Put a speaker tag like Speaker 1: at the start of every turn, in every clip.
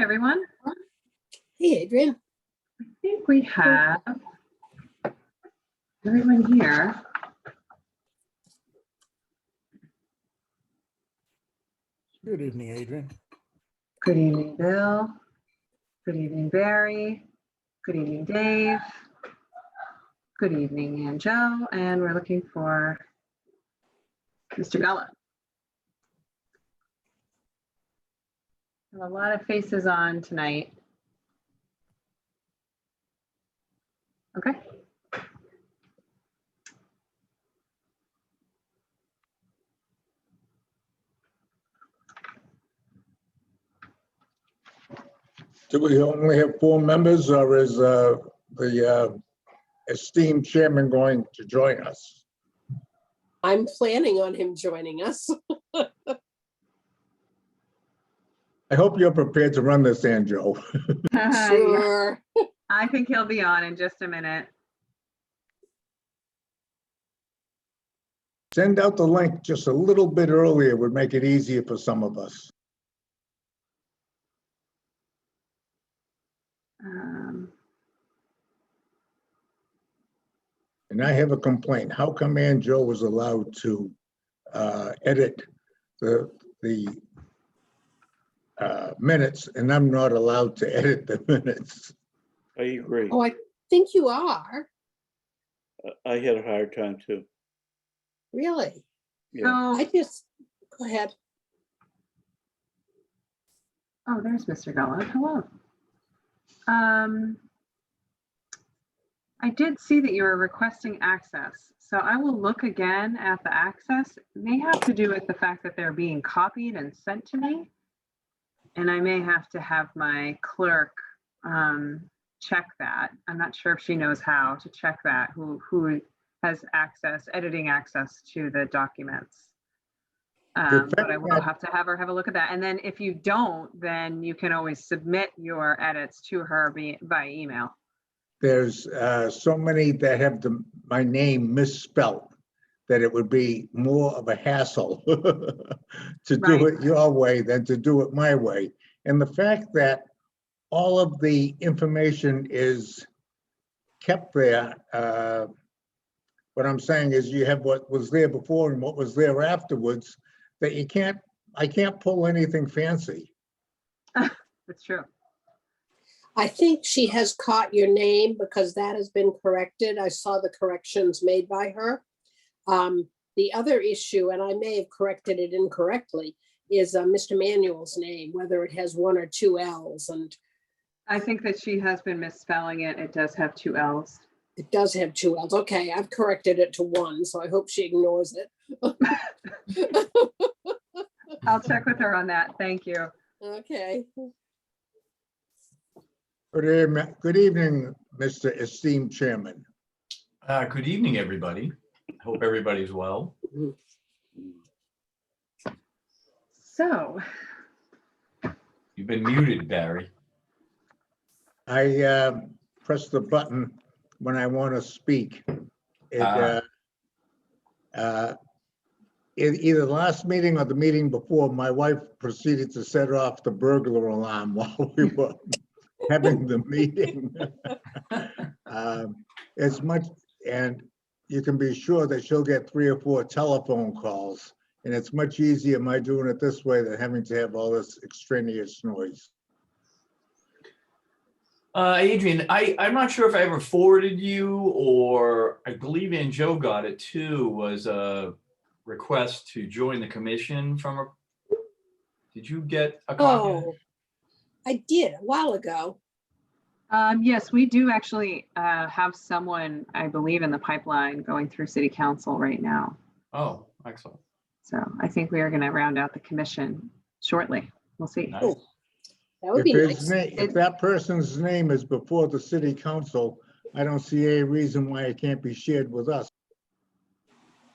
Speaker 1: Hi, everyone.
Speaker 2: Hey, Adrian.
Speaker 1: I think we have everyone here.
Speaker 3: Good evening, Adrian.
Speaker 1: Good evening, Bill. Good evening, Barry. Good evening, Dave. Good evening, Ann Joe. And we're looking for Mr. Gullo. A lot of faces on tonight. Okay.
Speaker 3: Do we only have 4 members, or is the esteemed chairman going to join us?
Speaker 2: I'm planning on him joining us.
Speaker 3: I hope you're prepared to run this, Anjo.
Speaker 1: Yeah,
Speaker 2: Sure.
Speaker 1: I think he'll be on in just a minute.
Speaker 3: Send out the link just a little bit earlier, would make it easier for some of us. And I have a complaint. How come Anjo was allowed to edit the minutes and I'm not allowed to edit the minutes?
Speaker 4: I agree.
Speaker 2: Oh, I think you are.
Speaker 4: I had a hard time too.
Speaker 2: Really?
Speaker 4: Yeah.
Speaker 1: So,
Speaker 2: Go ahead.
Speaker 1: oh, there's Mr. Gullo. Hello. I did see that you were requesting access, so I will look again at the access. It may have to do with the fact that they're being copied and sent to me. And I may have to have my clerk check that. I'm not sure if she knows how to check that, who has access, editing access to the documents. But I will have to have her have a look at that. And then if you don't, then you can always submit your edits to her by email.
Speaker 3: There's so many that have my name misspelled that it would be more of a hassle to do it your way than to do it my way. And the fact that all of the information is kept there, what I'm saying is you have what was there before and what was there afterwards, that I can't pull anything fancy.
Speaker 1: That's true.
Speaker 2: I think she has caught your name because that has been corrected. I saw the corrections made by her. The other issue, and I may have corrected it incorrectly, is Mr. Manuel's name, whether it has 1 or 2 L's. And
Speaker 1: I think that she has been misspelling it. It does have 2 L's.
Speaker 2: it does have 2 L's. Okay, I've corrected it to 1, so I hope she ignores it.
Speaker 1: I'll check with her on that. Thank you.
Speaker 2: Okay.
Speaker 3: Good evening, Mr. Esteemed Chairman.
Speaker 5: Good evening, everybody. Hope everybody's well.
Speaker 1: So,
Speaker 5: You've been muted, Barry.
Speaker 3: I press the button when I want to speak. Either the last meeting or the meeting before, my wife proceeded to set off the burglar alarm while we were having the meeting. As much, and you can be sure that she'll get 3 or 4 telephone calls, and it's much easier my doing it this way than having to have all this extraneous noise.
Speaker 5: Adrian, I'm not sure if I ever forwarded you, or I believe Anjo got it too, was a request to join the commission from a, did you get a copy?
Speaker 2: Oh, I did a while ago.
Speaker 1: yes, we do actually have someone, I believe, in the pipeline going through city council right now.
Speaker 5: Oh, excellent.
Speaker 1: So I think we are going to round out the commission shortly. We'll see.
Speaker 5: Nice.
Speaker 2: Oh, that would be nice.
Speaker 3: If that person's name is before the city council, I don't see any reason why it can't be shared with us.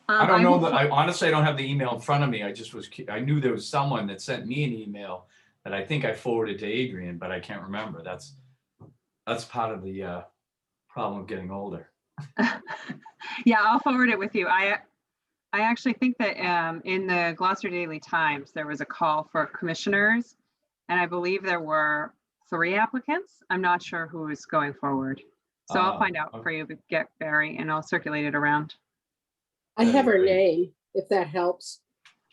Speaker 5: I don't know
Speaker 1: will-
Speaker 5: that, I honestly, I don't have the email in front of me. I knew there was someone that sent me an email that I think I forwarded to Adrian, but I can't remember. That's part of the problem of getting older.
Speaker 1: Yeah, I'll forward it with you. I actually think that in the Gloucester Daily Times, there was a call for commissioners, And I believe there were 3 applicants. I'm not sure who is going forward. So I'll find out for you, get Barry, and I'll circulate it around.
Speaker 2: I have her
Speaker 5: That'd be great.
Speaker 2: name, if that helps.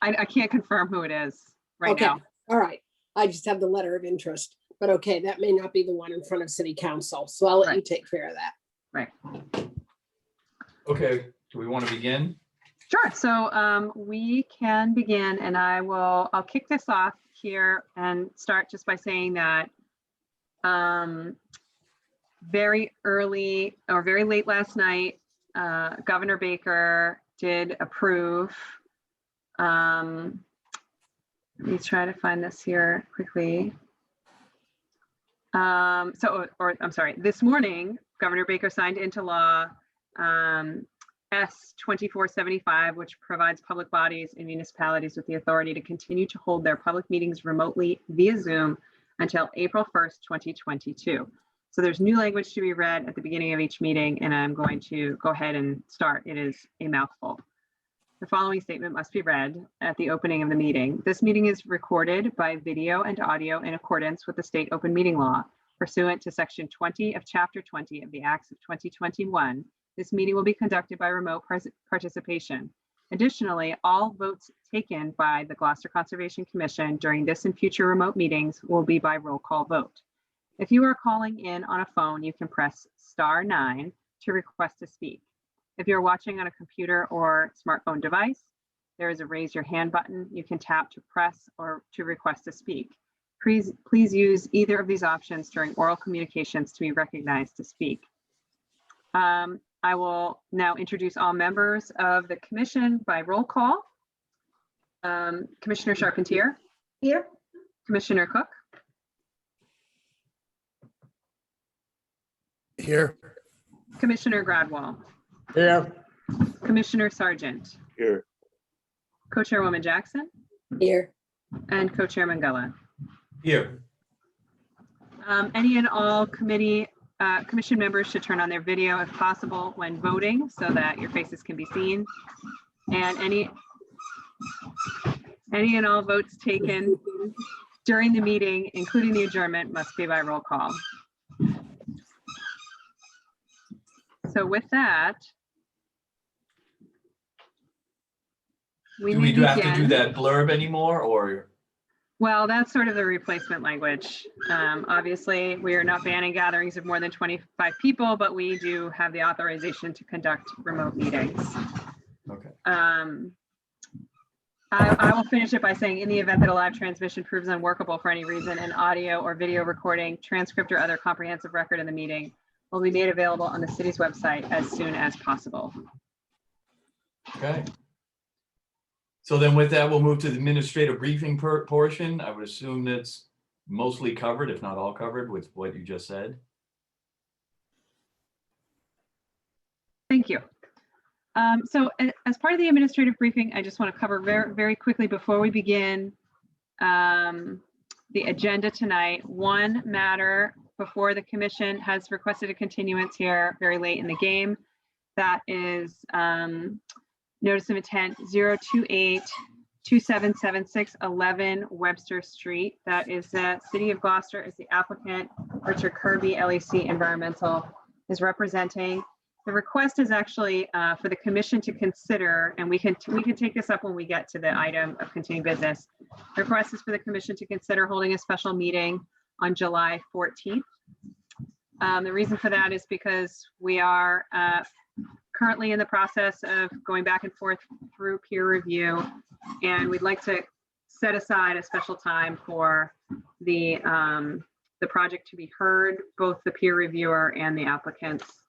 Speaker 1: I can't confirm who it is right
Speaker 2: Okay.
Speaker 1: now.
Speaker 2: All right. I just have the letter of interest, but okay, that may not be the one in front of city council. So I'll let you
Speaker 1: Right.
Speaker 2: take care of that.
Speaker 5: Okay, do we want to begin?
Speaker 1: Sure. So we can begin, and I'll kick this off here and start just by saying that very early or very late last night, Governor Baker did approve. Let me try to find this here quickly. I'm sorry, this morning, Governor Baker signed into law S 2475, which provides public bodies and municipalities with the authority to continue to hold their public meetings remotely via Zoom until April 1st, 2022. So there's new language to be read at the beginning of each meeting, and I'm going to go ahead and start. It is a mouthful. The following statement must be read at the opening of the meeting. This meeting is recorded by video and audio in accordance with the state open meeting law pursuant to section 20 of chapter 20 of the Acts of 2021. This meeting will be conducted by remote participation. Additionally, all votes taken by the Gloucester Conservation Commission during this and future remote meetings will be by roll call vote. If you are calling in on a phone, you can press *9 to request to speak. If you're watching on a computer or smartphone device, there is a raise your hand button you can tap to press or to request to speak. Please use either of these options during oral communications to be recognized to speak. I will now introduce all members of the commission by roll call. Commissioner Charpentier.
Speaker 6: Here.
Speaker 1: Commissioner Cook.
Speaker 7: Here.
Speaker 1: Commissioner Gradwell.
Speaker 3: Here,
Speaker 1: Commissioner Sargent.
Speaker 4: Here,
Speaker 1: Co-Chairwoman Jackson
Speaker 2: Here.
Speaker 1: and Co-Chairman Gullah.
Speaker 5: Here.
Speaker 1: Any and all commission members should turn on their video if possible when voting so that your faces can be seen. And any and all votes taken during the meeting, including the adjournment, must be by roll call. So with that,
Speaker 5: Do we have to do that blurb anymore, or?
Speaker 1: Well, that's sort of the replacement language. Obviously, we are not banning gatherings of more than 25 people, but we do have the authorization to conduct remote meetings.
Speaker 5: Okay.
Speaker 1: I will finish it by saying, in the event that a live transmission proves unworkable for any reason, an audio or video recording, transcript, or other comprehensive record of the meeting will be made available on the city's website as soon as possible.
Speaker 5: Okay. So then with that, we'll move to the administrative briefing portion. I would assume that's mostly covered, if not all covered, with what you just said.
Speaker 1: Thank you. So as part of the administrative briefing, I just want to cover very, very quickly before we begin the agenda tonight. One matter before the commission has requested a continuance here very late in the game. That is notice of intent 028-2776-11 Webster Street. That is the City of Gloucester as the applicant. Richard Kirby, LEC Environmental, is representing. The request is actually for the commission to consider, and we can take this up when we get to the item of continuing business. The request is for the commission to consider holding a special meeting on July 14th. The reason for that is because we are currently in the process of going back and forth through peer review, and we'd like to set aside a special time for the project to be heard, both the peer reviewer and the applicants,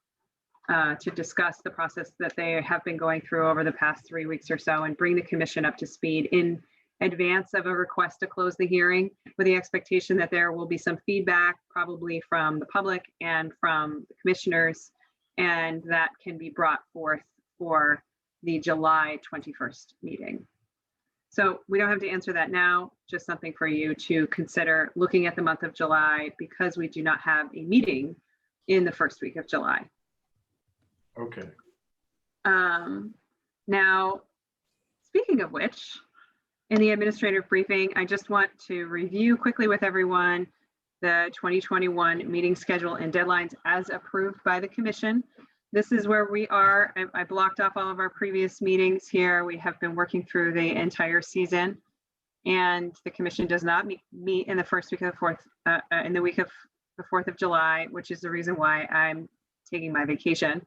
Speaker 1: to discuss the process that they have been going through over the past 3 weeks or so and bring the commission up to speed in advance of a request to close the hearing, with the expectation that there will be some feedback probably from the public and from the commissioners, and that can be brought forth for the July 21st meeting. So we don't have to answer that now, just something for you to consider looking at the month of July, because we do not have a meeting in the first week of July.
Speaker 5: Okay.
Speaker 1: Now, speaking of which, In the administrative briefing, I just want to review quickly with everyone the 2021 meeting schedule and deadlines as approved by the commission. This is where we are. I blocked off all of our previous meetings here. We have been working through the entire season. And the commission does not meet in the first week of the fourth, in the week of the 4th of July, which is the reason why I'm taking my vacation.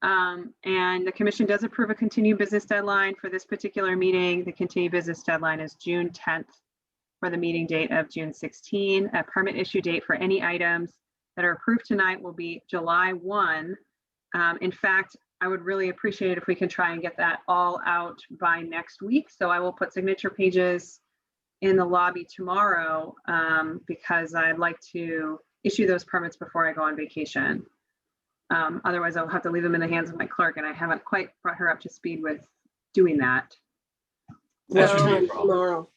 Speaker 1: And the commission does approve a continued business deadline for this particular meeting. The continued business deadline is June 10th for the meeting date of June 16. A permit issue date for any items that are approved tonight will be July 1. In fact, I would really appreciate it if we can try and get that all out by next week. So I will put signature pages in the lobby tomorrow because I'd like to issue those permits before I go on vacation. Otherwise, I'll have to leave them in the hands of my clerk, and I haven't quite brought her up to speed with doing that.
Speaker 2: What
Speaker 5: That shouldn't be a
Speaker 2: time
Speaker 5: problem.
Speaker 2: tomorrow?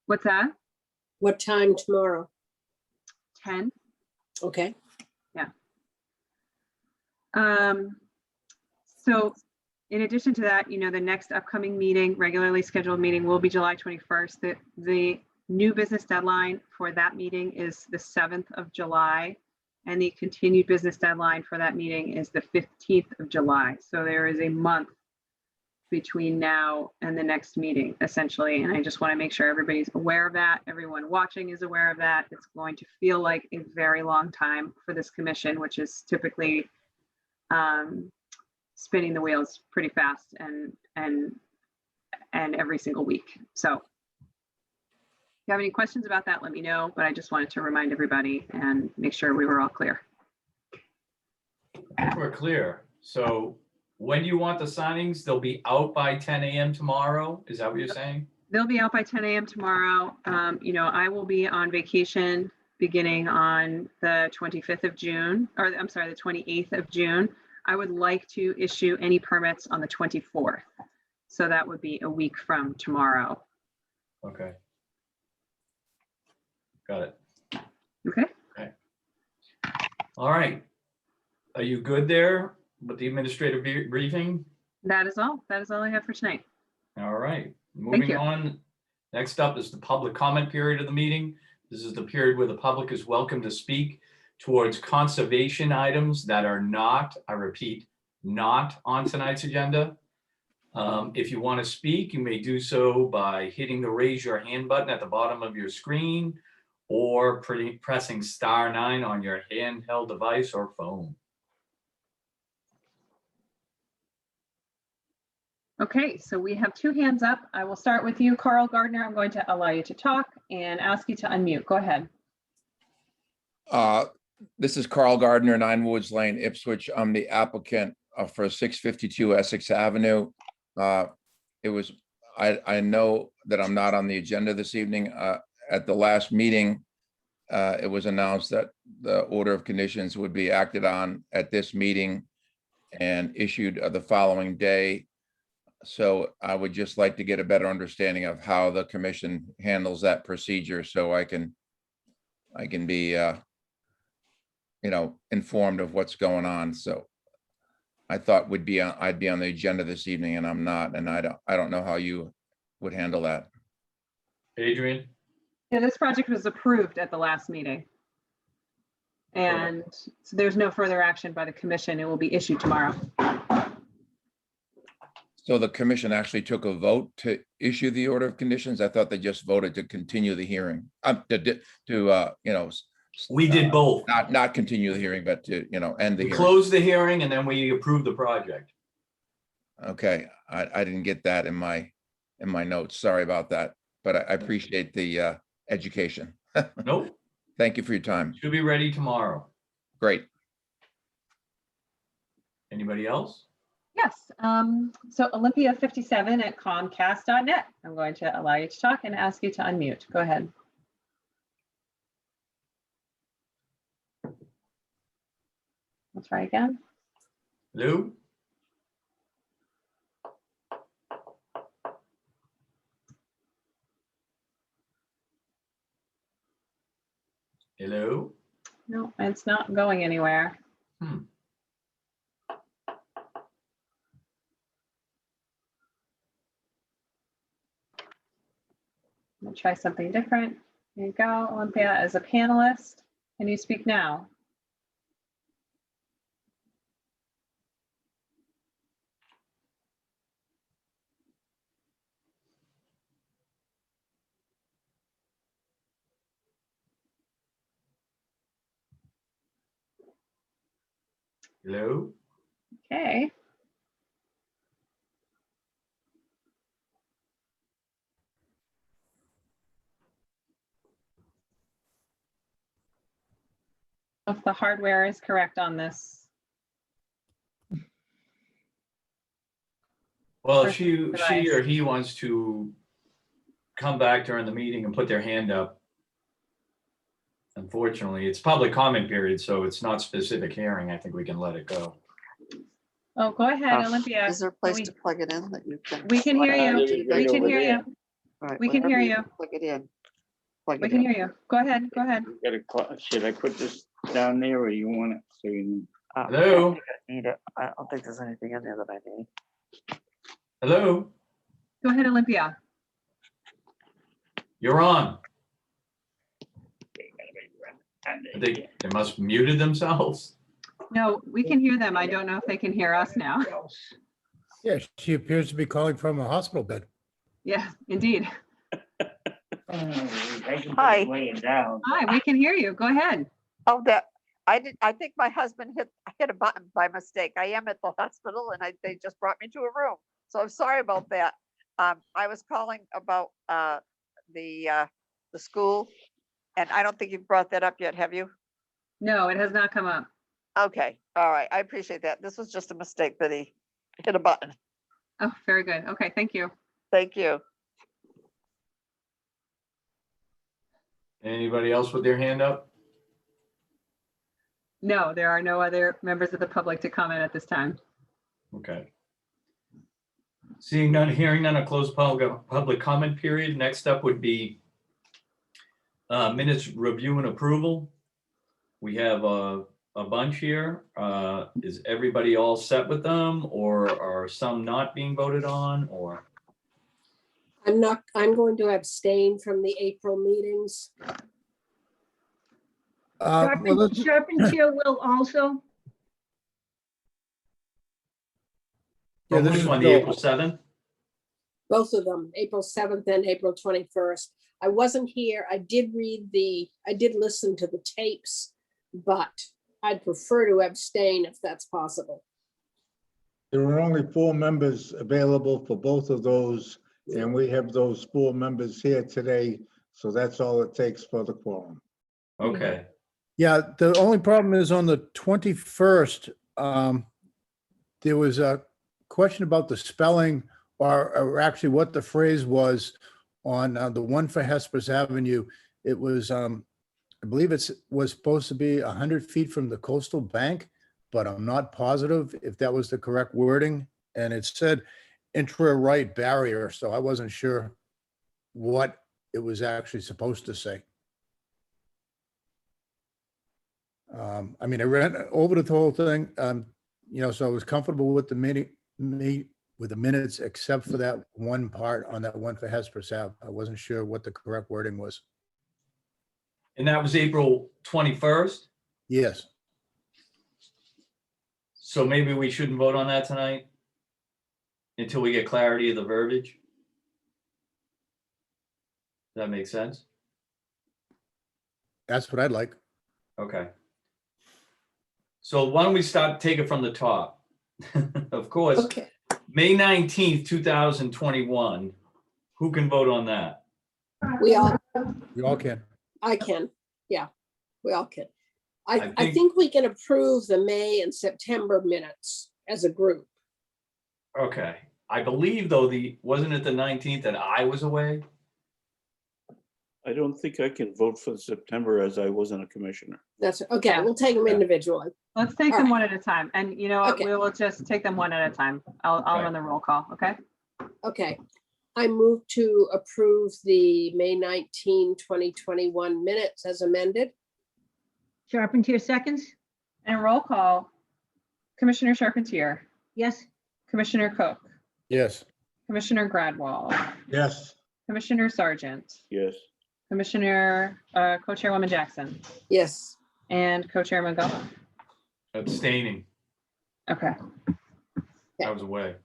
Speaker 1: What's that?
Speaker 2: What time tomorrow?
Speaker 1: 10?
Speaker 2: Okay,
Speaker 1: So in addition to that, the next upcoming meeting, regularly scheduled meeting will be July 21st. The new business deadline for that meeting is the 7th of July. And the continued business deadline for that meeting is the 15th of July. So there is a month between now and the next meeting, essentially. And I just want to make sure everybody's aware of that. Everyone watching is aware of that. It's going to feel like a very long time for this commission, which is typically spinning the wheels pretty fast and every single week. So if you have any questions about that, let me know, but I just wanted to remind everybody and make sure we were all clear.
Speaker 5: We're clear. So when do you want the signings? They'll be out by 10 a.m. tomorrow? Is that what you're saying?
Speaker 1: They'll be out by 10 a.m. tomorrow. I will be on vacation beginning on the 25th of June, or I'm sorry, the 28th of June. I would like to issue any permits on the 24th. So that would be a week from tomorrow.
Speaker 5: Okay. Got it.
Speaker 1: Okay.
Speaker 5: All right. Are you good there with the administrative briefing?
Speaker 1: That is all. That is all I have for tonight.
Speaker 5: All right, moving
Speaker 1: you.
Speaker 5: on. Next up is the public comment period of the meeting. This is the period where the public is welcome to speak towards conservation items that are not, I repeat, not on tonight's agenda. If you want to speak, you may do so by hitting the raise your hand button at the bottom of your screen or pressing *9 on your handheld device or phone.
Speaker 1: Okay, so we have two hands up. I will start with you, Carl Gardner. I'm going to allow you to talk and ask you to unmute. Go ahead.
Speaker 6: This is Carl Gardner, 9 Woods Lane, Ipswich. I'm the applicant for 652 Essex Avenue. I know that I'm not on the agenda this evening. At the last meeting, it was announced that the order of conditions would be acted on at this meeting and issued the following day. So I would just like to get a better understanding of how the commission handles that procedure so I can be informed of what's going on. So I thought I'd be on the agenda this evening, and I'm not, and I don't know how you would handle that.
Speaker 5: Adrian?
Speaker 1: Yeah, this project was approved at the last meeting. And so there's no further action by the commission. It will be issued tomorrow.
Speaker 6: So the commission actually took a vote to issue the order of conditions? I thought they just voted to continue the hearing,
Speaker 5: We did both.
Speaker 6: not continue the hearing, but to, end the
Speaker 5: We
Speaker 6: hearing.
Speaker 5: closed the hearing and then we approved the project.
Speaker 6: Okay, I didn't get that in my notes. Sorry about that, but I appreciate the education.
Speaker 5: Nope,
Speaker 6: Thank you for your time.
Speaker 5: should be ready tomorrow.
Speaker 6: Great.
Speaker 5: Anybody else?
Speaker 1: Yes. So Olympia 57 at Comcast.net. I'm going to allow you to talk and ask you to unmute. Go ahead. Let's try again.
Speaker 5: Lou? Hello?
Speaker 1: No, it's not going anywhere. try something different. There you go, Olympia as a panelist. Can you speak now?
Speaker 5: Hello?
Speaker 1: Okay. If the hardware is correct on this.
Speaker 5: Well, if
Speaker 1: Personal
Speaker 5: she or
Speaker 1: device.
Speaker 5: he wants to come back during the meeting and put their hand up. Unfortunately, it's public comment period, so it's not specific hearing. I think we can let it go.
Speaker 1: Oh, go ahead,
Speaker 7: Oh,
Speaker 1: Olympia.
Speaker 7: Is there a
Speaker 1: Can
Speaker 7: place
Speaker 1: we-
Speaker 7: to plug it in that you can?
Speaker 1: We can hear you.
Speaker 4: Right
Speaker 1: We can
Speaker 4: over
Speaker 1: hear
Speaker 4: there.
Speaker 1: you.
Speaker 7: Right,
Speaker 1: we can
Speaker 7: wherever
Speaker 1: hear you.
Speaker 7: Plug it in. Plug
Speaker 1: We
Speaker 7: it
Speaker 1: can
Speaker 7: in.
Speaker 1: hear you. Go ahead, go ahead.
Speaker 4: Should I put this down there or you want it? So you
Speaker 7: I
Speaker 5: Hello?
Speaker 7: don't think I need it. I don't think there's anything in there that I need.
Speaker 5: Hello?
Speaker 1: Go ahead, Olympia.
Speaker 5: You're on. They must muted themselves.
Speaker 1: No, we can hear them. I don't know if they can hear us now.
Speaker 8: Yeah, she appears to be calling from a hospital bed.
Speaker 1: Yeah, indeed.
Speaker 7: Hi.
Speaker 1: Hi, we can hear you. Go ahead.
Speaker 7: Oh, I think my husband hit a button by mistake. I am at the hospital and they just brought me to a room. So I'm sorry about that. I was calling about the school, and I don't think you've brought that up yet, have you?
Speaker 1: No, it has not come up.
Speaker 7: Okay, all right. I appreciate that. This was just a mistake that he hit a button.
Speaker 1: Oh, very good. Okay, thank you.
Speaker 7: Thank you.
Speaker 5: Anybody else with their hand up?
Speaker 1: No, there are no other members of the public to comment at this time.
Speaker 5: Okay. Seeing none, hearing none, a closed public comment period. Next up would be minutes review and approval. We have a bunch here. Is everybody all set with them, or are some not being voted on, or?
Speaker 2: I'm going to abstain from the April meetings.
Speaker 8: Well, let's-
Speaker 9: Charpentier will also.
Speaker 8: Yeah,
Speaker 5: From
Speaker 8: this
Speaker 5: which
Speaker 8: is
Speaker 5: one, the
Speaker 8: Bill.
Speaker 5: April 7th?
Speaker 2: Both of them, April 7th and April 21st. I wasn't here. I did listen to the tapes, but I'd prefer to abstain if that's possible.
Speaker 3: There are only 4 members available for both of those, and we have those 4 members here today, so that's all it takes for the quorum.
Speaker 5: Okay,
Speaker 8: Yeah, the only problem is on the 21st, there was a question about the spelling or actually what the phrase was on the one for Hesperus Avenue. It was, I believe was supposed to be 100 feet from the coastal bank, but I'm not positive if that was the correct wording. And it said intra-right barrier, so I wasn't sure what it was actually supposed to say. I mean, I read over the whole thing, so I was comfortable with the with the minutes, except for that one part on that one for Hesperus Ave. I wasn't sure what the correct wording was.
Speaker 5: and that was April 21st?
Speaker 8: Yes,
Speaker 5: So maybe we shouldn't vote on that tonight until we get clarity of the verbiage? Does that make sense?
Speaker 8: that's what I'd like.
Speaker 5: Okay. So why don't we take it from the top? Of course,
Speaker 2: Okay,
Speaker 5: May 19th, 2021. Who can vote on that?
Speaker 2: we all,
Speaker 8: We all can.
Speaker 2: I can, yeah, we all can. I
Speaker 5: think-
Speaker 2: think we can approve the May and September minutes as a group.
Speaker 5: Okay. I believe though, wasn't it the 19th that I was away?
Speaker 4: I don't think I can vote for September as I wasn't a commissioner.
Speaker 2: That's, okay,
Speaker 1: Yeah.
Speaker 2: we'll take them
Speaker 5: Yeah.
Speaker 2: individually.
Speaker 1: Let's take
Speaker 2: All
Speaker 1: them
Speaker 2: right.
Speaker 1: one at a time. And you know what?
Speaker 2: Okay.
Speaker 1: We will just take them one at a time. I'll
Speaker 5: Okay.
Speaker 1: run the roll call, okay?
Speaker 2: Okay, I move to approve the May 19, 2021 minutes as amended.
Speaker 9: Charpentier seconds.
Speaker 1: And roll call, Commissioner Charpentier,
Speaker 9: Yes.
Speaker 1: Commissioner Cook,
Speaker 8: Yes,
Speaker 1: Commissioner Gradwall,
Speaker 3: Yes,
Speaker 1: Commissioner Sargent,
Speaker 4: Yes.
Speaker 1: Commissioner, Co-Chairwoman Jackson,
Speaker 2: Yes.
Speaker 1: and Co-Chairman Gullo.
Speaker 5: Abstaining.
Speaker 1: Okay,
Speaker 5: I was away.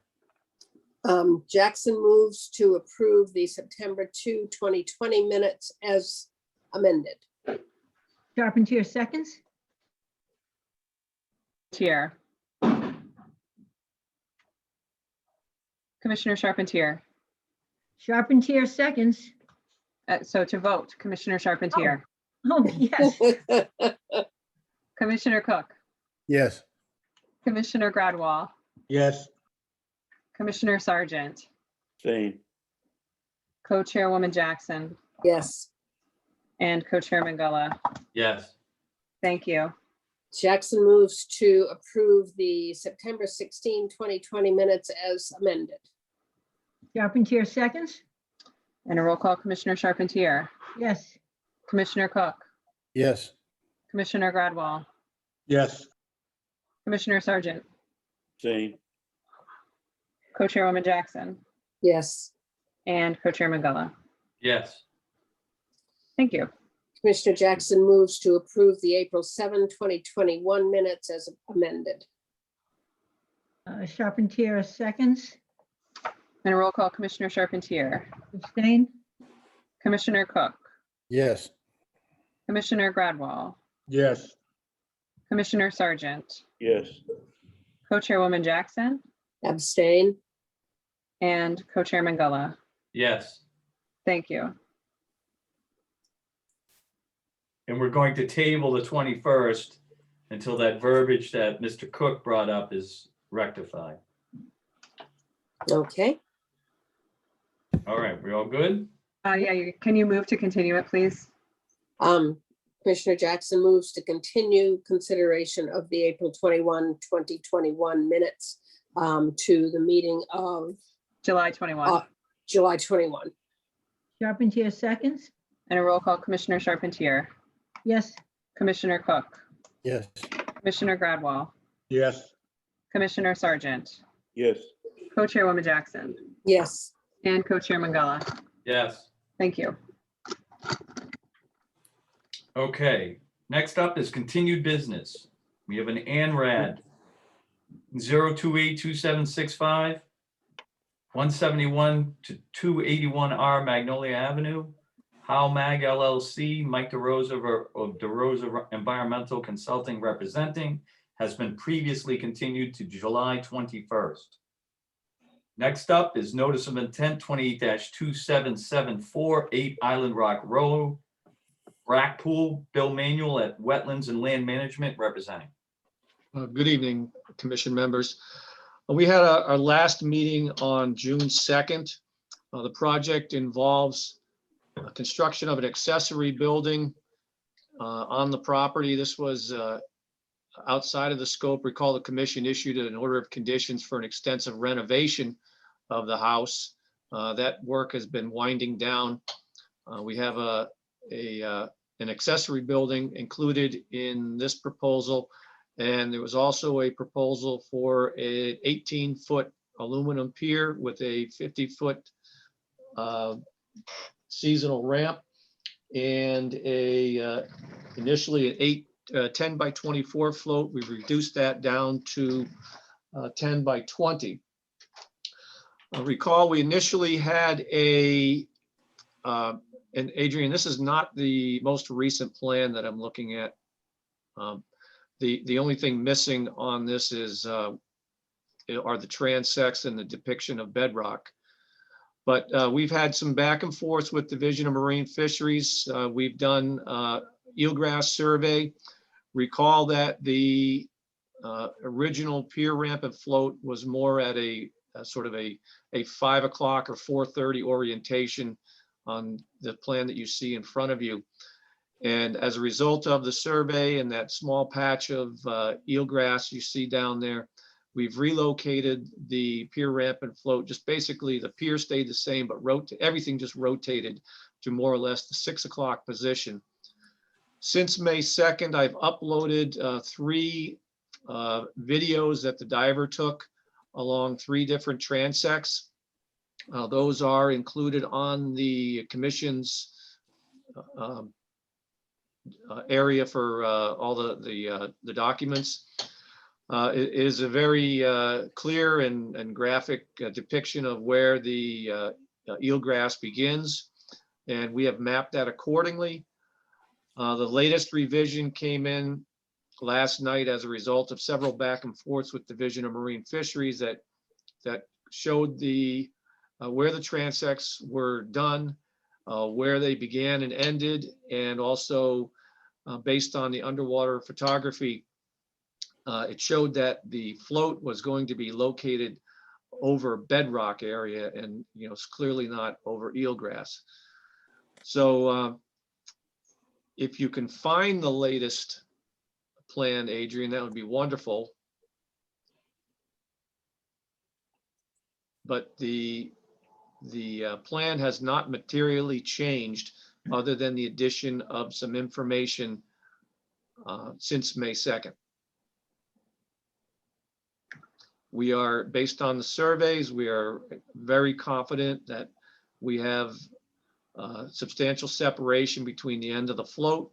Speaker 2: Jackson moves to approve the September 2, 2020 minutes as amended.
Speaker 9: Charpentier seconds.
Speaker 1: Tier. Commissioner Charpentier.
Speaker 9: Charpentier seconds.
Speaker 1: So to vote, Commissioner Charpentier,
Speaker 9: Oh, yes.
Speaker 1: Commissioner Cook,
Speaker 8: Yes.
Speaker 1: Commissioner Gradwall,
Speaker 3: Yes,
Speaker 1: Commissioner Sargent,
Speaker 4: Same.
Speaker 1: Co-Chairwoman Jackson,
Speaker 2: Yes.
Speaker 1: and Co-Chairman Gullo.
Speaker 5: Yes.
Speaker 1: Thank you.
Speaker 2: Jackson moves to approve the September 16, 2020 minutes as amended.
Speaker 9: Charpentier seconds.
Speaker 1: And a roll call, Commissioner Charpentier,
Speaker 9: Yes.
Speaker 1: Commissioner Cook,
Speaker 8: Yes.
Speaker 1: Commissioner Gradwall,
Speaker 3: yes,
Speaker 1: Commissioner Sargent,
Speaker 4: Same.
Speaker 1: Co-Chairwoman Jackson,
Speaker 2: Yes.
Speaker 1: and Co-Chairman Gullo.
Speaker 5: Yes.
Speaker 1: Thank you.
Speaker 2: Commissioner Jackson moves to approve the April 7, 2021 minutes as amended.
Speaker 9: Charpentier seconds.
Speaker 1: And a roll call, Commissioner Charpentier,
Speaker 9: Abstain.
Speaker 1: Commissioner Cook,
Speaker 8: Yes.
Speaker 1: Commissioner Gradwall,
Speaker 3: yes,
Speaker 1: Commissioner Sargent,
Speaker 4: Yes.
Speaker 1: Co-Chairwoman Jackson,
Speaker 2: Abstain.
Speaker 1: and Co-Chairman Gullo.
Speaker 5: Yes.
Speaker 1: Thank you.
Speaker 5: And we're going to table the 21st until that verbiage that Mr. Cook brought up is rectified.
Speaker 2: Okay.
Speaker 5: All right, we all good?
Speaker 1: Yeah, can you move to continue it, please?
Speaker 2: Commissioner Jackson moves to continue consideration of the April 21, 2021 minutes to the meeting of
Speaker 1: July 21.
Speaker 2: July 21.
Speaker 9: Charpentier seconds.
Speaker 1: And a roll call, Commissioner Charpentier,
Speaker 9: Yes.
Speaker 1: Commissioner Cook,
Speaker 8: Yes.
Speaker 1: Commissioner Gradwall,
Speaker 3: yes,
Speaker 1: Commissioner Sargent,
Speaker 4: Yes.
Speaker 1: Co-Chairwoman Jackson,
Speaker 2: Yes.
Speaker 1: and Co-Chairman Gullo.
Speaker 5: Yes.
Speaker 1: Thank you.
Speaker 5: Okay, next up is continued business. We have an ANRAD 0282765, 171 to 281R Magnolia Avenue, How Mag LLC, Mike DeRosa of DeRosa Environmental Consulting representing, has been previously continued to July 21st. Next up is notice of intent 28-2774, 8 Island Rock Road, Brackpool, Bill Manuel at Wetlands and Land Management representing.
Speaker 10: Good evening, commission members. We had our last meeting on June 2nd. The project involves construction of an accessory building on the property. This was outside of the scope. Recall the commission issued an order of conditions for an extensive renovation of the house. That work has been winding down. We have an accessory building included in this proposal. And there was also a proposal for an 18-foot aluminum pier with a 50-foot seasonal ramp and initially an 10 by 24 float. We've reduced that down to 10 by 20. Recall we initially had and Adrian, this is not the most recent plan that I'm looking at. The only thing missing on this are the transects and the depiction of bedrock. But we've had some back and forth with Division of Marine Fisheries. We've done eelgrass survey. Recall that the original pier ramp and float was more at a sort of a 5 o'clock or 4:30 orientation on the plan that you see in front of you. And as a result of the survey and that small patch of eelgrass you see down there, we've relocated the pier ramp and float. Just basically the pier stayed the same, but everything just rotated to more or less the 6 o'clock position. Since May 2nd, I've uploaded 3 videos that the diver took along 3 different transects. Those are included on the commission's area for all the documents. It is a very clear and graphic depiction of where the eelgrass begins, and we have mapped that accordingly. The latest revision came in last night as a result of several back and forths with Division of Marine Fisheries that showed the where the transects were done, where they began and ended, and also based on the underwater photography, it showed that the float was going to be located over bedrock area, and it's clearly not over eelgrass. So if you can find the latest plan, Adrian, that would be wonderful. But the plan has not materially changed other than the addition of some information since May 2nd. We are, based on the surveys, we are very confident that we have substantial separation between the end of the float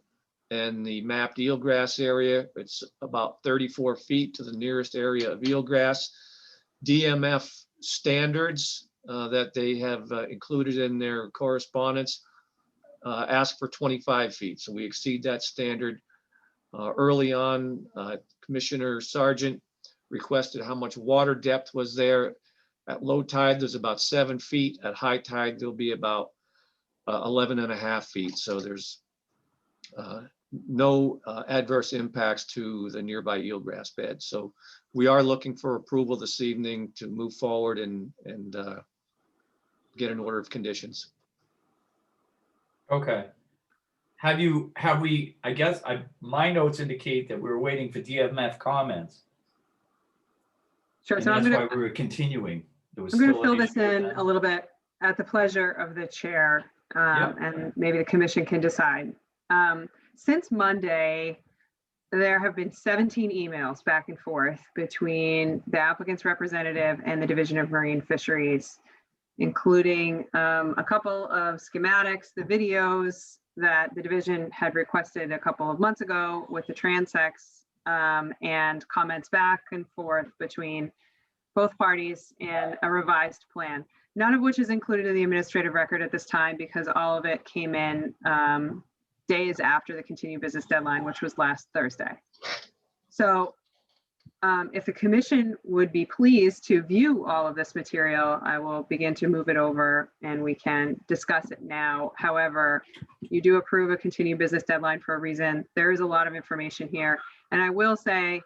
Speaker 10: and the mapped eelgrass area. It's about 34 feet to the nearest area of eelgrass. DMF standards that they have included in their correspondence ask for 25 feet. So we exceed that standard. Early on, Commissioner Sargent requested how much water depth was there. At low tide, there's about 7 feet. At high tide, there'll be about 11.5 feet. So there's no adverse impacts to the nearby eelgrass bed. So we are looking for approval this evening to move forward and get an order of conditions.
Speaker 5: Okay. Have we, I guess, my notes indicate that we're waiting for DMF comments.
Speaker 1: Sure,
Speaker 5: And
Speaker 1: so I'm
Speaker 5: that's
Speaker 1: gonna,
Speaker 5: why we were continuing. There was
Speaker 1: I'm gonna
Speaker 5: still
Speaker 1: fill
Speaker 5: an
Speaker 1: this
Speaker 5: issue with
Speaker 1: in
Speaker 5: that.
Speaker 1: a little bit at the pleasure of the chair,
Speaker 5: Yeah.
Speaker 1: and maybe the commission can decide. Since Monday, there have been 17 emails back and forth between the applicant's representative and the Division of Marine Fisheries, including a couple of schematics, the videos that the division had requested a couple of months ago with the transects, and comments back and forth between both parties and a revised plan, none of which is included in the administrative record at this time because all of it came in days after the continued business deadline, which was last Thursday. So if the commission would be pleased to view all of this material, I will begin to move it over and we can discuss it now. However, you do approve a continued business deadline for a reason. There is a lot of information here. And I will say,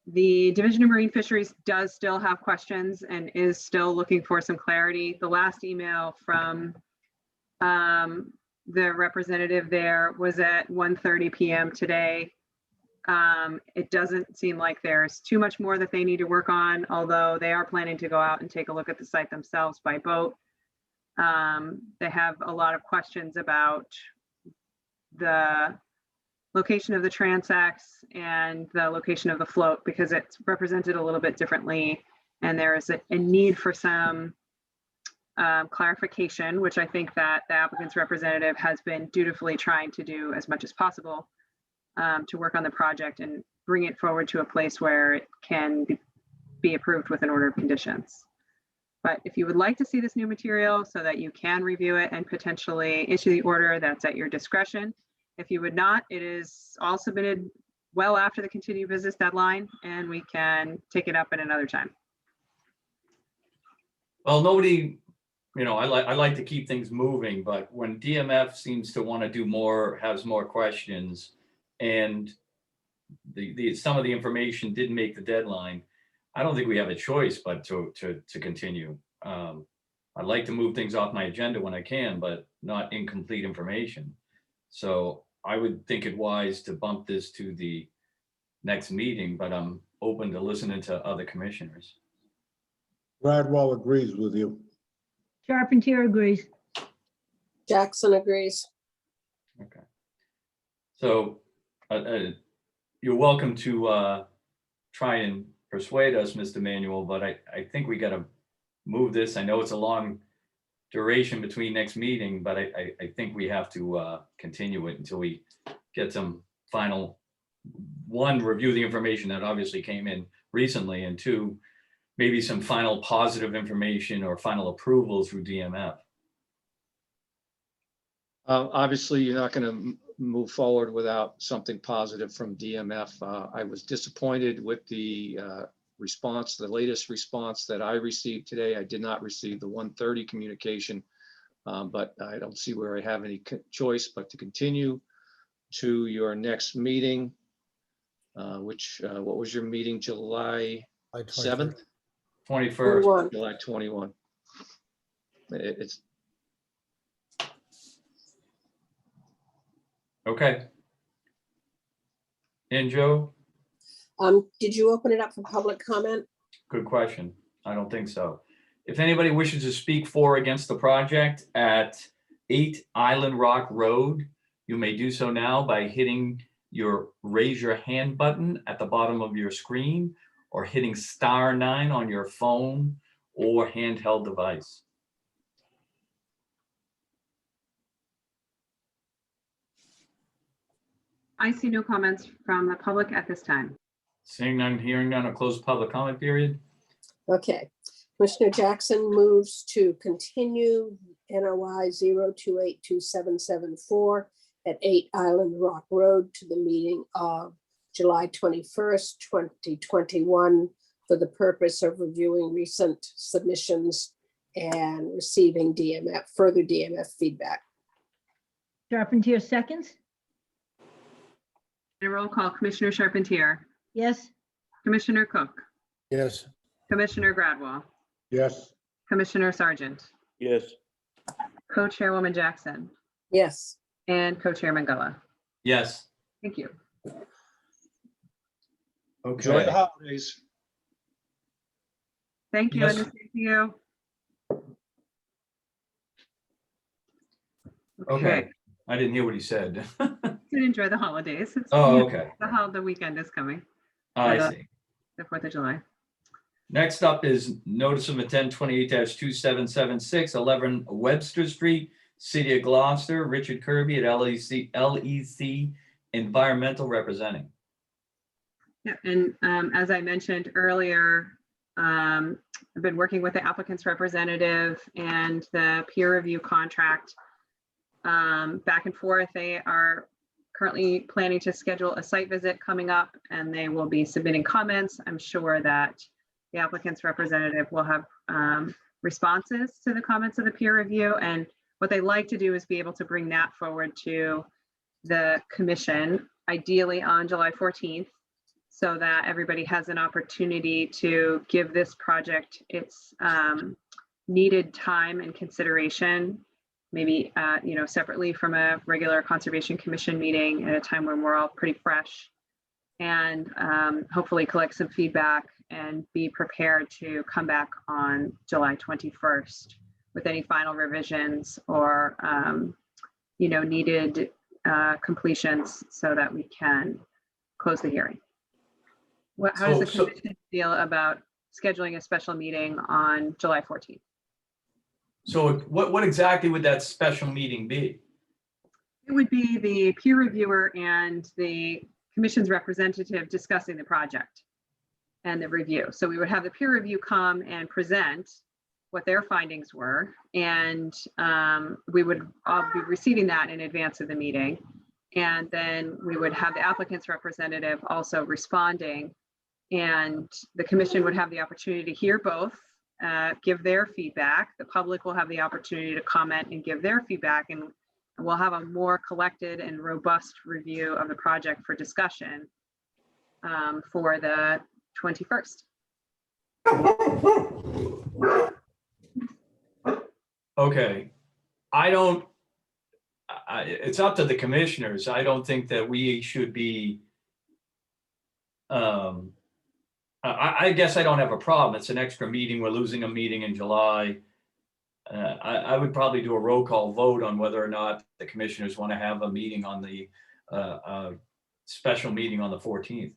Speaker 1: the Division of Marine Fisheries does still have questions and is still looking for some clarity. The last email from the representative there was at 1:30 p.m. today. It doesn't seem like there's too much more that they need to work on, although they are planning to go out and take a look at the site themselves by boat. They have a lot of questions about the location of the transects and the location of the float because it's represented a little bit differently. And there is a need for some clarification, which I think that the applicant's representative has been dutifully trying to do as much as possible to work on the project and bring it forward to a place where it can be approved with an order of conditions. But if you would like to see this new material so that you can review it and potentially issue the order, that's at your discretion. If you would not, it is all submitted well after the continued business deadline and we can take it up at another time.
Speaker 5: Well, nobody, I like to keep things moving, but when DMF seems to want to do more, has more questions, and some of the information didn't make the deadline, I don't think we have a choice but to continue. I'd like to move things off my agenda when I can, but not incomplete information. So I would think it wise to bump this to the next meeting, but I'm open to listening to other commissioners.
Speaker 3: Gladwell agrees with you.
Speaker 9: Charpentier agrees.
Speaker 2: Jackson agrees.
Speaker 5: Okay. So you're welcome to try and persuade us, Mr. Manuel, but I think we got to move this. I know it's a long duration between next meeting, but I think we have to continue it until we get some final, one, review the information that obviously came in recently, and two, maybe some final positive information or final approval through DMF.
Speaker 10: Obviously, you're not going to move forward without something positive from DMF. I was disappointed with the response, the latest response that I received today. I did not receive the 1:30 communication, but I don't see where I have any choice but to continue to your next meeting, which, what was your meeting, July 7th?
Speaker 5: 21st.
Speaker 2: 21.
Speaker 10: July 21. It's,
Speaker 5: Okay. And Joe,
Speaker 2: Did you open it up for public comment?
Speaker 5: good question. I don't think so. If anybody wishes to speak for or against the project at 8 Island Rock Road, you may do so now by hitting your raise your hand button at the bottom of your screen, or hitting *9 on your phone or handheld device.
Speaker 1: I see no comments from the public at this time.
Speaker 5: Seeing none, hearing none, a closed public comment period.
Speaker 2: Okay. Commissioner Jackson moves to continue NOI 0282774 at 8 Island Rock Road to the meeting of July 21st, 2021, for the purpose of reviewing recent submissions and receiving further DMF feedback.
Speaker 9: Charpentier seconds.
Speaker 1: And roll call, Commissioner Charpentier,
Speaker 9: Yes.
Speaker 1: Commissioner Cook,
Speaker 8: Yes.
Speaker 1: Commissioner Gradwell,
Speaker 3: Yes,
Speaker 1: Commissioner Sargent,
Speaker 4: Yes,
Speaker 1: Co-Chairwoman Jackson,
Speaker 2: Yes.
Speaker 1: and Co-Chairman Gullah.
Speaker 5: Yes.
Speaker 1: Thank you.
Speaker 10: enjoy the
Speaker 5: Okay.
Speaker 10: holidays.
Speaker 1: Thank you,
Speaker 5: Yes.
Speaker 1: and the same to you.
Speaker 5: Okay. I didn't hear what he said.
Speaker 1: To enjoy the holidays. It's,
Speaker 5: Oh,
Speaker 1: you know,
Speaker 5: okay.
Speaker 1: the weekend is coming,
Speaker 5: I see.
Speaker 1: the 4th of July.
Speaker 5: Next up is notice of intent 28-2776, 11 Webster Street, City of Gloucester, Richard Kirby at LEC Environmental representing.
Speaker 1: Yeah, and as I mentioned earlier, I've been working with the applicant's representative and the peer review contract back and forth. They are currently planning to schedule a site visit coming up, and they will be submitting comments. I'm sure that the applicant's representative will have responses to the comments of the peer review. And what they like to do is be able to bring that forward to the commission, ideally on July 14th, so that everybody has an opportunity to give this project its needed time and consideration, maybe separately from a regular Conservation Commission meeting at a time when we're all pretty fresh, and hopefully collect some feedback and be prepared to come back on July 21st with any final revisions or needed completions so that we can close the hearing. How does the
Speaker 5: So-
Speaker 1: commission feel about scheduling a special meeting on July 14th?
Speaker 5: So what exactly would that special meeting be?
Speaker 1: It would be the peer reviewer and the commission's representative discussing the project and the review. So we would have the peer review come and present what their findings were, and we would all be receiving that in advance of the meeting. And then we would have the applicant's representative also responding, and the commission would have the opportunity to hear both, give their feedback. The public will have the opportunity to comment and give their feedback, and we'll have a more collected and robust review of the project for discussion for the 21st.
Speaker 5: Okay, it's up to the commissioners. I don't think that we should be, I guess I don't have a problem. It's an extra meeting. We're losing a meeting in July. I would probably do a roll call vote on whether or not the commissioners want to have a meeting on the special meeting on the 14th.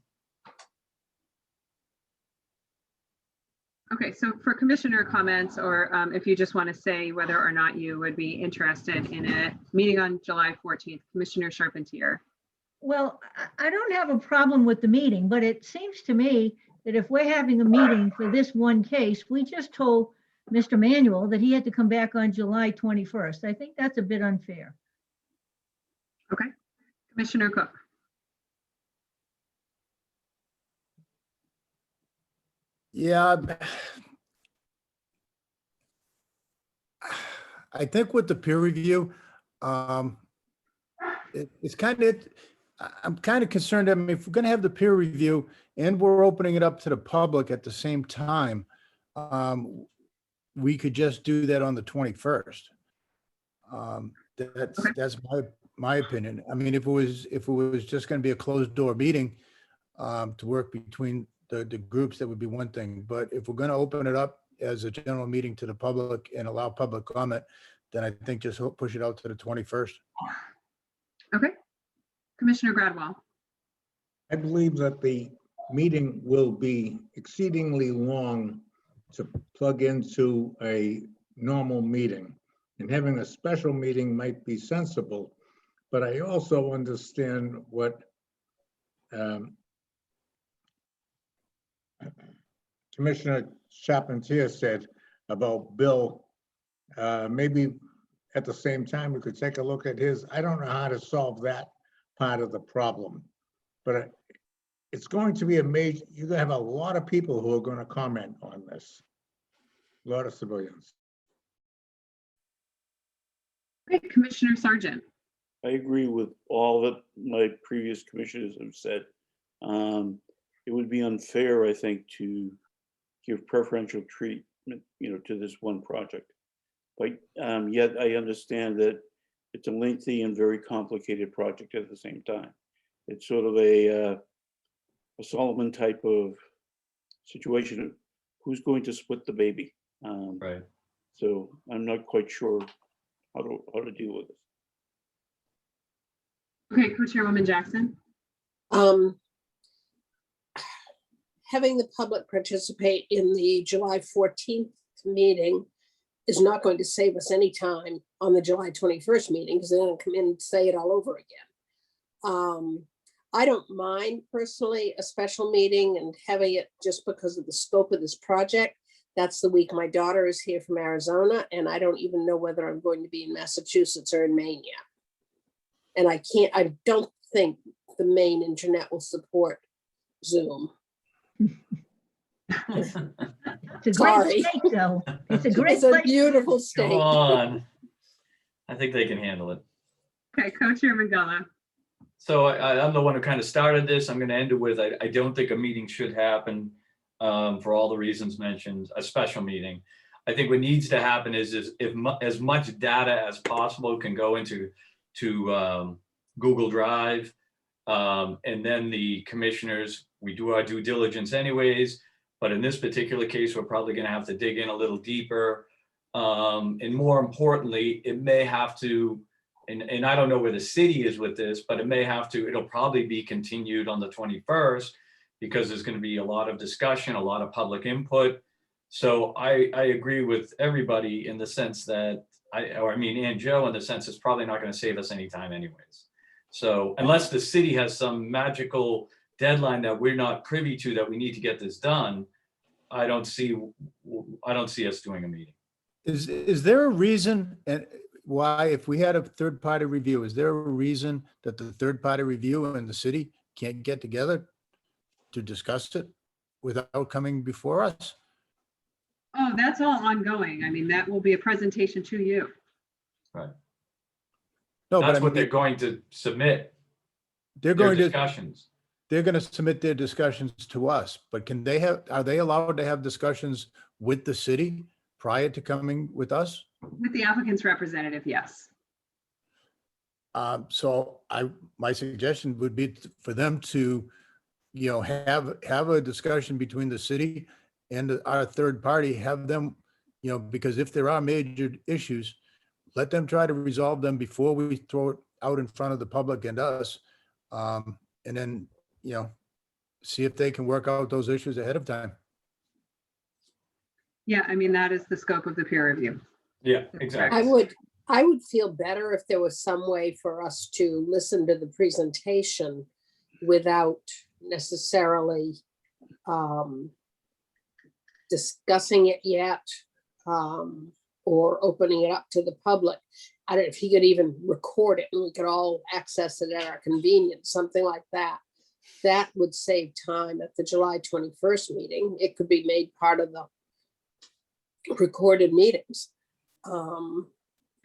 Speaker 1: Okay, so for commissioner comments, or if you just want to say whether or not you would be interested in a meeting on July 14th, Commissioner Charpentier.
Speaker 9: Well, I don't have a problem with the meeting, but it seems to me that if we're having a meeting for this one case, we just told Mr. Manuel that he had to come back on July 21st. I think that's a bit unfair.
Speaker 1: Commissioner Cook.
Speaker 8: Yeah. I think with the peer review, it's kind of, I'm kind of concerned. I mean, if we're going to have the peer review and we're opening it up to the public at the same time, we could just do that on the 21st. That's my opinion. I mean, if it was just going to be a closed door meeting to work between the groups, that would be one thing. But if we're going to open it up as a general meeting to the public and allow public comment, then I think just push it out to the 21st.
Speaker 1: Okay. Commissioner Gradwell.
Speaker 3: I believe that the meeting will be exceedingly long to plug into a normal meeting. And having a special meeting might be sensible, but I also understand what Commissioner Charpentier said about Bill. Maybe at the same time, we could take a look at his. I don't know how to solve that part of the problem, but it's going to be a major, you're gonna have a lot of people who are gonna comment on this. A lot of civilians.
Speaker 1: Okay, Commissioner Sargent.
Speaker 4: I agree with all that my previous commissioners have said. It would be unfair, I think, to give preferential treatment, to this one project. But yet I understand that it's a lengthy and very complicated project at the same time. It's sort of a Solomon type of situation. Who's going to split the baby?
Speaker 5: Right.
Speaker 4: So I'm not quite sure how to deal with this.
Speaker 1: Okay, Co-Chairwoman Jackson.
Speaker 2: Having the public participate in the July 14th meeting is not going to save us any time on the July 21st meeting, because they're going to come in and say it all over again. I don't mind personally a special meeting and having it just because of the scope of this project. That's the week my daughter is here from Arizona, and I don't even know whether I'm going to be in Massachusetts or in Maine yet. And I don't think the Maine internet will support Zoom.
Speaker 9: It's a
Speaker 2: Sorry.
Speaker 9: great state, though. It's a great
Speaker 2: It's a
Speaker 9: place.
Speaker 2: beautiful
Speaker 5: Come
Speaker 2: state.
Speaker 5: on. I think they can handle it.
Speaker 1: Okay, Co-Chairman Gullo.
Speaker 5: So I'm the one who kind of started this. I'm going to end it with, I don't think a meeting should happen for all the reasons mentioned, a special meeting. I think what needs to happen is if as much data as possible can go into Google Drive, and then the commissioners, we do our due diligence anyways, but in this particular case, we're probably going to have to dig in a little deeper. And more importantly, it may have to, and I don't know where the city is with this, but it'll probably be continued on the 21st, because there's going to be a lot of discussion, a lot of public input. So I agree with everybody in the sense that, and Joe, in the sense it's probably not going to save us any time anyways. So unless the city has some magical deadline that we're not privy to, that we need to get this done, I don't see us doing a meeting.
Speaker 8: Is there a reason and why, if we had a third party review, is there a reason that the third party review and the city can't get together to discuss it without coming before us?
Speaker 1: Oh, that's all ongoing. I mean, that will be a presentation to you.
Speaker 5: Right.
Speaker 8: No, but
Speaker 5: That's
Speaker 8: I
Speaker 5: what they're
Speaker 8: mean,
Speaker 5: going to submit,
Speaker 8: they're
Speaker 5: their
Speaker 8: going to,
Speaker 5: discussions.
Speaker 8: they're going to submit their discussions to us, but are they allowed to have discussions with the city prior to coming with us?
Speaker 1: With the applicant's representative, yes.
Speaker 8: So my suggestion would be for them to, have a discussion between the city and our third party, have them, because if there are major issues, let them try to resolve them before we throw it out in front of the public and us. And then, see if they can work out those issues ahead of time.
Speaker 1: Yeah, I mean, that is the scope of the peer review.
Speaker 5: Yeah,
Speaker 2: I
Speaker 5: exactly.
Speaker 2: would feel better if there was some way for us to listen to the presentation without necessarily discussing it yet, or opening it up to the public. I don't know if he could even record it and we could all access it at our convenience, something like that. That would save time at the July 21st meeting. It could be made part of the recorded meetings.
Speaker 1: I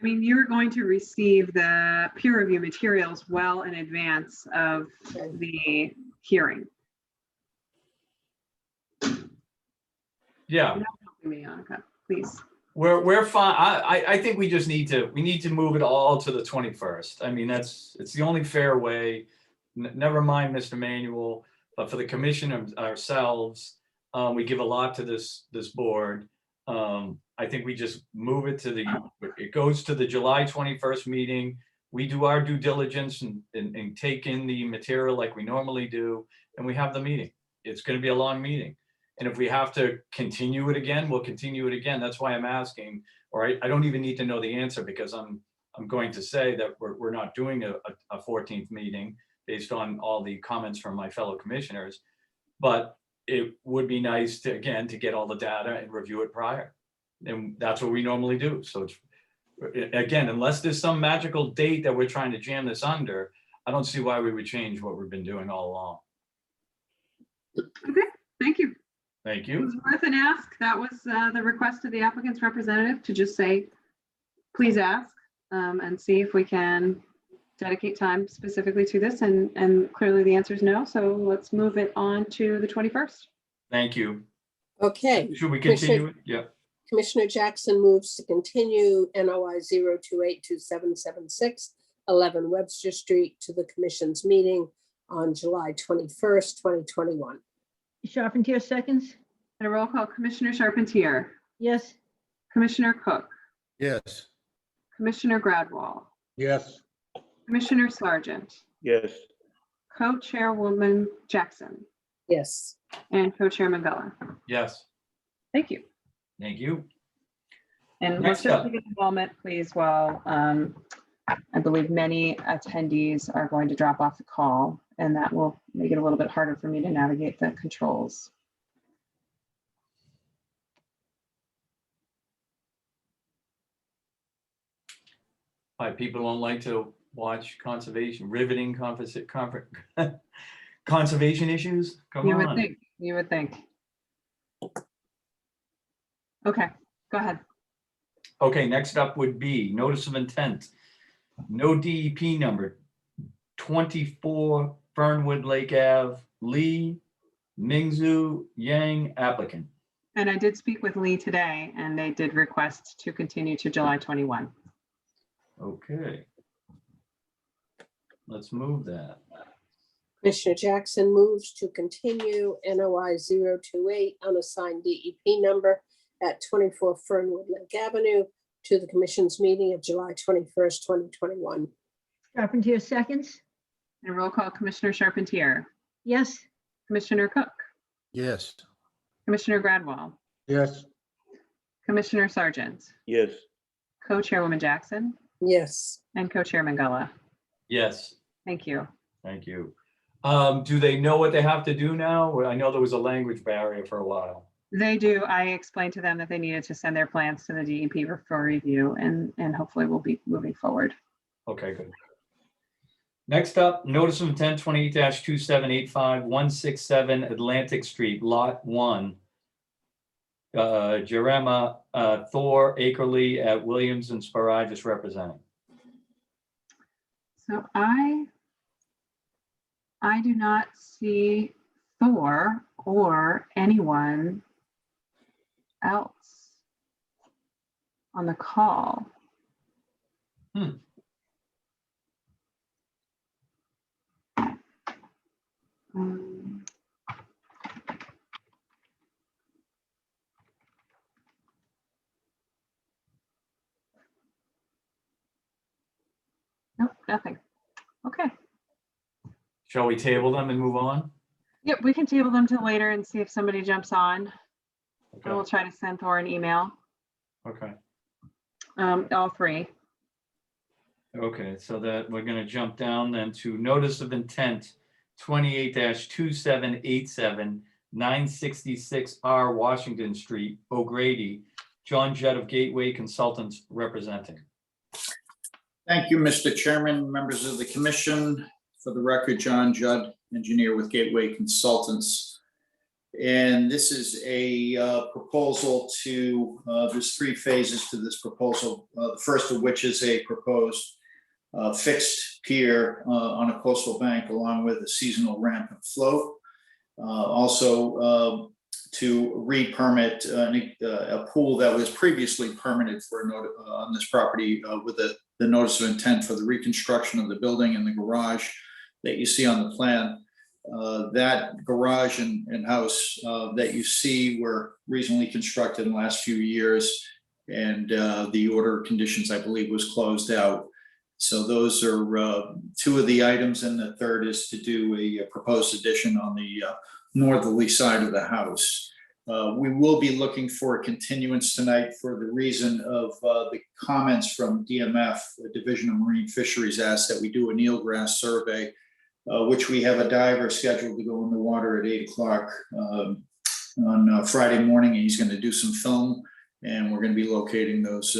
Speaker 1: mean, you're going to receive the peer review materials well in advance of the hearing.
Speaker 5: Yeah.
Speaker 1: You're not helping me, Annika, please.
Speaker 5: We're fine. I think we just need to move it all to the 21st. I mean, it's the only fair way. Never mind Mr. Manuel, but for the commission of ourselves, we give a lot to this board. I think we just move it to it goes to the July 21st meeting. We do our due diligence and take in the material like we normally do, and we have the meeting. It's going to be a long meeting. And if we have to continue it again, we'll continue it again. That's why I'm asking, or I don't even need to know the answer, because I'm going to say that we're not doing a 14th meeting based on all the comments from my fellow commissioners. But it would be nice to, again, to get all the data and review it prior. And that's what we normally do. So it's, again, unless there's some magical date that we're trying to jam this under, I don't see why we would change what we've been doing all along.
Speaker 1: Okay, thank you.
Speaker 5: Thank
Speaker 1: It
Speaker 5: you.
Speaker 1: was worth an ask. That was the request of the applicant's representative to just say, please ask, and see if we can dedicate time specifically to this. And clearly the answer is no. So let's move it on to the 21st.
Speaker 5: Thank you.
Speaker 2: Okay,
Speaker 5: Should we continue? Yeah.
Speaker 2: Commissioner Jackson moves to continue NOI 0282776, 11 Webster Street to the commission's meeting on July 21st, 2021.
Speaker 9: Charpentier seconds.
Speaker 1: And a roll call, Commissioner Charpentier,
Speaker 9: Yes.
Speaker 1: Commissioner Cook,
Speaker 8: Yes.
Speaker 1: Commissioner Gradwall,
Speaker 3: Yes,
Speaker 1: Commissioner Sargent,
Speaker 4: Yes,
Speaker 1: Co-Chairwoman Jackson,
Speaker 2: Yes.
Speaker 1: and Co-Chairman Bella.
Speaker 5: Yes.
Speaker 1: Thank you.
Speaker 5: Thank you.
Speaker 1: And
Speaker 5: Next
Speaker 1: let's
Speaker 5: up.
Speaker 1: take a moment, please, while I believe many attendees are going to drop off the call, and that will make it a little bit harder for me to navigate the controls.
Speaker 5: Why people don't like to watch riveting conservation issues? Come
Speaker 1: You would
Speaker 5: on.
Speaker 1: think, you would think. Okay, go ahead.
Speaker 5: Okay, next up would be notice of intent. No DEP number, 24 Fernwood Lake Ave, Lee, Mingzhu Yang applicant.
Speaker 1: And I did speak with Lee today, and they did request to continue to July 21.
Speaker 5: Okay. Let's move that.
Speaker 2: Commissioner Jackson moves to continue NOI 028 unassigned DEP number at 24 Fernwood Lake Avenue to the commission's meeting of July 21st, 2021.
Speaker 9: Charpentier seconds.
Speaker 1: And roll call, Commissioner Charpentier,
Speaker 9: Yes.
Speaker 1: Commissioner Cook,
Speaker 8: Yes.
Speaker 1: Commissioner Gradwall,
Speaker 3: yes,
Speaker 1: Commissioner Sargent,
Speaker 4: yes,
Speaker 1: Co-Chairwoman Jackson,
Speaker 2: Yes.
Speaker 1: and Co-Chairman Gullah.
Speaker 5: Yes,
Speaker 1: Thank you.
Speaker 5: thank you. Do they know what they have to do now? Well, I know there was a language barrier for a while.
Speaker 1: They do. I explained to them that they needed to send their plans to the DEP for review, and hopefully we'll be moving forward.
Speaker 5: Okay, good. Next up, notice of intent 28-2785, 167 Atlantic Street, Lot 1. Jerema Thor Akerly at Williams and Sparagus representing.
Speaker 1: So I do not see Thor or anyone else on the call. Um, Nope, nothing. Okay.
Speaker 5: Shall we table them and move on?
Speaker 1: Yep, we can table them till later and see if somebody jumps on. I will
Speaker 5: Okay,
Speaker 1: try to send Thor an email.
Speaker 5: okay.
Speaker 1: All three.
Speaker 5: Okay, so that we're gonna jump down then to notice of intent 28-2787, 966 R Washington Street, O'Grady, John Jett of Gateway Consultants representing.
Speaker 11: Thank you, Mr. Chairman, members of the commission. For the record, John Judd, engineer with Gateway Consultants. And this is a proposal to, there's 3 phases to this proposal. The first of which is a proposed fixed pier on a coastal bank along with a seasonal ramp and float. Also to re-permit a pool that was previously permitted for on this property with the notice of intent for the reconstruction of the building and the garage that you see on the plan. That garage and house that you see were recently constructed in the last few years, and the order of conditions, I believe, was closed out. So those are 2 of the items, and the third is to do a proposed addition on the northerly side of the house. We will be looking for a continuance tonight for the reason of the comments from DMF, the Division of Marine Fisheries, asked that we do an eelgrass survey, which we have a diver scheduled to go in the water at 8 o'clock on Friday morning. And he's going to do some film, and we're going to be locating those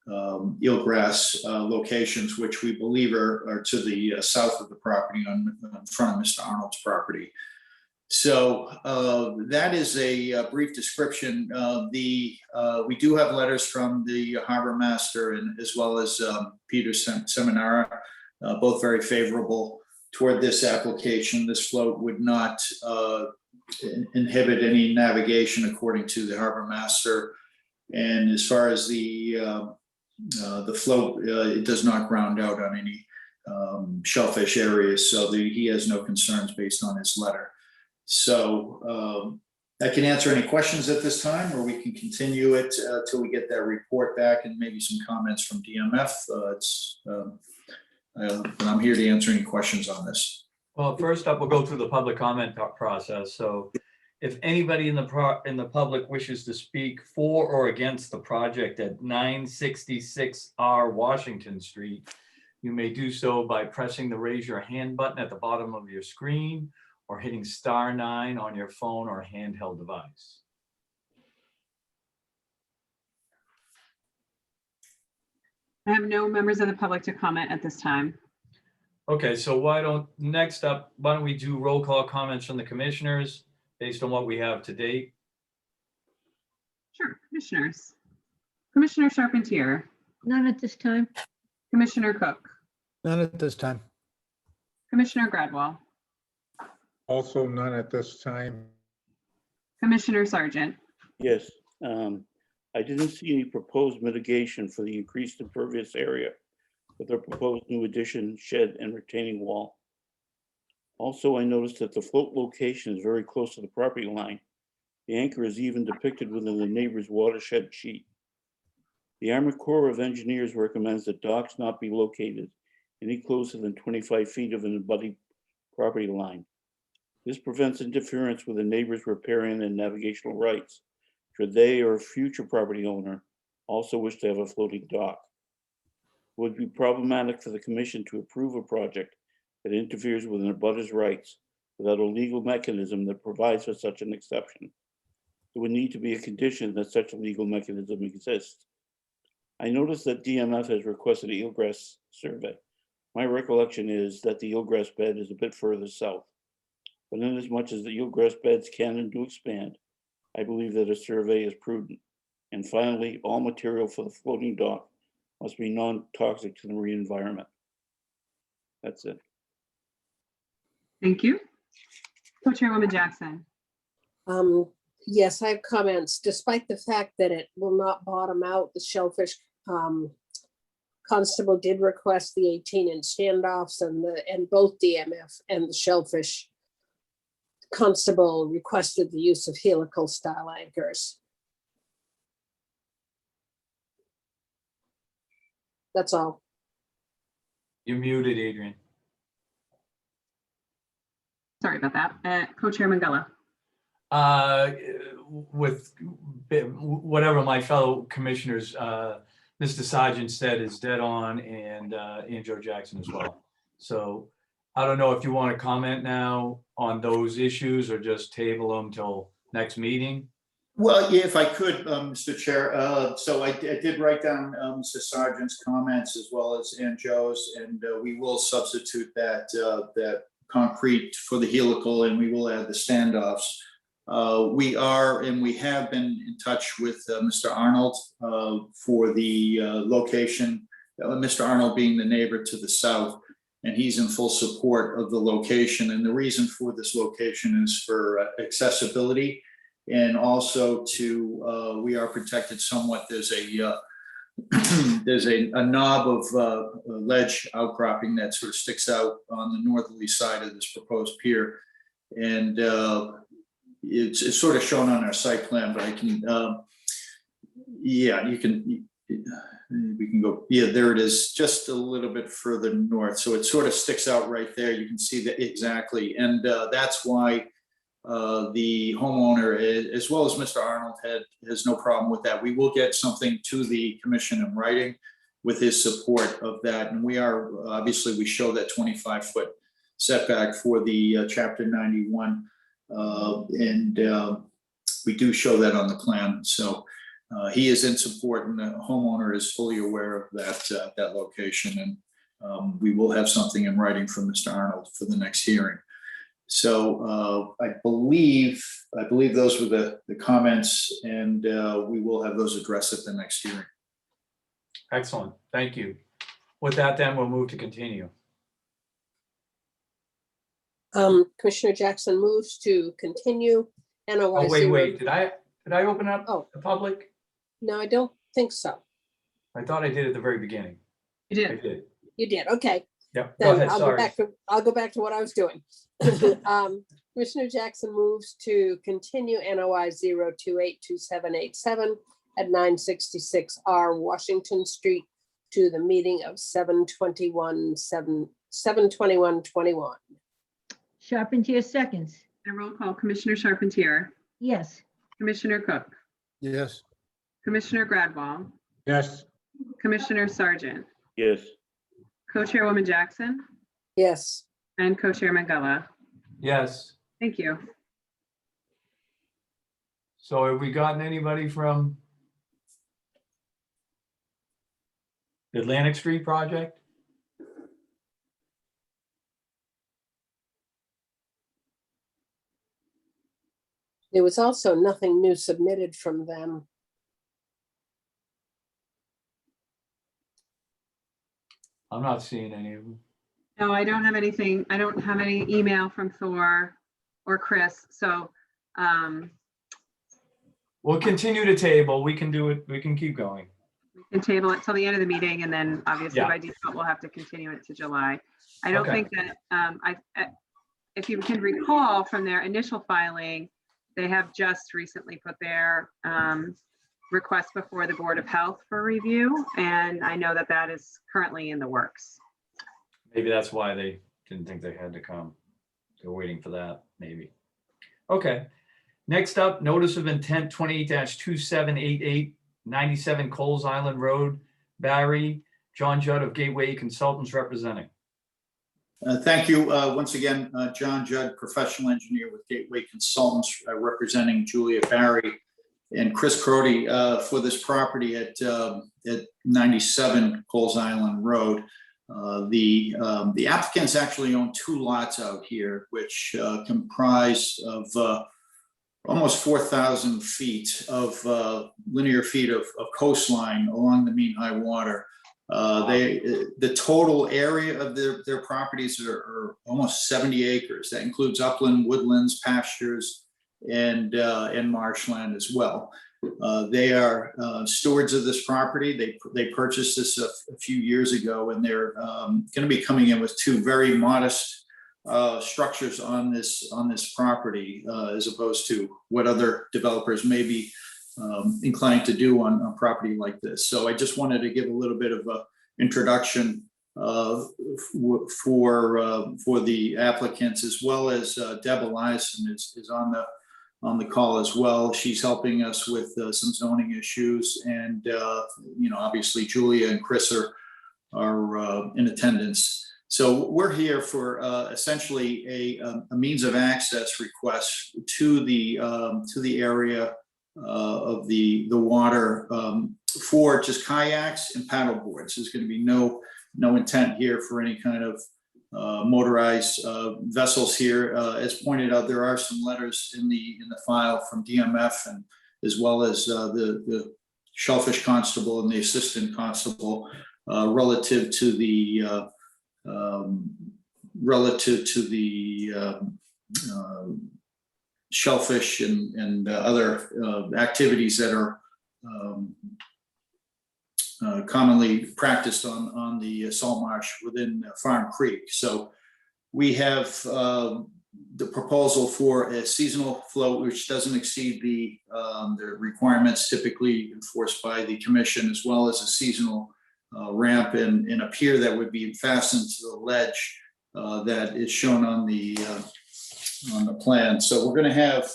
Speaker 11: eelgrass locations, which we believe are to the south of the property in front of Mr. Arnold's property. So that is a brief description. We do have letters from the harbor master and as well as Peter Seminara, both very favorable toward this application. This float would not inhibit any navigation according to the harbor master. And as far as the float, it does not ground out on any shellfish areas. So he has no concerns based on his letter. So I can answer any questions at this time, or we can continue it till we get that report back and maybe some comments from DMF. I'm here to answer any questions on this.
Speaker 5: Well, first up, we'll go through the public comment process. So if anybody in the public wishes to speak for or against the project at 966 R Washington Street, you may do so by pressing the raise your hand button at the bottom of your screen or hitting *9 on your phone or handheld device.
Speaker 1: I have no members of the public to comment at this time.
Speaker 5: Okay, so next up, why don't we do roll call comments from the commissioners based on what we have to date?
Speaker 1: Sure, commissioners. Commissioner Charpentier,
Speaker 9: None at this time.
Speaker 1: Commissioner Cook,
Speaker 8: None at this time.
Speaker 1: Commissioner Gradwell,
Speaker 3: Also none at this time.
Speaker 1: Commissioner Sargent,
Speaker 4: Yes, I didn't see any proposed mitigation for the increased impervious area with their proposed new addition, shed, and retaining wall. Also, I noticed that the float location is very close to the property line. The anchor is even depicted within the neighbor's watershed sheet. The Army Corps of Engineers recommends that docks not be located any closer than 25 feet of an abutting property line. This prevents interference with the neighbor's riparian and navigational rights, should they or a future property owner also wish to have a floating dock. It would be problematic for the commission to approve a project that interferes with an abutter's rights without a legal mechanism that provides for such an exception. There would need to be a condition that such a legal mechanism exists. I noticed that DMF has requested an eelgrass survey. My recollection is that the eelgrass bed is a bit further south. But in as much as the eelgrass beds can and do expand, I believe that a survey is prudent. And finally, all material for the floating dock must be non-toxic to the marine environment. That's it.
Speaker 1: thank you. Co-Chairwoman Jackson,
Speaker 2: Yes, I have comments. Despite the fact that it will not bottom out, the shellfish constable did request the 18-inch standoffs, and both DMF and the shellfish constable requested the use of helical style anchors. That's all.
Speaker 5: You're muted, Adrian.
Speaker 1: sorry about that. Co-Chair Mangala,
Speaker 5: With whatever my fellow commissioners, Mr. Sargent said is dead on, and Joe Jackson as well. So I don't know if you want to comment now on those issues or just table them till next meeting.
Speaker 11: Well, yeah, if I could, Mr. Chair, so I did write down Mr. Sargent's comments as well as Joe's, and we will substitute that concrete for the helical, and we will add the standoffs. We are, and we have been in touch with Mr. Arnold for the location, Mr. Arnold being the neighbor to the south, and he's in full support of the location. And the reason for this location is for accessibility. And also to, we are protected somewhat. There's a knob of ledge outcropping that sort of sticks out on the northerly side of this proposed pier. And it's sort of shown on our site plan, but I can, yeah, you can, we can go, yeah, there it is, just a little bit further north. So it sort of sticks out right there. You can see that exactly. And that's why the homeowner, as well as Mr. Arnold, has no problem with that. We will get something to the commission in writing with his support of that. And we are, obviously, we show that 25-foot setback for the Chapter 91. We do show that on the plan. So he is in support, and the homeowner is fully aware of that location. And we will have something in writing from Mr. Arnold for the next hearing. So I believe those were the comments, and we will have those addressed at the next hearing.
Speaker 5: Excellent, thank you. With that, then we'll move to continue.
Speaker 2: Commissioner Jackson moves to continue NOI.
Speaker 5: Oh, wait, did I open up the public?
Speaker 2: No, I don't think so.
Speaker 5: I thought I did at the very beginning.
Speaker 1: You
Speaker 5: I
Speaker 1: did.
Speaker 5: did.
Speaker 2: You did, okay.
Speaker 5: Yep, go
Speaker 2: Then
Speaker 5: ahead, sorry.
Speaker 2: I'll go back to what I was doing. Commissioner Jackson moves to continue NOI 0282787 at 966R Washington Street to the meeting of 7/21/21.
Speaker 9: Charpentier seconds.
Speaker 1: And roll call, Commissioner Charpentier,
Speaker 9: Yes.
Speaker 1: Commissioner Cook,
Speaker 8: Yes.
Speaker 1: Commissioner Gradwall,
Speaker 3: Yes,
Speaker 1: Commissioner Sargent,
Speaker 4: Yes,
Speaker 1: Co-Chairwoman Jackson,
Speaker 2: Yes,
Speaker 1: and Co-Chairman Gullah.
Speaker 5: Yes,
Speaker 1: Thank you.
Speaker 5: so have we gotten anybody from the Atlantic Street project?
Speaker 2: there was also nothing new submitted from them.
Speaker 5: I'm not seeing any of them.
Speaker 1: No, I don't have anything. I don't have any email from Thor or Chris. So
Speaker 5: We'll continue to table. We can do it. We can keep going.
Speaker 1: we can table it till the end of the meeting, and then obviously
Speaker 5: Yeah.
Speaker 1: by default, we'll have to continue it to July. I don't
Speaker 5: Okay.
Speaker 1: think that, if you can recall from their initial filing, they have just recently put their request before the Board of Health for review. And I know that that is currently in the works.
Speaker 5: Maybe that's why they didn't think they had to come. They're waiting for that, maybe. Okay. Next up, notice of intent 28-2788, 97 Coles Island Road, Barry, John Judd of Gateway Consultants representing.
Speaker 11: Thank you. Once again, John Judd, professional engineer with Gateway Consultants, representing Julia Barry and Chris Crody for this property at 97 Coles Island Road. The applicants actually own two lots out here, which comprise of almost 4,000 feet of linear feet of coastline along the mean high water. The total area of their properties are almost 70 acres. That includes upland, woodlands, pastures, and marshland as well. They are stewards of this property. They purchased this a few years ago, and they're going to be coming in with two very modest structures on this property, as opposed to what other developers may be inclined to do on a property like this. So I just wanted to give a little bit of a introduction for the applicants, as well as Deb Eliason is on on the call as well. She's helping us with some zoning issues, and obviously Julia and Chris are in attendance. So we're here for essentially a means of access request to the area of the water for just kayaks and paddle boards. There's going to be no intent here for any kind of motorized vessels here. As pointed out, there are some letters in the file from DMF, and as well as the Shellfish Constable and the Assistant Constable relative to the shellfish and other activities that are commonly practiced on the salt marsh within Farm Creek. So we have the proposal for a seasonal float, which doesn't exceed the requirements typically enforced by the commission, as well as a seasonal ramp and a pier that would be fastened to the ledge that is shown on the plan. So we're going to have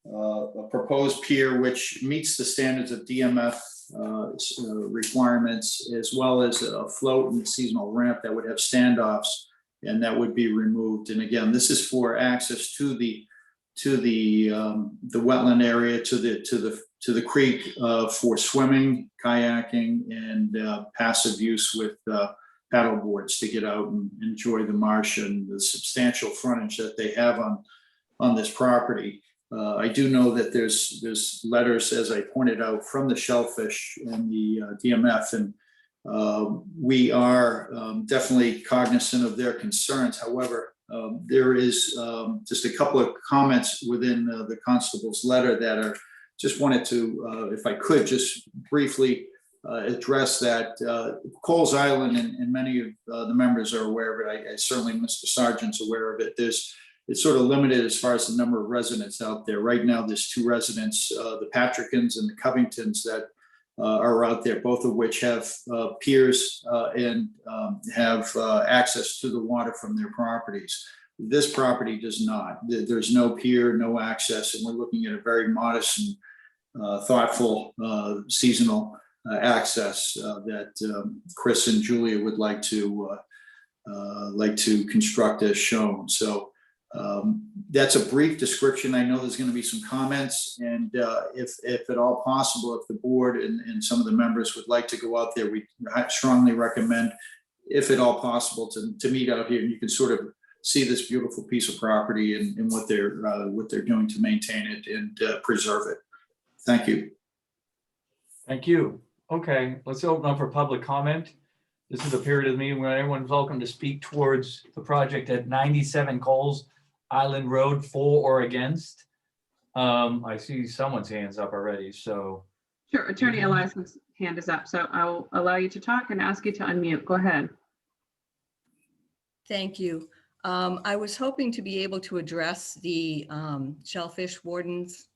Speaker 11: a proposed pier which meets the standards of DMF requirements, as well as a float and seasonal ramp that would have standoffs, and that would be removed. And again, this is for access to the wetland area, to the creek for swimming, kayaking, and passive use with paddle boards to get out and enjoy the marsh and the substantial frontage that they have on this property. I do know that there's letters, as I pointed out, from the Shellfish and the DMF, and we are definitely cognizant of their concerns. However, there is just a couple of comments within the constable's letter that are just wanted to, if I could, just briefly address that. Coles Island, and many of the members are aware of it. I certainly, Mr. Sargent's aware of it. It's sort of limited as far as the number of residents out there. Right now, there's 2 residents, the Patrickins and the Covingtons, that are out there, both of which have piers and have access to the water from their properties. This property does not. There's no pier, no access, and we're looking at a very modest and thoughtful seasonal access that Chris and Julia would like to construct as shown. So that's a brief description. I know there's going to be some comments, and if at all possible, if the board and some of the members would like to go out there, we strongly recommend, if at all possible, to meet out here, and you can sort of see this beautiful piece of property and what they're doing to maintain it and preserve it. Thank you.
Speaker 5: Thank you. Okay, let's open up for public comment. This is a period of the meeting where everyone's welcome to speak towards the project at 97 Coles Island Road, for or against. I see someone's hands up already, so.
Speaker 1: Sure, Attorney Elias's hand is up, so I'll allow you to talk and ask you to unmute. Go ahead.
Speaker 12: Thank you. I was hoping to be able to address the Shellfish Warden's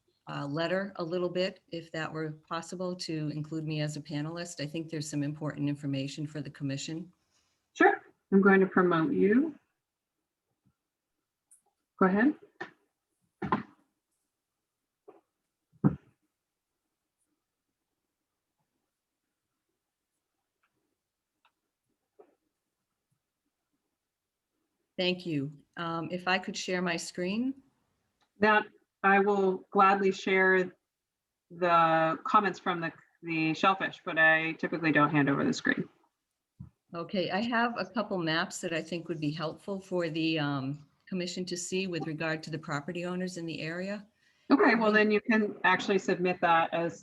Speaker 12: letter a little bit, if that were possible, to include me as a panelist. I think there's some important information for the commission.
Speaker 1: Sure, I'm going to promote you. Go ahead.
Speaker 12: Thank you. If I could share my screen.
Speaker 1: That I will gladly share the comments from the Shellfish, but I typically don't hand over the screen.
Speaker 12: Okay, I have a couple maps that I think would be helpful for the commission to see with regard to the property owners in the area.
Speaker 1: Okay, well then you can actually submit that as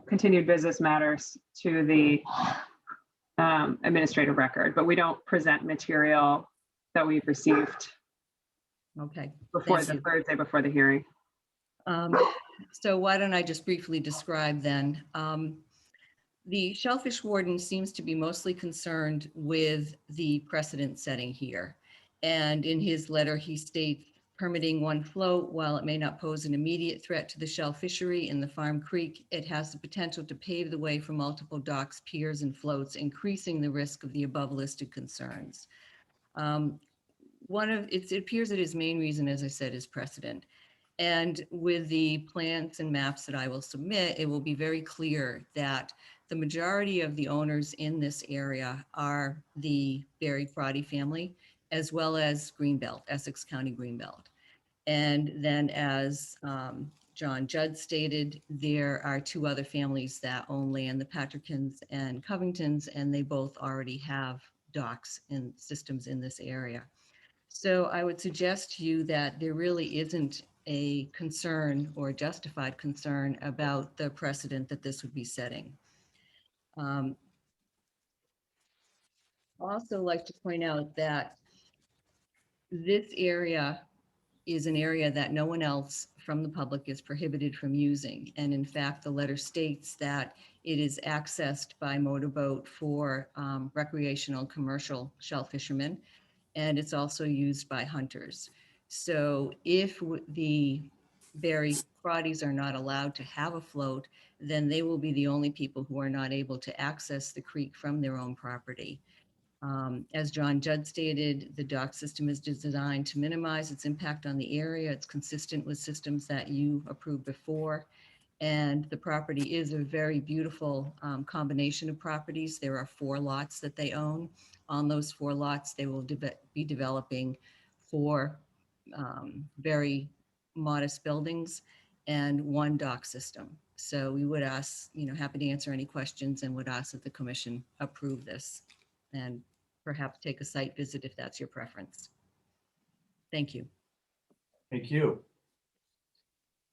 Speaker 1: continued business matters to the administrative record, but we don't present material that we've received
Speaker 12: Okay.
Speaker 1: before
Speaker 12: thank
Speaker 1: the
Speaker 12: you.
Speaker 1: Thursday before the hearing.
Speaker 12: So why don't I just briefly describe then? The Shellfish Warden seems to be mostly concerned with the precedent setting here. And in his letter, he states, permitting one float, while it may not pose an immediate threat to the shell fishery in the Farm Creek, it has the potential to pave the way for multiple docks, piers, and floats, increasing the risk of the above listed concerns. It appears that his main reason, as I said, is precedent. And with the plans and maps that I will submit, it will be very clear that the majority of the owners in this area are the Barry Crotty family, as well as Greenbelt, Essex County Greenbelt. And then as John Judd stated, there are two other families that own land, the Patrickins and Covingtons, and they both already have docks and systems in this area. So I would suggest to you that there really isn't a concern or justified concern about the precedent that this would be setting. Also like to point out that this area is an area that no one else from the public is prohibited from using. And in fact, the letter states that it is accessed by motorboat for recreational commercial shell fishermen, and it's also used by hunters. So if the Barry Crotties are not allowed to have a float, then they will be the only people who are not able to access the creek from their own property. As John Judd stated, the dock system is designed to minimize its impact on the area. It's consistent with systems that you approved before. And the property is a very beautiful combination of properties. There are 4 lots that they own. On those 4 lots, they will be developing 4 very modest buildings and 1 dock system. So we would ask, happy to answer any questions, and would ask that the commission approve this and perhaps take a site visit if that's your preference. Thank you.
Speaker 5: Thank you.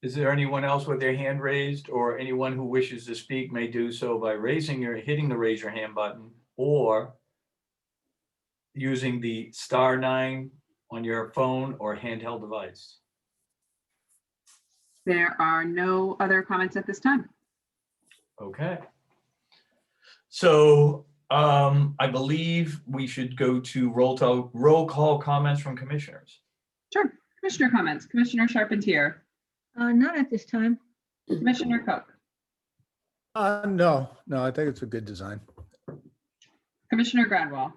Speaker 5: Is there anyone else with their hand raised, or anyone who wishes to speak may do so by hitting the raise your hand button, or using the *9 on your phone or handheld device?
Speaker 1: There are no other comments at this time.
Speaker 5: Okay. So I believe we should go to roll call comments from commissioners.
Speaker 1: Sure. Commissioner comments. Commissioner Charpentier,
Speaker 9: Not at this time.
Speaker 1: Commissioner Cook,
Speaker 8: No, I think it's a good design.
Speaker 1: Commissioner Gradwell,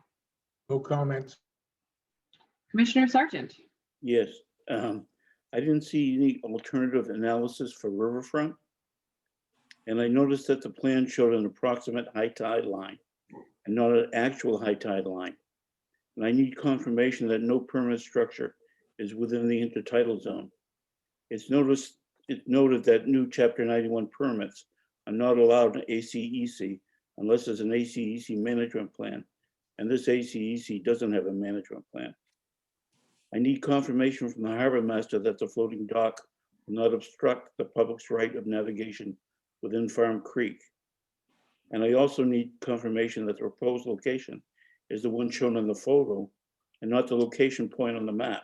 Speaker 3: No comments.
Speaker 1: Commissioner Sargent.
Speaker 4: Yes, I didn't see any alternative analysis for riverfront. And I noticed that the plan showed an approximate high tide line and not an actual high tide line. And I need confirmation that no permanent structure is within the intertidal zone. It's noted that new Chapter 91 permits are not allowed in ACEC unless there's an ACEC management plan. And this ACEC doesn't have a management plan. I need confirmation from the harbor master that the floating dock will not obstruct the public's right of navigation within Farm Creek. And I also need confirmation that the proposed location is the one shown in the photo and not the location point on the map.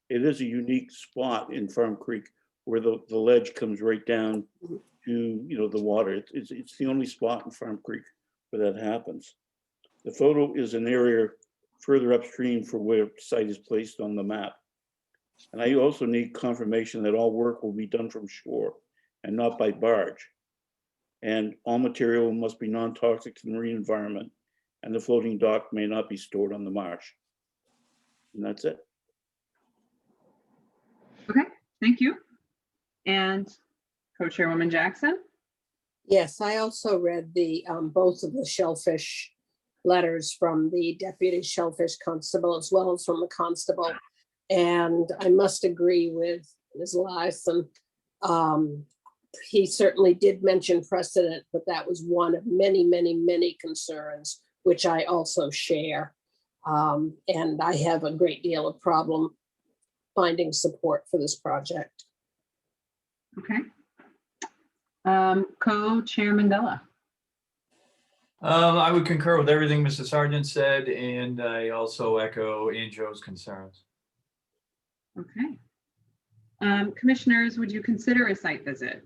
Speaker 4: It is a unique spot in Farm Creek where the ledge comes right down to the water. It's the only spot in Farm Creek where that happens. The photo is an area further upstream for where site is placed on the map. And I also need confirmation that all work will be done from shore and not by barge. And all material must be non-toxic to the marine environment, and the floating dock may not be stored on the marsh. And that's it.
Speaker 1: Okay, thank you. And Co-Chairwoman Jackson?
Speaker 2: Yes, I also read the both of the shellfish letters from the deputy shellfish constable as well as from the constable. And I must agree with Ms. Lyson. He certainly did mention precedent, but that was one of many, many, many concerns, which I also share. And I have a great deal of problem finding support for this project.
Speaker 1: Okay. Co-Chair Mandela?
Speaker 5: I would concur with everything Mr. Sargent said, and I also echo Joe's concerns.
Speaker 1: Okay. Commissioners, would you consider a site visit?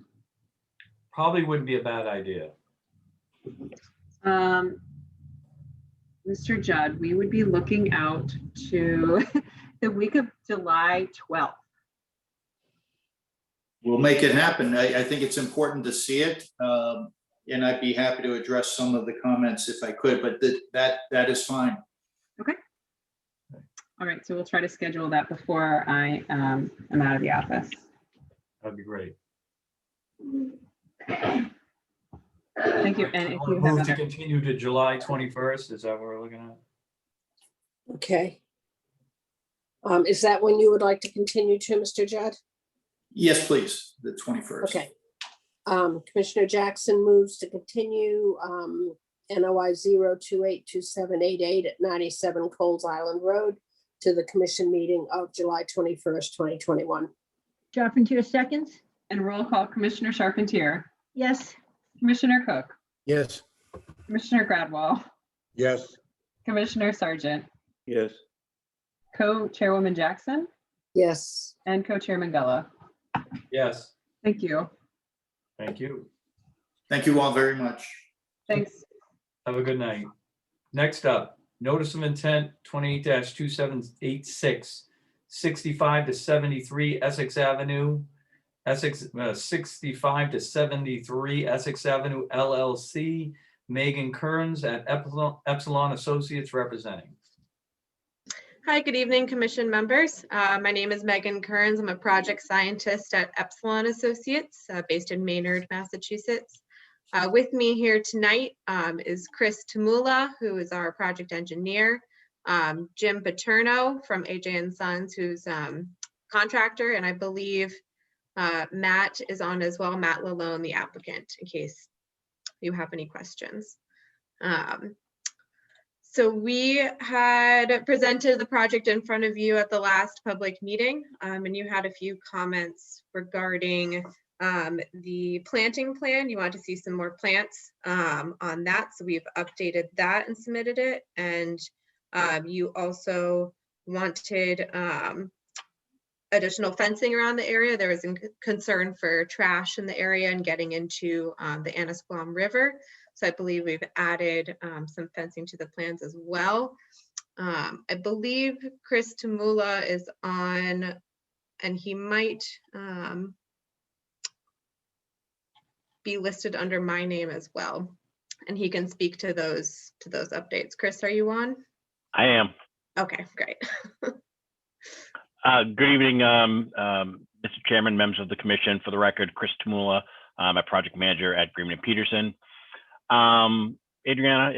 Speaker 5: Probably wouldn't be a bad idea.
Speaker 1: Mr. Judd, we would be looking out to the week of July 12th.
Speaker 11: We'll make it happen. I think it's important to see it. And I'd be happy to address some of the comments if I could, but that is fine.
Speaker 1: Okay. All right, so we'll try to schedule that before I am out of the office.
Speaker 5: That'd be great.
Speaker 1: Thank you. And if you have
Speaker 5: Move to
Speaker 1: other,
Speaker 5: continue to July 21st, is that what we're looking at?
Speaker 2: Okay. Is that when you would like to continue to, Mr. Judd?
Speaker 11: Yes, please, the 21st.
Speaker 2: Okay. Commissioner Jackson moves to continue NOI 0282788 at 97 Coles Island Road to the commission meeting of July 21st, 2021.
Speaker 9: Charpentier seconds?
Speaker 1: and roll call, Commissioner Charpentier,
Speaker 9: Yes.
Speaker 1: Commissioner Cook,
Speaker 8: Yes.
Speaker 1: Commissioner Gradwell,
Speaker 3: Yes,
Speaker 1: Commissioner Sargent,
Speaker 4: Yes,
Speaker 1: Co-Chairwoman Jackson,
Speaker 2: Yes.
Speaker 1: and Co-Chairman Gullo.
Speaker 5: Yes,
Speaker 1: Thank you.
Speaker 5: thank you.
Speaker 11: Thank you all very much.
Speaker 1: Thanks.
Speaker 5: Have a good night. Next up, notice of intent 28-2786, 65 to 73 Essex Avenue, Essex, 65 to 73 Essex Avenue LLC, Megan Kearns at Epsilon Associates representing.
Speaker 13: Hi, good evening, commission members. My name is Megan Kearns. I'm a project scientist at Epsilon Associates based in Maynard, Massachusetts. With me here tonight is Chris Tamula, who is our project engineer, Jim Paterno from AJ & Sons, who's contractor, and I believe Matt is on as well, Matt Lalone, the applicant, in case you have any questions. So we had presented the project in front of you at the last public meeting, and you had a few comments regarding the planting plan. You want to see some more plants on that. So we've updated that and submitted it. And you also wanted additional fencing around the area. There was a concern for trash in the area and getting into the Annisquam River. So I believe we've added some fencing to the plans as well. I believe Chris Tamula is on, and he might be listed under my name as well. And he can speak to those updates. Chris, are you on?
Speaker 14: I am.
Speaker 13: Okay, great.
Speaker 14: Good evening, Mr. Chairman, members of the commission. For the record, Chris Tamula, I'm a project manager at Greenman & Peterson. Adriana,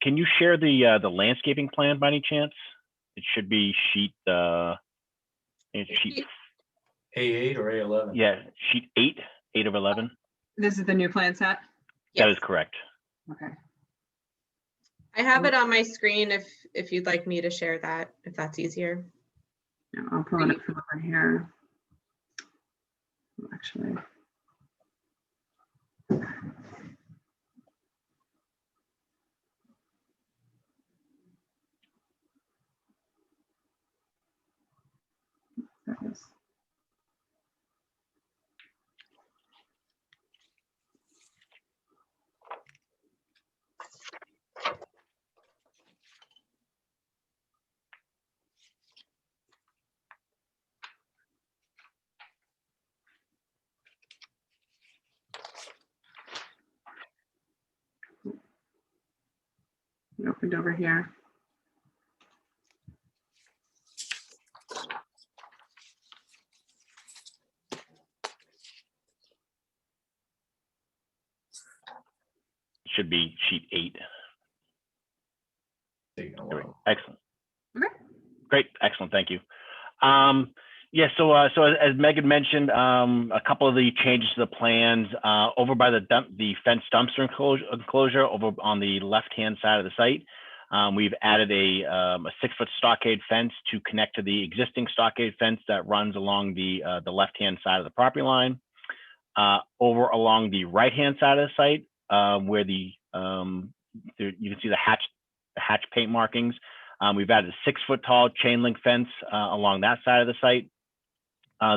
Speaker 14: can you share the landscaping plan by any chance? It should be sheet sheet
Speaker 5: A8 or A11?
Speaker 14: Yeah, sheet 8 of 11.
Speaker 1: This is the new plan set?
Speaker 14: That
Speaker 13: Yes.
Speaker 14: is correct.
Speaker 1: Okay.
Speaker 13: I have it on my screen if you'd like me to share that, if that's easier.
Speaker 1: Yeah, I'll pull it up from over here. Actually. That is. It opened over here.
Speaker 14: Should be sheet 8.
Speaker 5: Taking a while.
Speaker 14: Excellent.
Speaker 1: Okay.
Speaker 14: Great, excellent, thank you. Yeah, so as Megan mentioned, a couple of the changes to the plans over by the fenced dumpster enclosure over on the left-hand side of the site. We've added a 6-foot stockade fence to connect to the existing stockade fence that runs along the left-hand side of the property line. Over along the right-hand side of the site, where you can see the hatch paint markings. We've added a 6-foot tall chain link fence along that side of the site.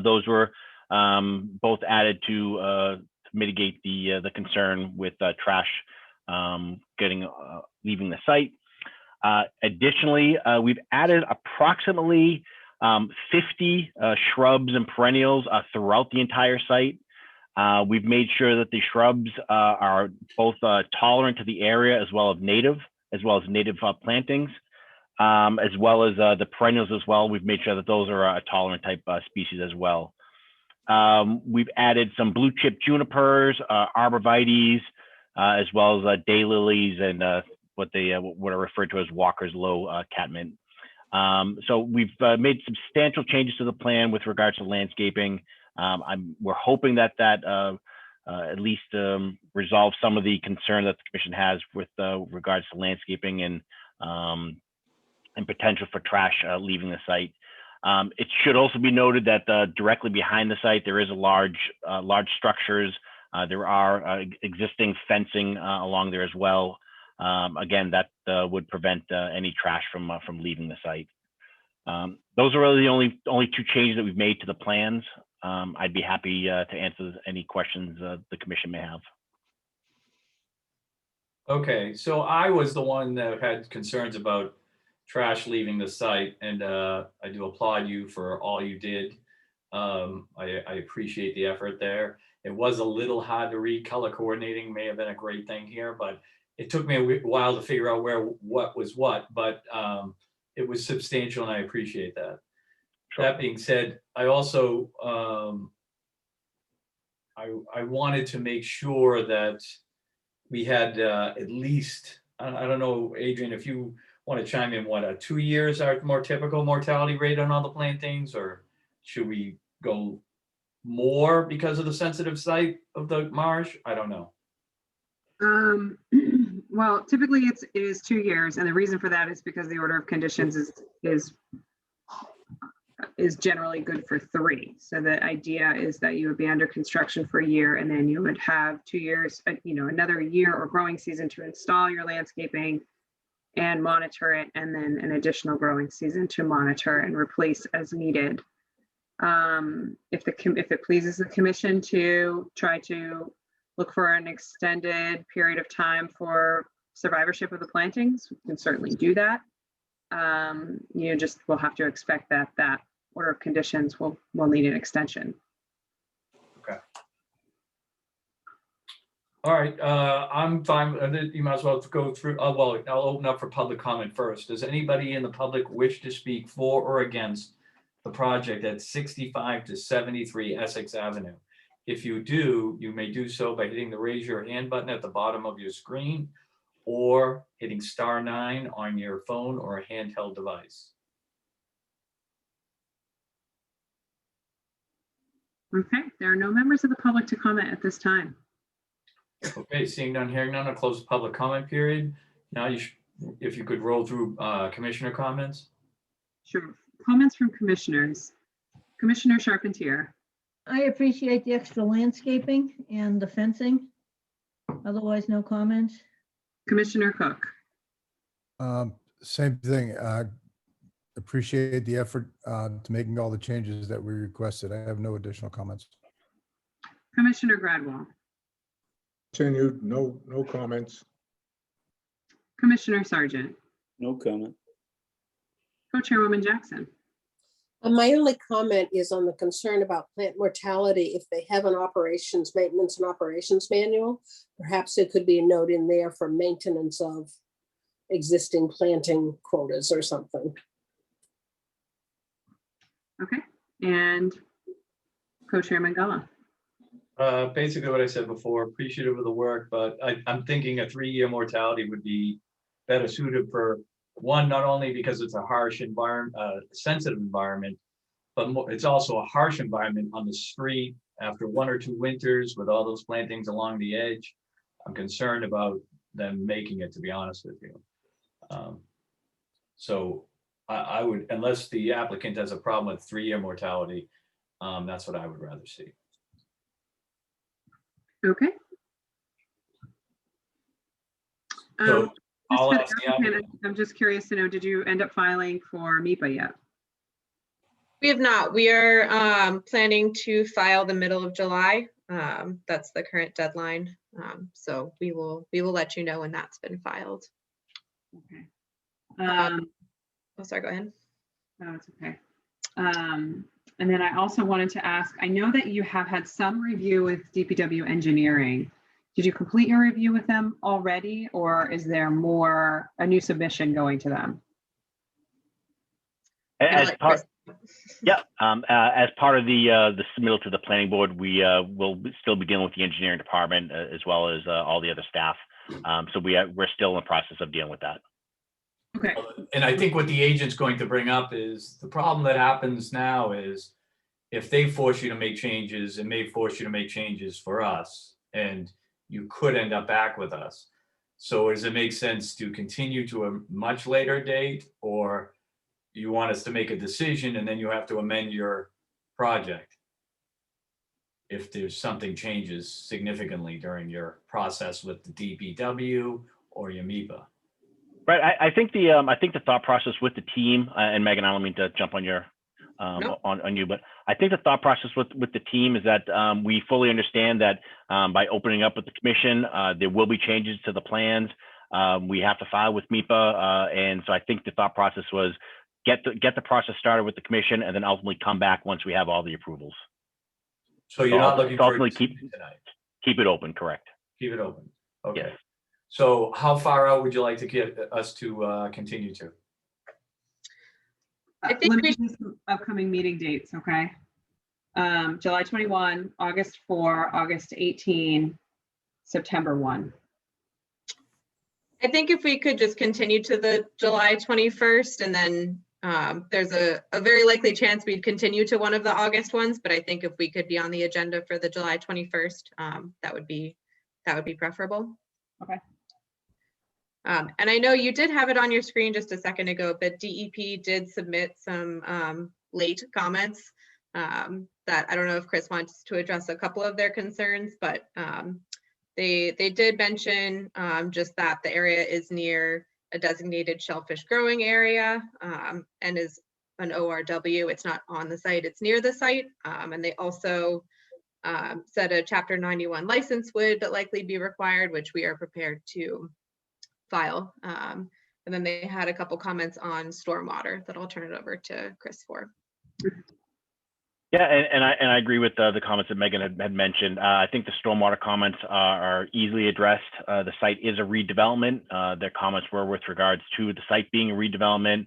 Speaker 14: Those were both added to mitigate the concern with trash leaving the site. Additionally, we've added approximately 50 shrubs and perennials throughout the entire site. We've made sure that the shrubs are both tolerant to the area as well as native plantings, as well as the perennials as well. We've made sure that those are a tolerant type species as well. We've added some blue chip junipers, arborvitaes, as well as daylilies and what are referred to as Walker's Low catmint. So we've made substantial changes to the plan with regards to landscaping. We're hoping that at least resolve some of the concern that the commission has with regards to landscaping and potential for trash leaving the site. It should also be noted that directly behind the site, there is a large structures. There are existing fencing along there as well. Again, that would prevent any trash from leaving the site. Those are really the only two changes that we've made to the plans. I'd be happy to answer any questions the commission may have.
Speaker 5: Okay, so I was the one that had concerns about trash leaving the site, and I do applaud you for all you did. I appreciate the effort there. It was a little hard to read. Color coordinating may have been a great thing here, but it took me a while to figure out what was what, but it was substantial, and I appreciate that. Sure. That being said, I also I wanted to make sure that we had at least, I don't know, Adrian, if you want to chime in, what, 2 years our more typical mortality rate on all the plantings, or should we go more because of the sensitive site of the marsh? I don't know.
Speaker 1: Well, typically it is 2 years, and the reason for that is because the order of conditions is generally good for 3. So the idea is that you would be under construction for a year, and then you would have 2 years, another year or growing season to install your landscaping and monitor it, and then an additional growing season to monitor and replace as needed. If it pleases the commission to try to look for an extended period of time for survivorship of the plantings, we can certainly do that. We'll have to expect that order of conditions will need an extension.
Speaker 5: Okay. All right, I'm fine. You might as well go through. Well, I'll open up for public comment first. Does anybody in the public wish to speak for or against the project at 65 to 73 Essex Avenue? If you do, you may do so by hitting the raise your hand button at the bottom of your screen or hitting *9 on your phone or a handheld device.
Speaker 1: Okay, there are no members of the public to comment at this time.
Speaker 5: Okay, seeing none, hearing none, I'll close the public comment period. Now, if you could roll through commissioner comments.
Speaker 1: Sure. Comments from commissioners. Commissioner Charpentier.
Speaker 9: I appreciate the extra landscaping and the fencing. Otherwise, no comments.
Speaker 1: Commissioner Cook.
Speaker 8: Same thing. Appreciate the effort to making all the changes that we requested. I have no additional comments.
Speaker 1: Commissioner Gradwell.
Speaker 3: Continued, no comments.
Speaker 1: Commissioner Sargent.
Speaker 4: No comment.
Speaker 1: Co-Chairwoman Jackson.
Speaker 2: My only comment is on the concern about plant mortality. If they have an maintenance and operations manual, perhaps there could be a note in there for maintenance of existing planting quotas or something.
Speaker 1: Okay, and Co-Chairman Gullah.
Speaker 5: Basically what I said before, appreciative of the work, but I'm thinking a 3-year mortality would be better suited for one, not only because it's a harsh environment, sensitive environment, but it's also a harsh environment on the street after 1 or 2 winters with all those plantings along the edge. I'm concerned about them making it, to be honest with you. So I would, unless the applicant has a problem with 3-year mortality, that's what I would rather see.
Speaker 1: Okay.
Speaker 5: So I'll ask the applicant.
Speaker 1: I'm just curious to know, did you end up filing for MIPA yet?
Speaker 13: We have not. We are planning to file the middle of July. That's the current deadline. So we will let you know when that's been filed.
Speaker 1: Okay.
Speaker 13: Oh, sorry, go ahead.
Speaker 1: No, it's okay. And then I also wanted to ask, I know that you have had some review with DPW Engineering. Did you complete your review with them already, or is there a new submission going to them?
Speaker 14: As part, Yeah, as part of the submittal to the planning board, we will still be dealing with the engineering department as well as all the other staff. So we're still in the process of dealing with that.
Speaker 1: Okay,
Speaker 5: And I think what the agent's going to bring up is the problem that happens now is if they force you to make changes, it may force you to make changes for us, and you could end up back with us. So does it make sense to continue to a much later date, or you want us to make a decision and then you have to amend your project if there's something changes significantly during your process with the DPW or your MIPA?
Speaker 14: Right. I think the thought process with the team, and Megan, I don't mean to jump on your
Speaker 13: Nope.
Speaker 14: on you, but I think the thought process with the team is that we fully understand that by opening up with the commission, there will be changes to the plans. We have to file with MIPA, and so I think the thought process was get the process started with the commission, and then ultimately come back once we have all the approvals.
Speaker 5: So you're not looking for a
Speaker 14: Ultimately
Speaker 5: decision tonight?
Speaker 14: keep it open, correct?
Speaker 5: Keep it open. Okay.
Speaker 14: Yes.
Speaker 5: So how far out would you like to get us to continue to?
Speaker 13: I think
Speaker 1: let me
Speaker 13: we-
Speaker 1: give you some upcoming meeting dates, okay? July 21, August 4, August 18, September 1.
Speaker 13: I think if we could just continue to the July 21st, and then there's a very likely chance we'd continue to one of the August ones, but I think if we could be on the agenda for the July 21st, that would be preferable.
Speaker 1: Okay.
Speaker 13: And I know you did have it on your screen just a second ago, but DEP did submit some late comments that I don't know if Chris wants to address a couple of their concerns, but they did mention just that the area is near a designated shellfish growing area and is an ORW. It's not on the site, it's near the site. And they also said a Chapter 91 license would likely be required, which we are prepared to file. And then they had a couple comments on stormwater that I'll turn it over to Chris for.
Speaker 14: Yeah, and I agree with the comments that Megan had mentioned. I think the stormwater comments are easily addressed. The site is a redevelopment. Their comments were with regards to the site being a redevelopment.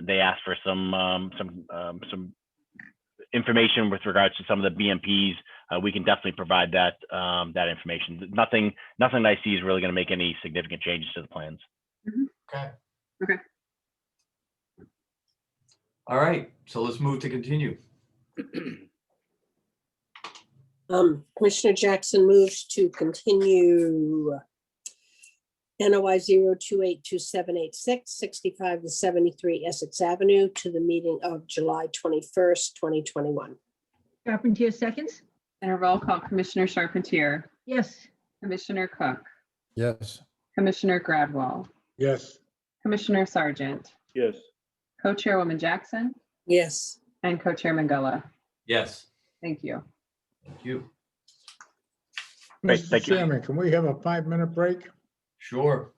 Speaker 14: They asked for some information with regards to some of the BMPs. We can definitely provide that information. Nothing that I see is really going to make any significant changes to the plans.
Speaker 5: Okay.
Speaker 1: Okay.
Speaker 5: All right, so let's move to continue.
Speaker 2: Commissioner Jackson moves to continue NOI 0282786, 65 to 73 Essex Avenue to the meeting of July 21st, 2021.
Speaker 9: Carpentier seconds?
Speaker 1: And a roll call, Commissioner Charpentier,
Speaker 9: Yes.
Speaker 1: Commissioner Cook,
Speaker 8: Yes.
Speaker 1: Commissioner Gradwell,
Speaker 3: Yes,
Speaker 1: Commissioner Sargent,
Speaker 4: Yes.
Speaker 1: Co-Chairwoman Jackson,
Speaker 2: Yes.
Speaker 1: and Co-Chairman Gulla.
Speaker 5: Yes,
Speaker 1: Thank you.
Speaker 5: thank you.
Speaker 14: Great,
Speaker 3: Mr.
Speaker 14: thank you.
Speaker 3: Chairman, can we have a 5-minute break?
Speaker 5: Sure.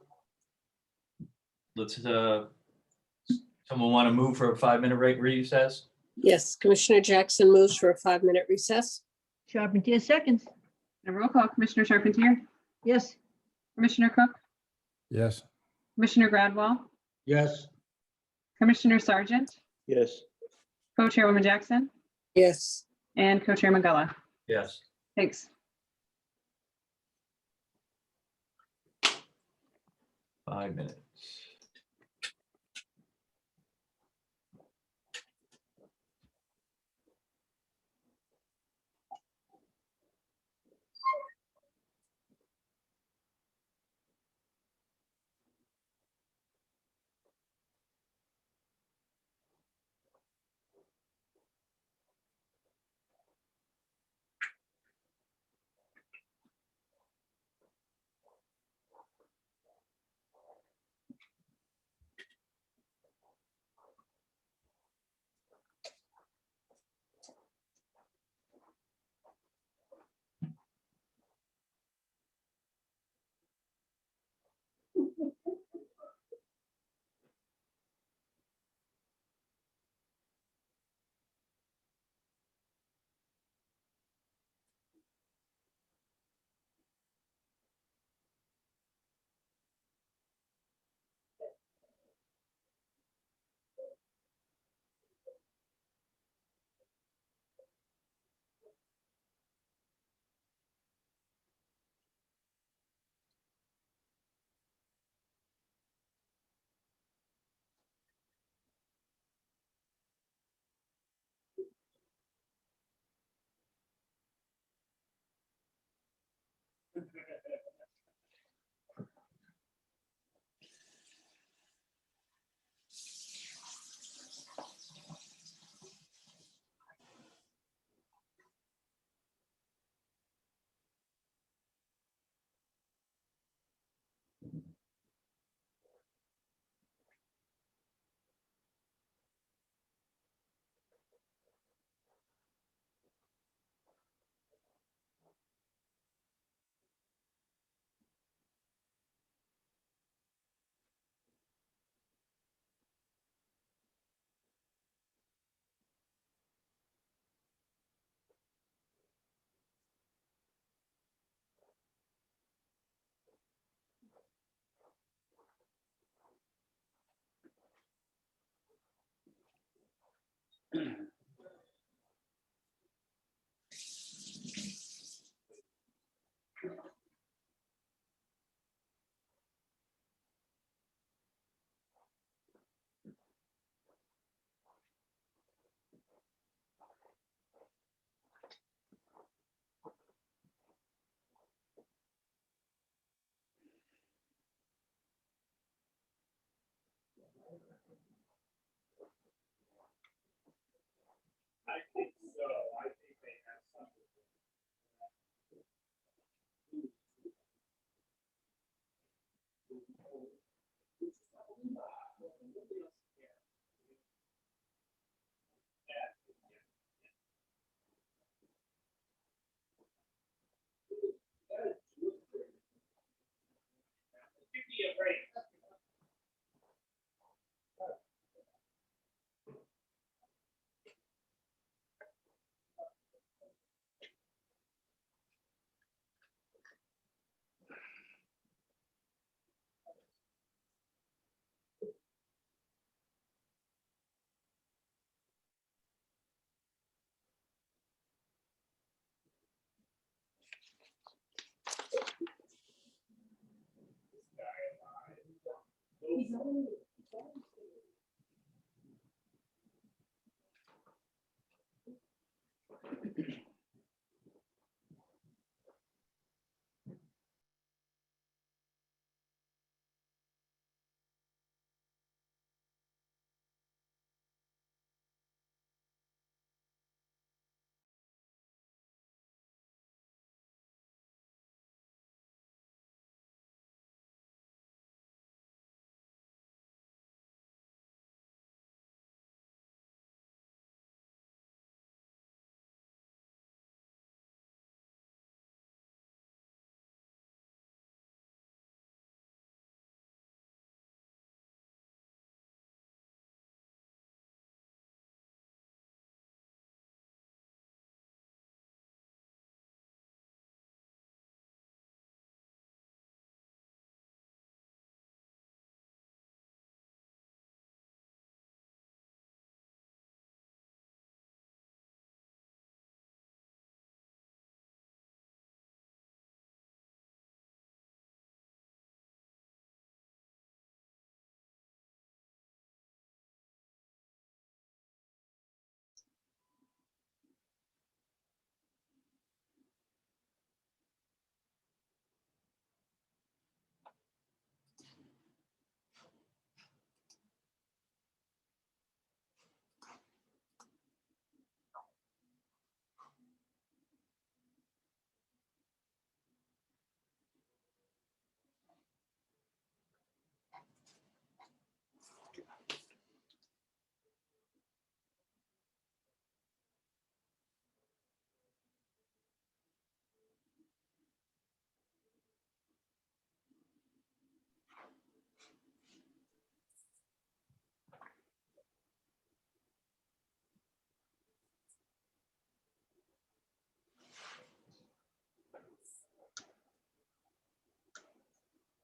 Speaker 5: Let's, someone want to move for a 5-minute recess?
Speaker 2: Yes, Commissioner Jackson moves for a 5-minute recess.
Speaker 9: Carpentier seconds?
Speaker 1: And a roll call, Commissioner Charpentier,
Speaker 9: Yes.
Speaker 1: Commissioner Cook,
Speaker 8: Yes.
Speaker 1: Commissioner Gradwell,
Speaker 3: Yes,
Speaker 1: Commissioner Sargent,
Speaker 4: Yes.
Speaker 1: Co-Chairwoman Jackson,
Speaker 2: Yes.
Speaker 1: and Co-Chairman Gulla.
Speaker 5: Yes.
Speaker 1: Thanks.
Speaker 5: 5 minutes.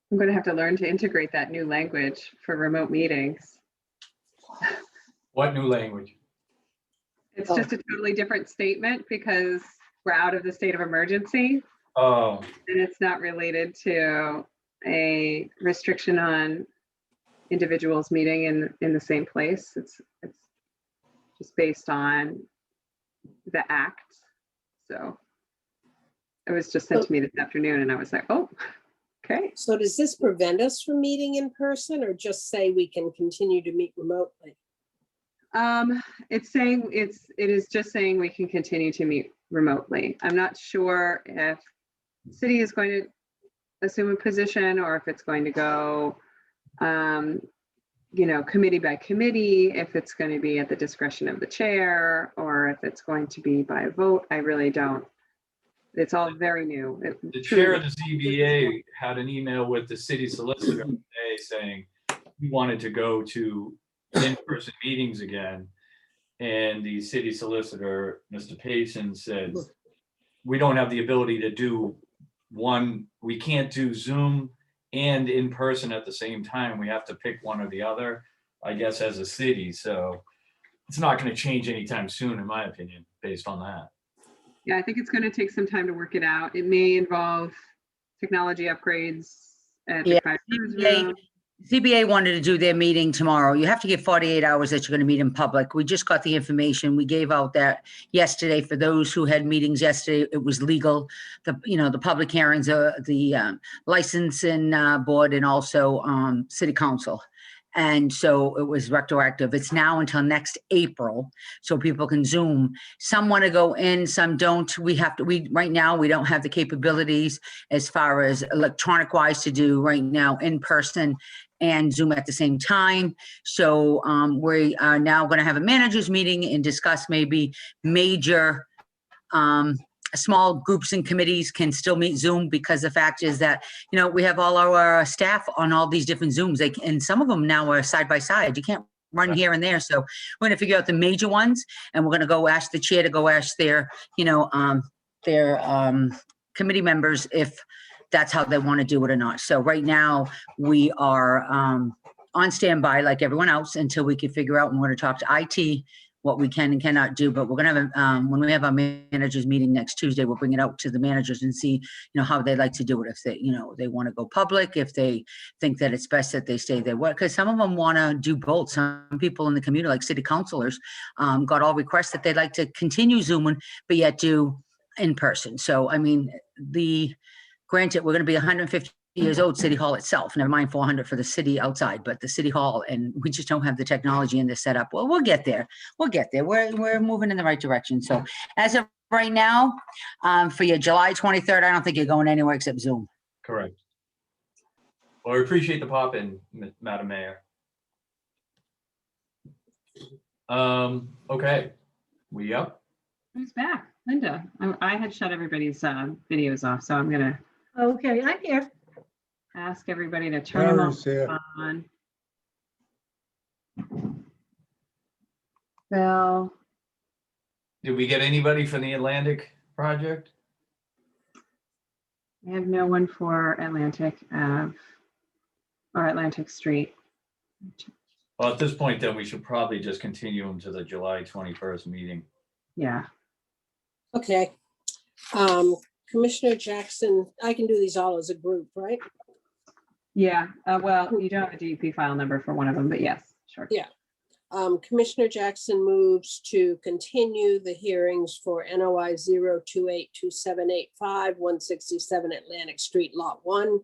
Speaker 1: I'm going to have to learn to integrate that new language for remote meetings.
Speaker 5: What new language?
Speaker 1: It's just a totally different statement because we're out of the state of emergency.
Speaker 5: Oh,
Speaker 1: And it's not related to a restriction on individuals meeting in the same place. It's just based on the act. So it was just sent to me this afternoon and I was like, oh, okay.
Speaker 2: So does this prevent us from meeting in person or just say we can continue to meet remotely?
Speaker 1: It's saying it is just saying we can continue to meet remotely. I'm not sure if the city is going to assume a position or if it's going to go, committee by committee, if it's going to be at the discretion of the chair or if it's going to be by vote. I really don't. It's all very new.
Speaker 5: the chair of the ZBA had an email with the city solicitor today saying we wanted to go to in-person meetings again. And the city solicitor, Mr. Payson, said, we don't have the ability to do one, we can't do Zoom and in person at the same time. We have to pick one or the other, I guess, as a city. So it's not going to change anytime soon, in my opinion, based on that.
Speaker 1: Yeah, I think it's going to take some time to work it out. It may involve technology upgrades at the
Speaker 15: Yeah,
Speaker 1: Five Rivers Room.
Speaker 15: CBA wanted to do their meeting tomorrow. You have to give 48 hours that you're going to meet in public. We just got the information. We gave out that yesterday for those who had meetings yesterday. It was legal. The public hearings, the licensing board and also city council. And so it was retroactive. It's now until next April, so people can Zoom. Some want to go in, some don't. Right now, we don't have the capabilities as far as electronic wise to do right now in person and Zoom at the same time. So we are now going to have a managers meeting and discuss maybe major small groups and committees can still meet Zoom, because the fact is that, we have all our staff on all these different Zooms, and some of them now are side by side. You can't run here and there. So we're going to figure out the major ones, and we're going to go ask the chair to go ask their committee members if that's how they want to do it or not. So right now we are on standby like everyone else until we can figure out, and we're going to talk to IT what we can and cannot do, but we're gonna have, when we have our managers meeting next Tuesday, we'll bring it out to the managers and see, how they like to do it. If they, they want to go public, if they think that it's best that they stay there. What, because some of them want to do both. Some people in the community, like city councilors, got all requests that they'd like to continue Zooming, but yet do in person. So, I mean, granted, we're going to be 150 years old, City Hall itself, never mind 400 for the city outside, but the City Hall, and we just don't have the technology in the setup. Well, we'll get there. We'll get there. We're moving in the right direction. So as of right now, for your July 23rd, I don't think you're going anywhere except Zoom.
Speaker 5: Correct. Well, I appreciate the pop in, Madam Mayor. Okay, we up?
Speaker 1: Who's back? Linda. I had shut everybody's videos off, so I'm gonna
Speaker 9: Okay, I'm here.
Speaker 1: ask everybody to turn them
Speaker 3: Mary's here.
Speaker 1: on. Bill,
Speaker 5: Did we get anybody from the Atlantic project?
Speaker 1: I have no one for Atlantic Ave or Atlantic Street.
Speaker 5: Well, at this point, then we should probably just continue them to the July 21st meeting.
Speaker 1: Yeah.
Speaker 2: Okay. Commissioner Jackson, I can do these all as a group, right?
Speaker 1: Yeah. Well, you don't have a DEP file number for one of them, but yes, sure.
Speaker 2: Yeah. Commissioner Jackson moves to continue the hearings for NOI 0282785, 167 Atlantic Street, Lot 1,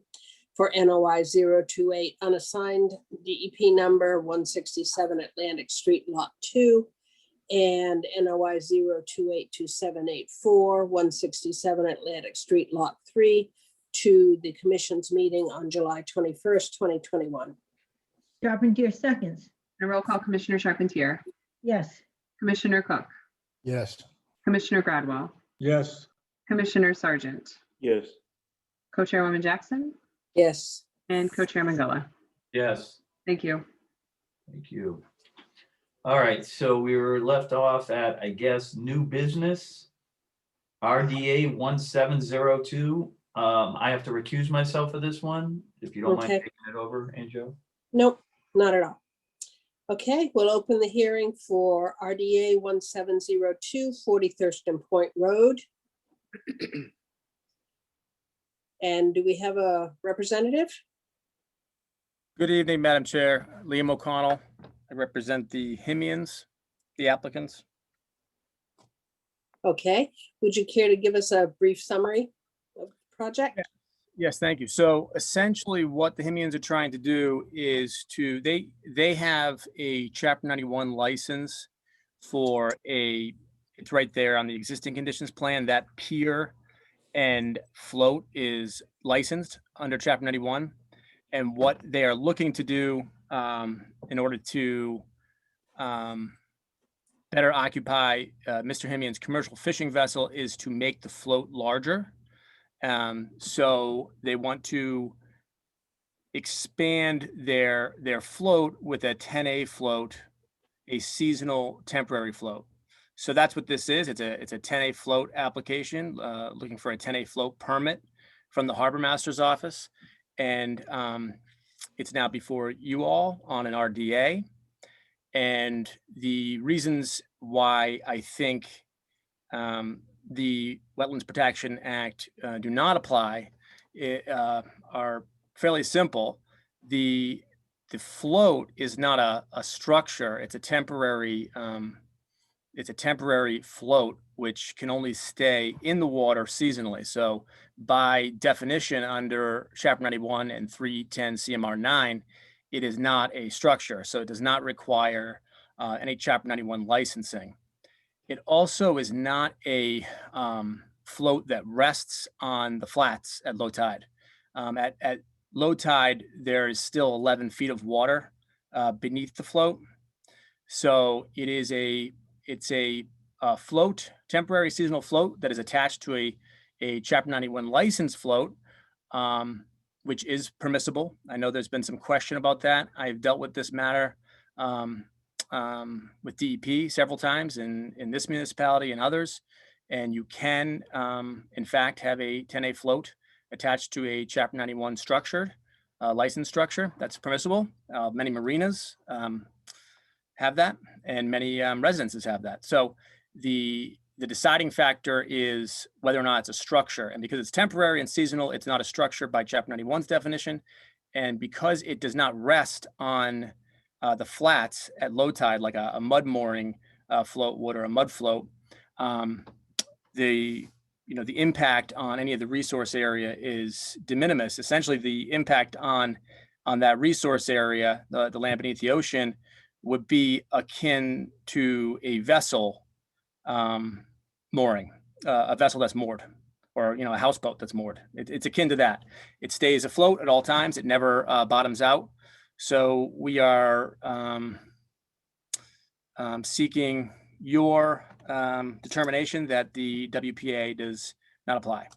Speaker 2: for NOI 028 unassigned DEP number 167 Atlantic Street, Lot 2, and NOI 0282784, 167 Atlantic Street, Lot 3, to the commission's meeting on July 21st, 2021.
Speaker 9: Carpentier seconds.
Speaker 1: A roll call, Commissioner Charpentier,
Speaker 9: Yes.
Speaker 1: Commissioner Cook,
Speaker 8: Yes.
Speaker 1: Commissioner Gradwell,
Speaker 3: Yes,
Speaker 1: Commissioner Sargent,
Speaker 4: Yes,
Speaker 1: Co-Chairwoman Jackson,
Speaker 2: Yes.
Speaker 1: and Co-Chairman Gullah.
Speaker 5: Yes,
Speaker 1: Thank you.
Speaker 5: thank you. All right, so we were left off at, I guess, new business. RDA 1702. I have to recuse myself for this one, if you don't mind
Speaker 2: Okay.
Speaker 5: taking it over, Anjo.
Speaker 2: Nope, not at all. Okay, we'll open the hearing for RDA 1702, 40 Thurston Point Road. And do we have a representative?
Speaker 16: Good evening, Madam Chair. Liam O'Connell. I represent the Himians, the applicants.
Speaker 2: Okay, would you care to give us a brief summary of the project?
Speaker 16: Yes, thank you. So essentially what the Himians are trying to do is they have a Chapter 91 license for it's right there on the existing conditions plan, that pier and float is licensed under Chapter 91. And what they are looking to do in order to better occupy Mr. Himian's commercial fishing vessel is to make the float larger. So they want to expand their float with a 10A float, a seasonal temporary float. So that's what this is. It's a 10A float application, looking for a 10A float permit from the Harbor Master's office. And it's now before you all on an RDA. And the reasons why I think the Wetlands Protection Act do not apply are fairly simple. The float is not a structure. It's a temporary float which can only stay in the water seasonally. So by definition, under Chapter 91 and 310 CMR 9, it is not a structure. So it does not require any Chapter 91 licensing. It also is not a float that rests on the flats at low tide. At low tide, there is still 11 feet of water beneath the float. So it's a float, temporary seasonal float that is attached to a Chapter 91 license float, which is permissible. I know there's been some question about that. I've dealt with this matter with DEP several times in this municipality and others. And you can, in fact, have a 10A float attached to a Chapter 91 structure, license structure. That's permissible. Many marinas have that, and many residences have that. So the deciding factor is whether or not it's a structure. And because it's temporary and seasonal, it's not a structure by Chapter 91's definition. And because it does not rest on the flats at low tide, like a mud mooring float would or a mud float, the impact on any of the resource area is de minimis. Essentially, the impact on that resource area, the land beneath the ocean, would be akin to a vessel mooring, a vessel that's moored, or a houseboat that's moored. It's akin to that. It stays afloat at all times. It never bottoms out. So we are seeking your determination that the WPA does not apply.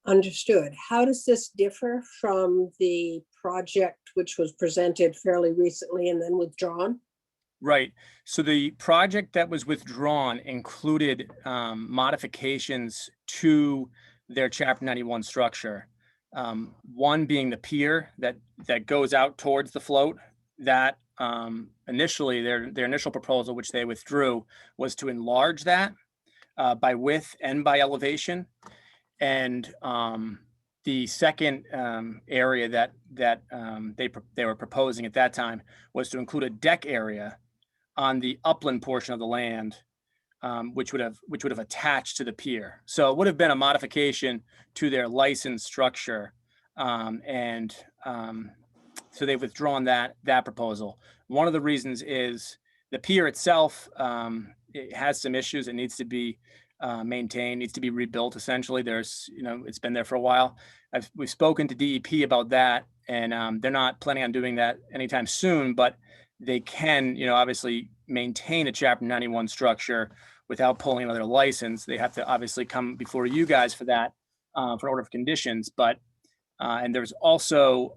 Speaker 2: Understood. How does this differ from the project which was presented fairly recently and then withdrawn?
Speaker 16: Right. So the project that was withdrawn included modifications to their Chapter 91 structure. One being the pier that goes out towards the float. That initially their initial proposal, which they withdrew, was to enlarge that by width and by elevation. And the second area that they were proposing at that time was to include a deck area on the upland portion of the land, which would have attached to the pier. So it would have been a modification to their licensed structure, so they've withdrawn that proposal. One of the reasons is the pier itself, it has some issues. It needs to be maintained, needs to be rebuilt. Essentially, it's been there for a while. We've spoken to DEP about that, and they're not planning on doing that anytime soon, but they can, obviously maintain a Chapter 91 structure without pulling another license. They have to obviously come before you guys for that, for order of conditions. But, and there's also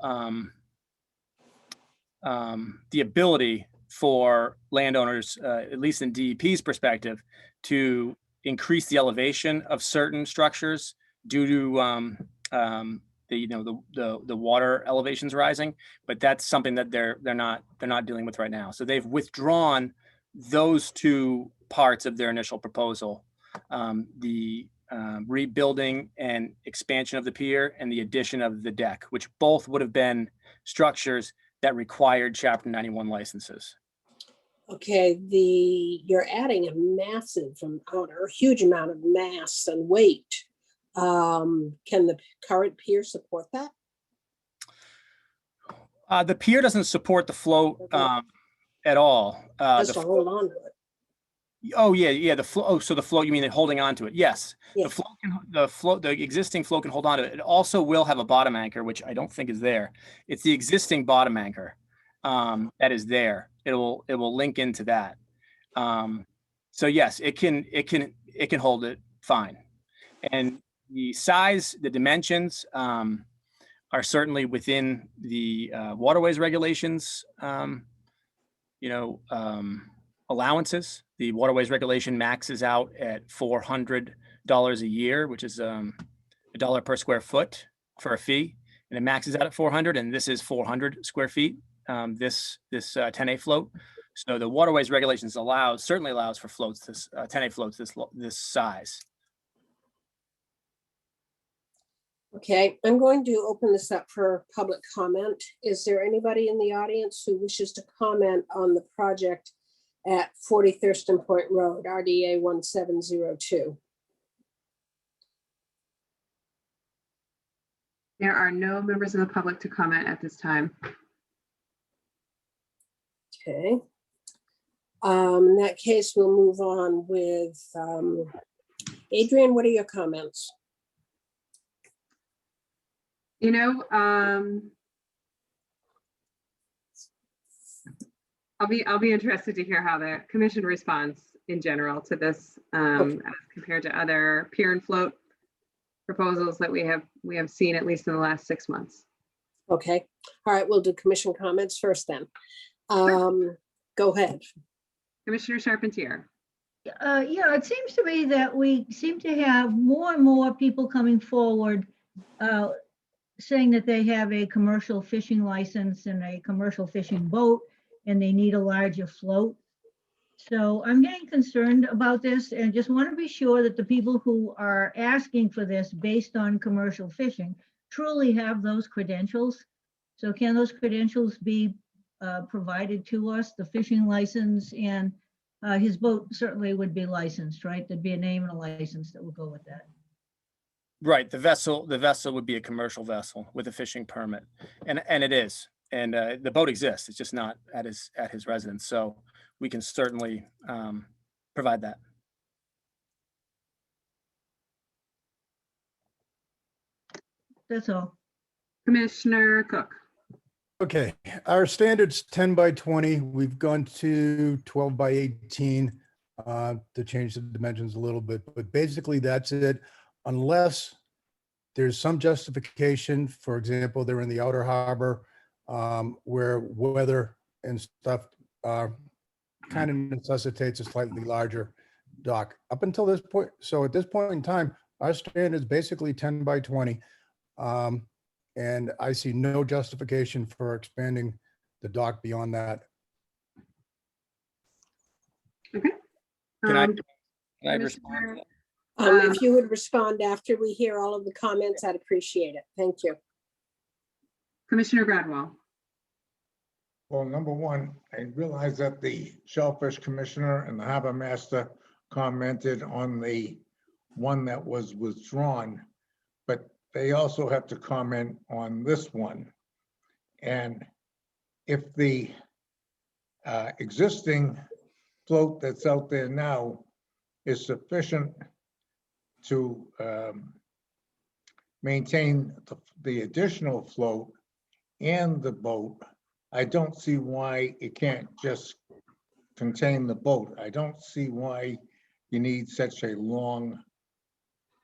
Speaker 16: the ability for landowners, at least in DEP's perspective, to increase the elevation of certain structures due to the water elevations rising, but that's something that they're not dealing with right now. So they've withdrawn those two parts of their initial proposal, the rebuilding and expansion of the pier and the addition of the deck, which both would have been structures that required Chapter 91 licenses.
Speaker 2: Okay, you're adding a massive amount or a huge amount of mass and weight. Can the current pier support that?
Speaker 16: The pier doesn't support the float at all.
Speaker 2: Just to hold on to it.
Speaker 16: Oh yeah. The float. Oh, so the float, you mean it holding on to it? Yes.
Speaker 2: Yeah.
Speaker 16: The existing float can hold on to it. It also will have a bottom anchor, which I don't think is there. It's the existing bottom anchor that is there. It will link into that. So yes, it can hold it fine. And the size, the dimensions are certainly within the waterways regulations, allowances. The waterways regulation maxes out at $400 a year, which is $1 per square foot for a fee, and it maxes out at 400, and this is 400 square feet. This 10A float. So the waterways regulations certainly allows for floats, 10A floats this size.
Speaker 2: Okay, I'm going to open this up for public comment. Is there anybody in the audience who wishes to comment on the project at 40 Thurston Point Road, RDA 1702?
Speaker 1: There are no members of the public to comment at this time.
Speaker 2: Okay. In that case, we'll move on with Adrian. What are your comments?
Speaker 1: I'll be interested to hear how the commission responds in general to this as compared to other pier and float proposals that we have seen at least in the last 6 months.
Speaker 2: Okay. All right, we'll do commission comments first then. Go ahead.
Speaker 1: Commissioner Charpentier.
Speaker 9: Yeah, it seems to me that we seem to have more and more people coming forward saying that they have a commercial fishing license and a commercial fishing boat and they need a larger float. So I'm getting concerned about this and just want to be sure that the people who are asking for this based on commercial fishing truly have those credentials. So can those credentials be provided to us, the fishing license, and his boat certainly would be licensed, right? There'd be a name and a license that would go with that.
Speaker 16: Right, the vessel would be a commercial vessel with a fishing permit, and it is, and the boat exists. It's just not at his residence, so we can certainly provide that.
Speaker 9: That's all.
Speaker 1: Commissioner Cook.
Speaker 8: Okay, our standard's 10 by 20. We've gone to 12 by 18 to change the dimensions a little bit, but basically that's it. Unless there's some justification, for example, they're in the outer harbor where weather and stuff kind of necessitates a slightly larger dock. Up until this point, so at this point in time, our standard is basically 10 by 20. And I see no justification for expanding the dock beyond that.
Speaker 1: Okay.
Speaker 16: Can I
Speaker 1: Um,
Speaker 16: respond to that?
Speaker 2: If you would respond after we hear all of the comments, I'd appreciate it. Thank you.
Speaker 1: Commissioner Gradwell.
Speaker 3: Well, number one, I realize that the Shellfish Commissioner and the Harbor Master commented on the one that was withdrawn, but they also have to comment on this one. And if the existing float that's out there now is sufficient to maintain the additional float and the boat, I don't see why it can't just contain the boat. I don't see why you need such a long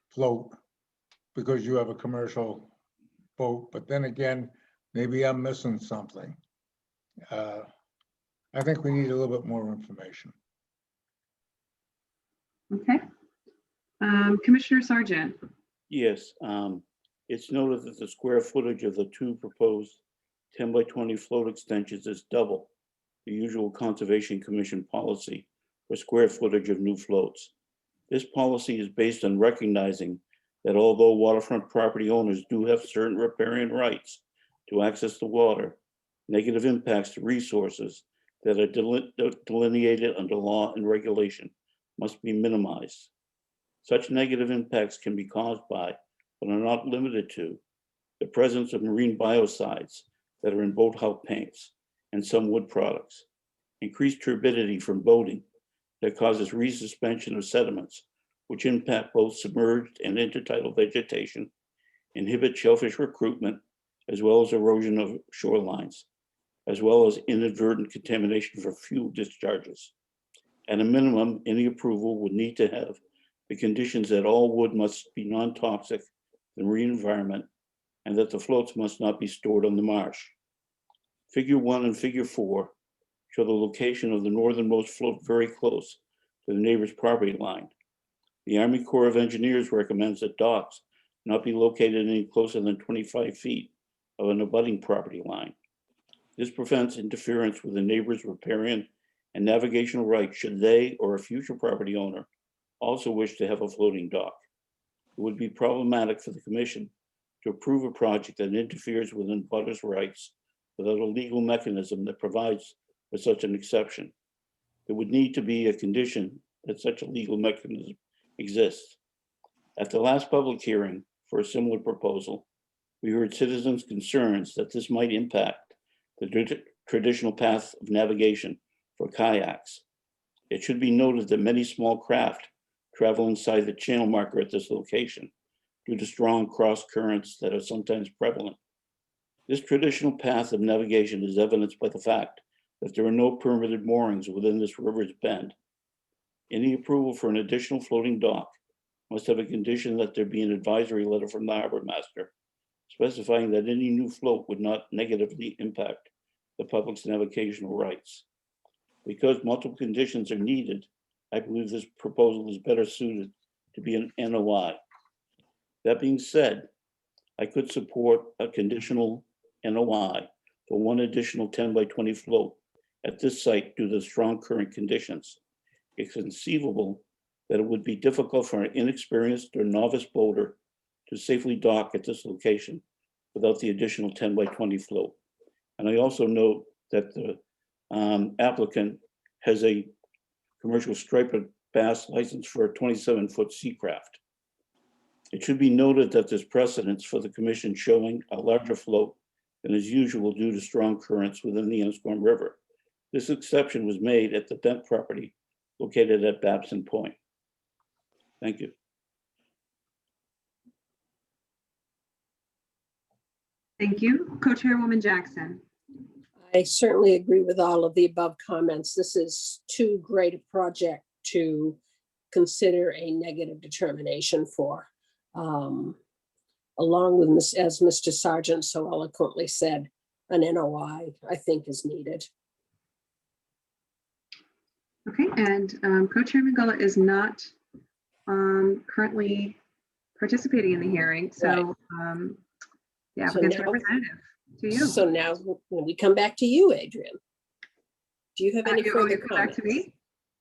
Speaker 3: float because you have a commercial boat. But then again, maybe I'm missing something. I think we need a little bit more information.
Speaker 1: Okay. Commissioner Sargent.
Speaker 4: Yes, it's noted that the square footage of the two proposed 10 by 20 float extensions is double the usual Conservation Commission policy for square footage of new floats. This policy is based on recognizing that although waterfront property owners do have certain riparian rights to access the water, negative impacts to resources that are delineated under law and regulation must be minimized. Such negative impacts can be caused by, but are not limited to, the presence of marine biocides that are in boathouse paints and some wood products, increased turbidity from boating that causes resuspension of sediments, which impact both submerged and intertidal vegetation, inhibit shellfish recruitment, as well as erosion of shorelines, as well as inadvertent contamination for fuel discharges. At a minimum, any approval would need to have the conditions that all wood must be non-toxic to the marine environment and that the floats must not be stored on the marsh. Figure 1 and Figure 4 show the location of the northernmost float very close to the neighbor's property line. The Army Corps of Engineers recommends that docks not be located any closer than 25 feet of an abutting property line. This prevents interference with the neighbor's riparian and navigational rights should they or a future property owner also wish to have a floating dock. It would be problematic for the commission to approve a project that interferes with abutters' rights without a legal mechanism that provides for such an exception. There would need to be a condition that such a legal mechanism exists. At the last public hearing for a similar proposal, we heard citizens' concerns that this might impact the traditional path of navigation for kayaks. It should be noted that many small craft travel inside the channel marker at this location due to strong cross currents that are sometimes prevalent. This traditional path of navigation is evidenced by the fact that there are no permitted moorings within this river's bend. Any approval for an additional floating dock must have a condition that there be an advisory letter from the harbor master specifying that any new float would not negatively impact the public's navigational rights. Because multiple conditions are needed, I believe this proposal is better suited to be an NOI. That being said, I could support a conditional NOI for one additional 10 by 20 float at this site due to strong current conditions. It's conceivable that it would be difficult for an inexperienced or novice boater to safely dock at this location without the additional 10 by 20 float. And I also note that the applicant has a commercial striped bass license for a 27-foot Seacraft. It should be noted that there's precedence for the commission showing a larger float than is usual due to strong currents within the Enscombe River. This exception was made at the Bent property located at Babson Point. Thank you.
Speaker 1: Thank you. Co-Chairwoman Jackson.
Speaker 2: I certainly agree with all of the above comments. This is too great a project to consider a negative determination for. Along with, as Mr. Sargent so eloquently said, an NOI, I think, is needed.
Speaker 1: Okay, and Co-Chairman Gullett is not currently participating in the hearing, so the applicant's representative to you.
Speaker 2: So now we come back to you, Adrian. Do you have any
Speaker 1: You
Speaker 2: further
Speaker 1: come back
Speaker 2: comments?
Speaker 1: to me?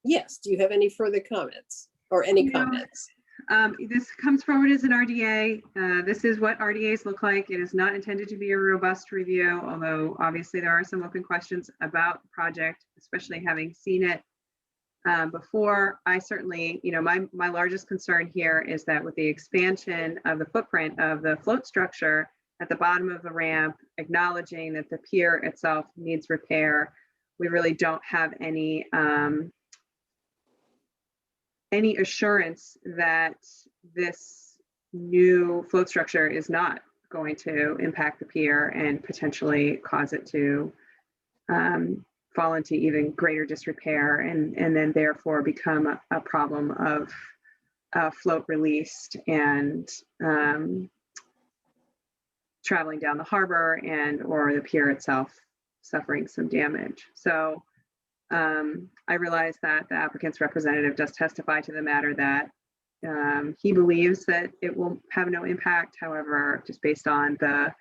Speaker 2: Yes, do you have any further comments or any
Speaker 1: You know,
Speaker 2: comments?
Speaker 1: This comes forward as an RDA. This is what RDAs look like. It is not intended to be a robust review, although obviously there are some open questions about the project, especially having seen it before. I certainly, my largest concern here is that with the expansion of the footprint of the float structure at the bottom of the ramp, acknowledging that the pier itself needs repair, we really don't have any assurance that this new float structure is not going to impact the pier and potentially cause it to fall into even greater disrepair and then therefore become a problem of float released and traveling down the harbor and or the pier itself suffering some damage. So I realize that the applicant's representative does testify to the matter that he believes that it will have no impact. However, just based on the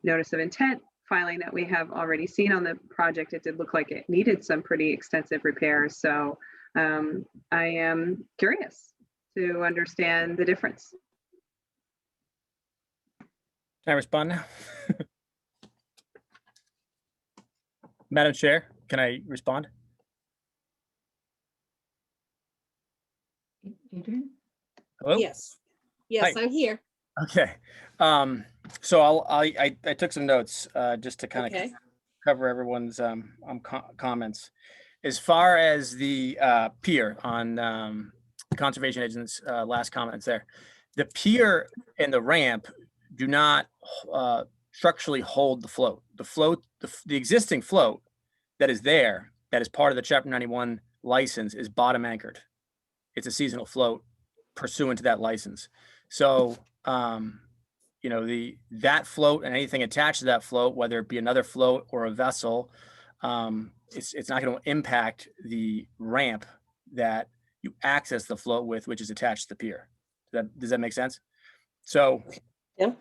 Speaker 1: notice of intent filing that we have already seen on the project, it did look like it needed some pretty extensive repairs. So I am curious to understand the difference.
Speaker 16: Can I respond now? Madam Chair, can I respond?
Speaker 9: Adrian?
Speaker 16: Hello?
Speaker 2: Yes, yes,
Speaker 16: Hi.
Speaker 2: I'm here.
Speaker 16: Okay. So I took some notes just to kind of
Speaker 2: Okay.
Speaker 16: cover everyone's comments. As far as the pier on the conservation agent's last comments there, the pier and the ramp do not structurally hold the float. The existing float that is there, that is part of the Chapter 91 license, is bottom anchored. It's a seasonal float pursuant to that license. So, that float and anything attached to that float, whether it be another float or a vessel, it's not going to impact the ramp that you access the float with, which is attached to the pier. Does that make sense? So,
Speaker 2: yeah,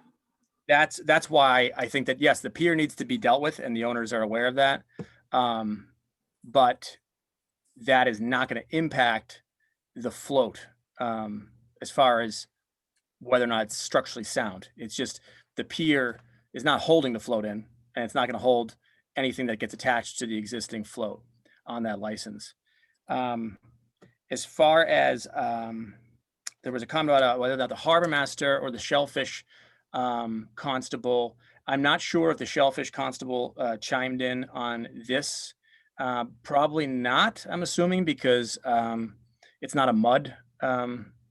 Speaker 16: that's why I think that yes, the pier needs to be dealt with, and the owners are aware of that. But that is not going to impact the float as far as whether or not it's structurally sound. It's just the pier is not holding the float in, and it's not going to hold anything that gets attached to the existing float on that license. As far as there was a comment about whether that the harbor master or the shellfish constable, I'm not sure if the shellfish constable chimed in on this. Probably not, I'm assuming, because it's not a mud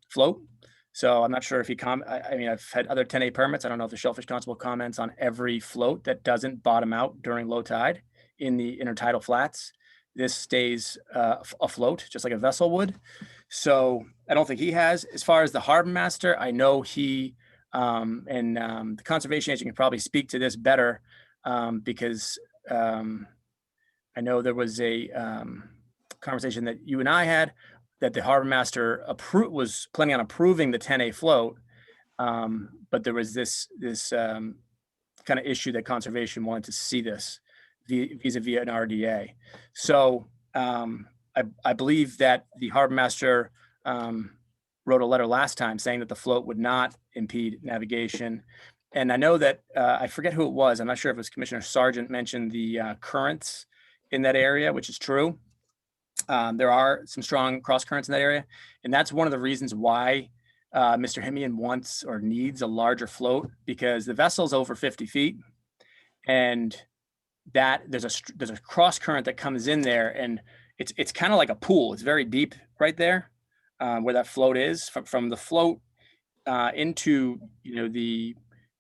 Speaker 16: float. So I'm not sure if he I mean, I've had other 10A permits. I don't know if the shellfish constable comments on every float that doesn't bottom out during low tide in the intertidal flats. This stays afloat just like a vessel would. So I don't think he has. As far as the harbor master, I know he and the conservation agent can probably speak to this better because I know there was a conversation that you and I had that the harbor master was planning on approving the 10A float, but there was this kind of issue that conservation wanted to see this vis-a-vis an RDA. So I believe that the harbor master wrote a letter last time saying that the float would not impede navigation. And I know that, I forget who it was, I'm not sure if it was Commissioner Sargent mentioned the currents in that area, which is true. There are some strong cross currents in that area. And that's one of the reasons why Mr. Himian wants or needs a larger float, because the vessel's over 50 feet. And that there's a cross current that comes in there, and it's kind of like a pool. It's very deep right there where that float is. From the float into the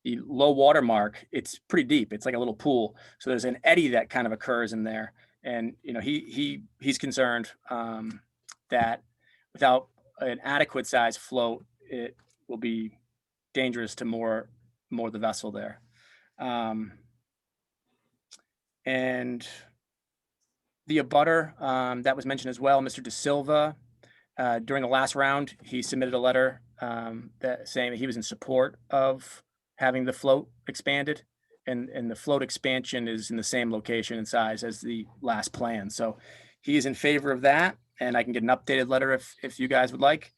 Speaker 16: low water mark, it's pretty deep. It's like a little pool. So there's an eddy that kind of occurs in there, and he's concerned that without an adequate size float, it will be dangerous to moor the vessel there. And the abutter that was mentioned as well, Mr. De Silva, during the last round, he submitted a letter saying that he was in support of having the float expanded, and the float expansion is in the same location and size as the last plan. So he is in favor of that, and I can get an updated letter if you guys would like.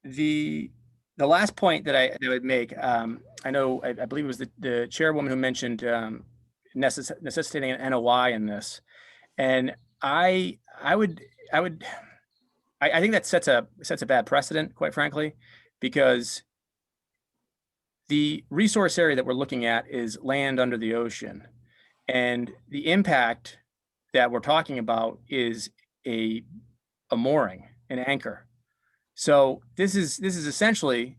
Speaker 16: The last point that I would make, I know, I believe it was the chairwoman who mentioned necessitating an NOI in this. And I think that sets a bad precedent, quite frankly, because the resource area that we're looking at is land under the ocean. And the impact that we're talking about is a mooring, an anchor. So this is essentially,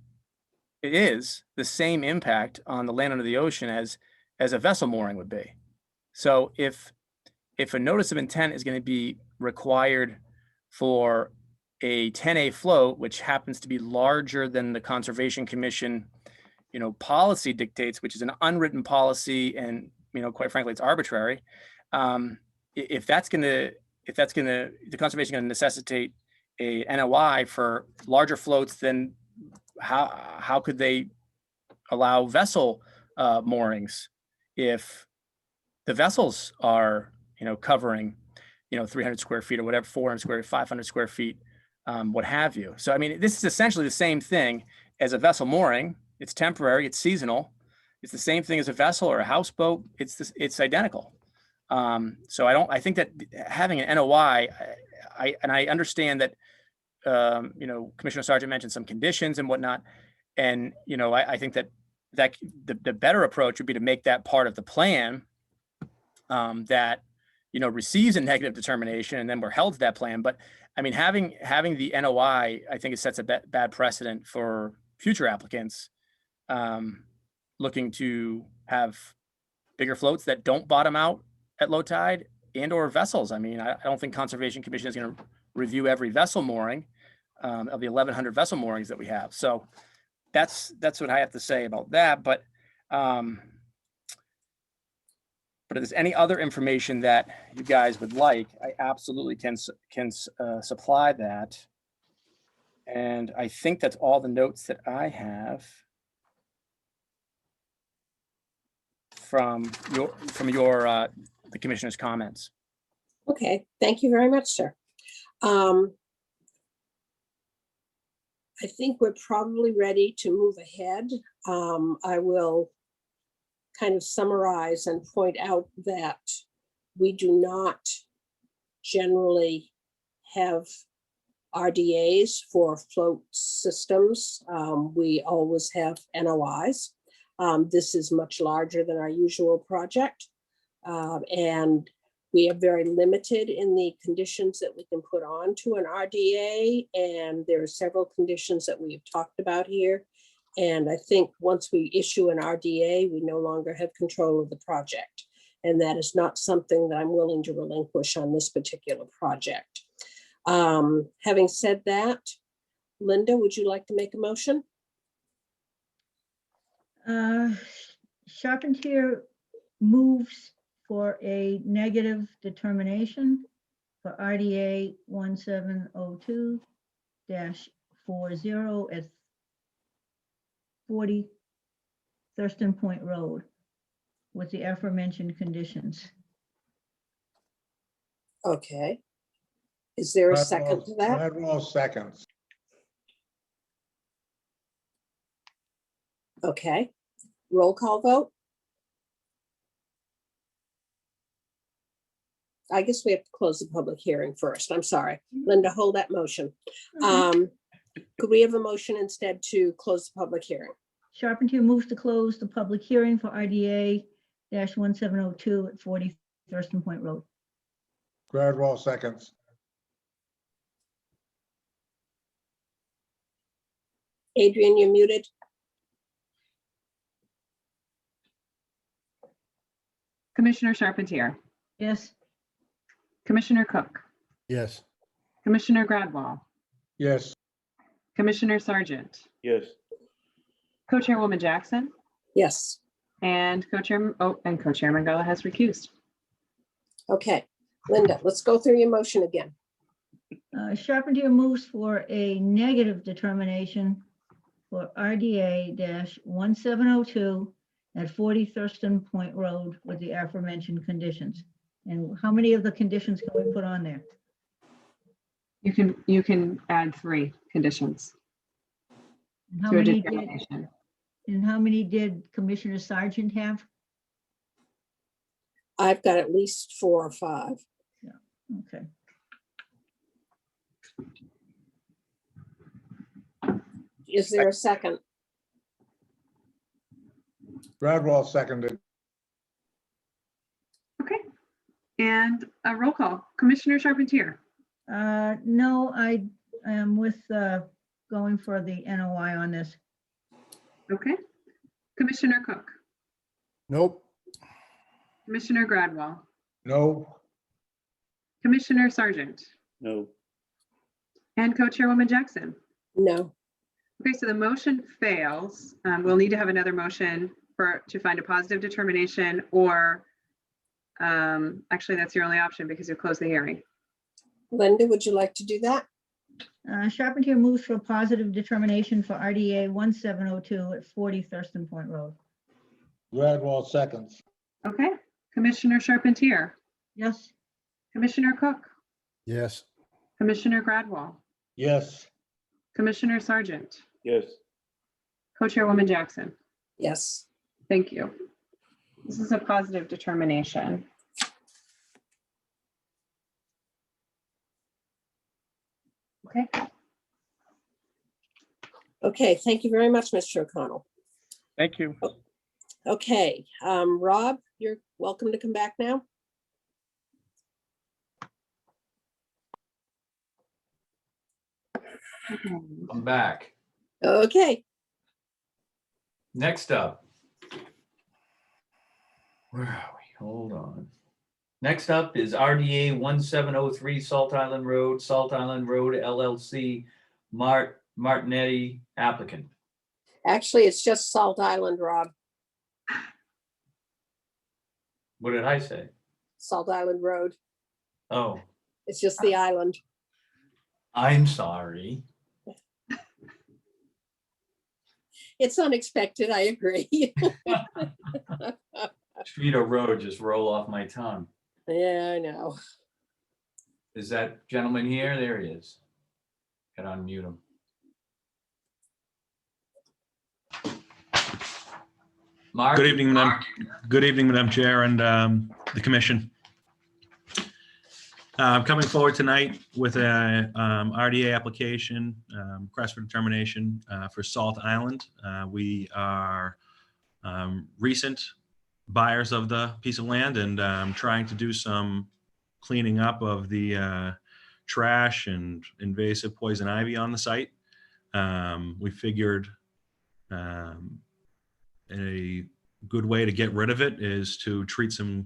Speaker 16: it is the same impact on the land under the ocean as a vessel mooring would be. So if a notice of intent is going to be required for a 10A float, which happens to be larger than the Conservation Commission, policy dictates, which is an unwritten policy, and quite frankly, it's arbitrary. If the conservation going to necessitate a NOI for larger floats, then how could they allow vessel moorings if the vessels are covering 300 square feet or whatever, 400 square, 500 square feet, what have you. So I mean, this is essentially the same thing as a vessel mooring. It's temporary, it's seasonal. It's the same thing as a vessel or a houseboat. It's identical. So I think that having an NOI, I understand that Commissioner Sargent mentioned some conditions and whatnot, and I think that the better approach would be to make that part of the plan that receives a negative determination, and then we're held to that plan. But I mean, having the NOI, I think it sets a bad precedent for future applicants looking to have bigger floats that don't bottom out at low tide, and or vessels. I mean, I don't think Conservation Commission is going to review every vessel mooring of the 1,100 vessel moorings that we have. So that's what I have to say about that. But if there's any other information that you guys would like, I absolutely can supply that. And I think that's all the notes that I have from the commissioner's comments.
Speaker 2: Okay, thank you very much, sir. I think we're probably ready to move ahead. I will kind of summarize and point out that we do not generally have RDAs for float systems. We always have NOIs. This is much larger than our usual project. And we are very limited in the conditions that we can put on to an RDA. And there are several conditions that we've talked about here. And I think once we issue an RDA, we no longer have control of the project. And that is not something that I'm willing to relinquish on this particular project. Having said that, Linda, would you like to make a motion?
Speaker 9: Charpentier moves for a negative determination for RDA 1702-40 at 40 Thurston Point Road. with the aforementioned conditions.
Speaker 2: Okay. Is there a second to that?
Speaker 3: Gladwell seconds.
Speaker 2: Okay. Roll call vote? I guess we have to close the public hearing first. I'm sorry. Linda, hold that motion. Could we have a motion instead to close the public hearing?
Speaker 9: Charpentier moves to close the public hearing for RDA 1702 at 40 Thurston Point Road.
Speaker 3: Gladwell seconds.
Speaker 2: Adrian, you're muted.
Speaker 1: Commissioner Charpentier,
Speaker 9: Yes,
Speaker 1: Commissioner Cook,
Speaker 8: Yes.
Speaker 1: Commissioner Gradwall,
Speaker 3: Yes.
Speaker 1: Commissioner Sargent,
Speaker 4: Yes.
Speaker 1: Co-Chairwoman Jackson,
Speaker 2: Yes.
Speaker 1: and Co-Chairman, and Co-Chairman Gullah has recused.
Speaker 2: Okay. Linda, let's go through your motion again.
Speaker 9: Charpentier moves for a negative determination for RDA 1702 at 40 Thurston Point Road with the aforementioned conditions. And how many of the conditions can we put on there?
Speaker 1: You can add 3 conditions
Speaker 9: And how
Speaker 1: to a
Speaker 9: many did,
Speaker 1: determination.
Speaker 9: and how many did Commissioner Sargent have?
Speaker 2: I've got at least 4 or 5.
Speaker 9: Okay.
Speaker 2: Is there a second?
Speaker 3: Gladwell seconded.
Speaker 1: Okay. And a roll call. Commissioner Charpentier,
Speaker 9: No, I am with going for the NOI on this.
Speaker 1: okay. Commissioner Cook,
Speaker 8: Nope.
Speaker 1: Commissioner Gradwell,
Speaker 3: No.
Speaker 1: Commissioner Sargent,
Speaker 4: No.
Speaker 1: and Co-Chairwoman Jackson.
Speaker 2: No.
Speaker 1: Okay, so the motion fails. We'll need to have another motion to find a positive determination, or actually, that's your only option because you closed the hearing.
Speaker 2: Linda, would you like to do that?
Speaker 9: Charpentier moves for a positive determination for RDA 1702 at 40 Thurston Point Road.
Speaker 3: Gladwell seconds.
Speaker 1: Okay, Commissioner Charpentier,
Speaker 9: Yes,
Speaker 1: Commissioner Cook,
Speaker 8: Yes.
Speaker 1: Commissioner Gradwall,
Speaker 3: Yes.
Speaker 1: Commissioner Sargent,
Speaker 4: Yes.
Speaker 1: Co-Chairwoman Jackson.
Speaker 2: Yes.
Speaker 1: Thank you. This is a positive determination. Okay,
Speaker 2: Okay, thank you very much, Mr. O'Connell.
Speaker 16: Thank you.
Speaker 2: Okay, Rob, you're welcome to come back now.
Speaker 5: I'm back.
Speaker 2: Okay,
Speaker 5: Next up. Where are we? Hold on. Next up is RDA 1703 Salt Island Road LLC, Martinetti applicant.
Speaker 2: actually, it's just Salt Island, Rob.
Speaker 5: What did I say?
Speaker 2: Salt Island Road.
Speaker 5: Oh,
Speaker 2: It's just the island.
Speaker 5: I'm sorry.
Speaker 2: It's unexpected, I agree.
Speaker 5: Street or road just roll off my tongue.
Speaker 2: Yeah, I know.
Speaker 5: Is that gentleman here? There he is. Got to unmute him. Mark?
Speaker 17: Good evening, Madam Chair and the commission. I'm coming forward tonight with a RDA application, request for determination for Salt Island. We are recent buyers of the piece of land and trying to do some cleaning up of the trash and invasive poison ivy on the site. We figured a good way to get rid of it is to treat some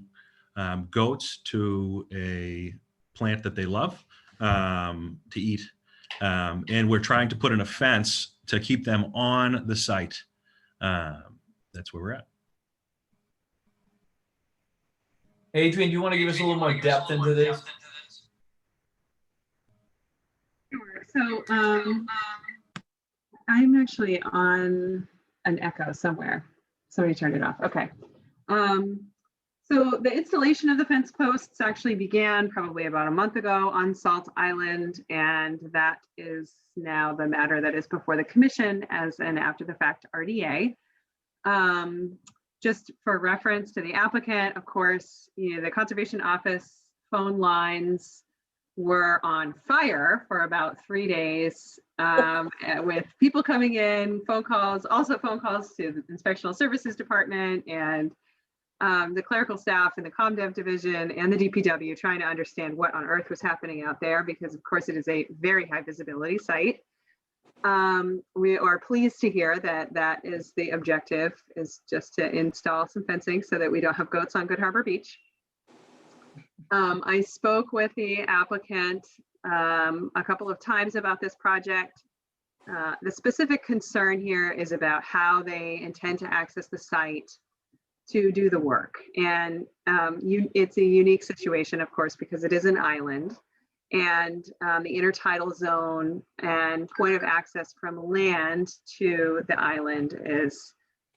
Speaker 17: goats to a plant that they love to eat. And we're trying to put in a fence to keep them on the site. That's where we're at.
Speaker 5: Adrian, do you want to give us a little more depth into this?
Speaker 1: sure. So I'm actually on an echo somewhere. Somebody turned it off. Okay. So the installation of the fence posts actually began probably about a month ago on Salt Island, and that is now the matter that is before the commission as an after the fact RDA. Just for reference to the applicant, of course, the Conservation Office phone lines were on fire for about 3 days with people coming in, phone calls, also phone calls to the Inspectional Services Department and the clerical staff and the ComDev division and the DPW trying to understand what on earth was happening out there, because of course it is a very high visibility site. We are pleased to hear that that is the objective, is just to install some fencing so that we don't have goats on Good Harbor Beach. I spoke with the applicant a couple of times about this project. The specific concern here is about how they intend to access the site to do the work. And it's a unique situation, of course, because it is an island. And the intertidal zone and point of access from land to the island is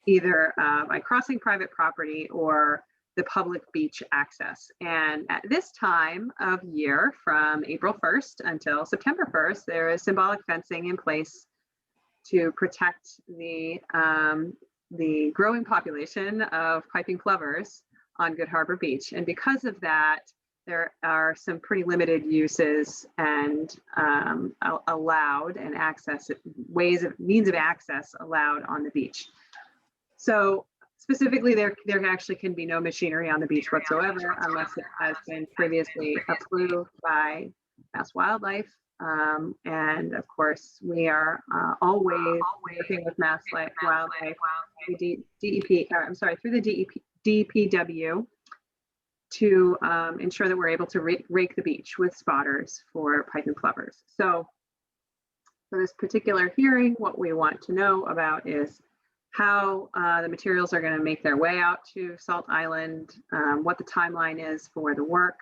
Speaker 1: either by crossing private property or the public beach access. And at this time of year, from April 1st until September 1st, there is symbolic fencing in place to protect the growing population of piping plovers on Good Harbor Beach. And because of that, there are some pretty limited uses and allowed and access means of access allowed on the beach. So specifically, there actually can be no machinery on the beach whatsoever unless it has been previously approved by Mass Wildlife. And of course, we are always working with Mass Wildlife, the through the DPW to ensure that we're able to rake the beach with spotters for piping plovers. So for this particular hearing, what we want to know about is how the materials are going to make their way out to Salt Island, what the timeline is for the work.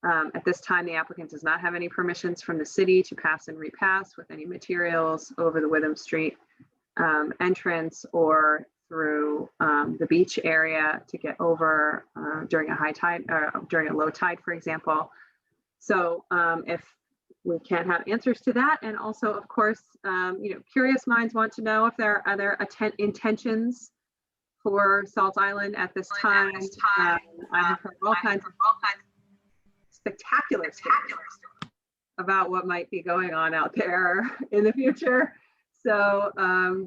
Speaker 1: At this time, the applicant does not have any permissions from the city to pass and repass with any materials over the Witham Street entrance or through the beach area to get over during a high tide or during a low tide, for example. So if we can't have answers to that, and also, of course, curious minds want to know if there are other intentions for Salt Island at this time. I have heard all kinds of spectacular stories about what might be going on out there in the future. So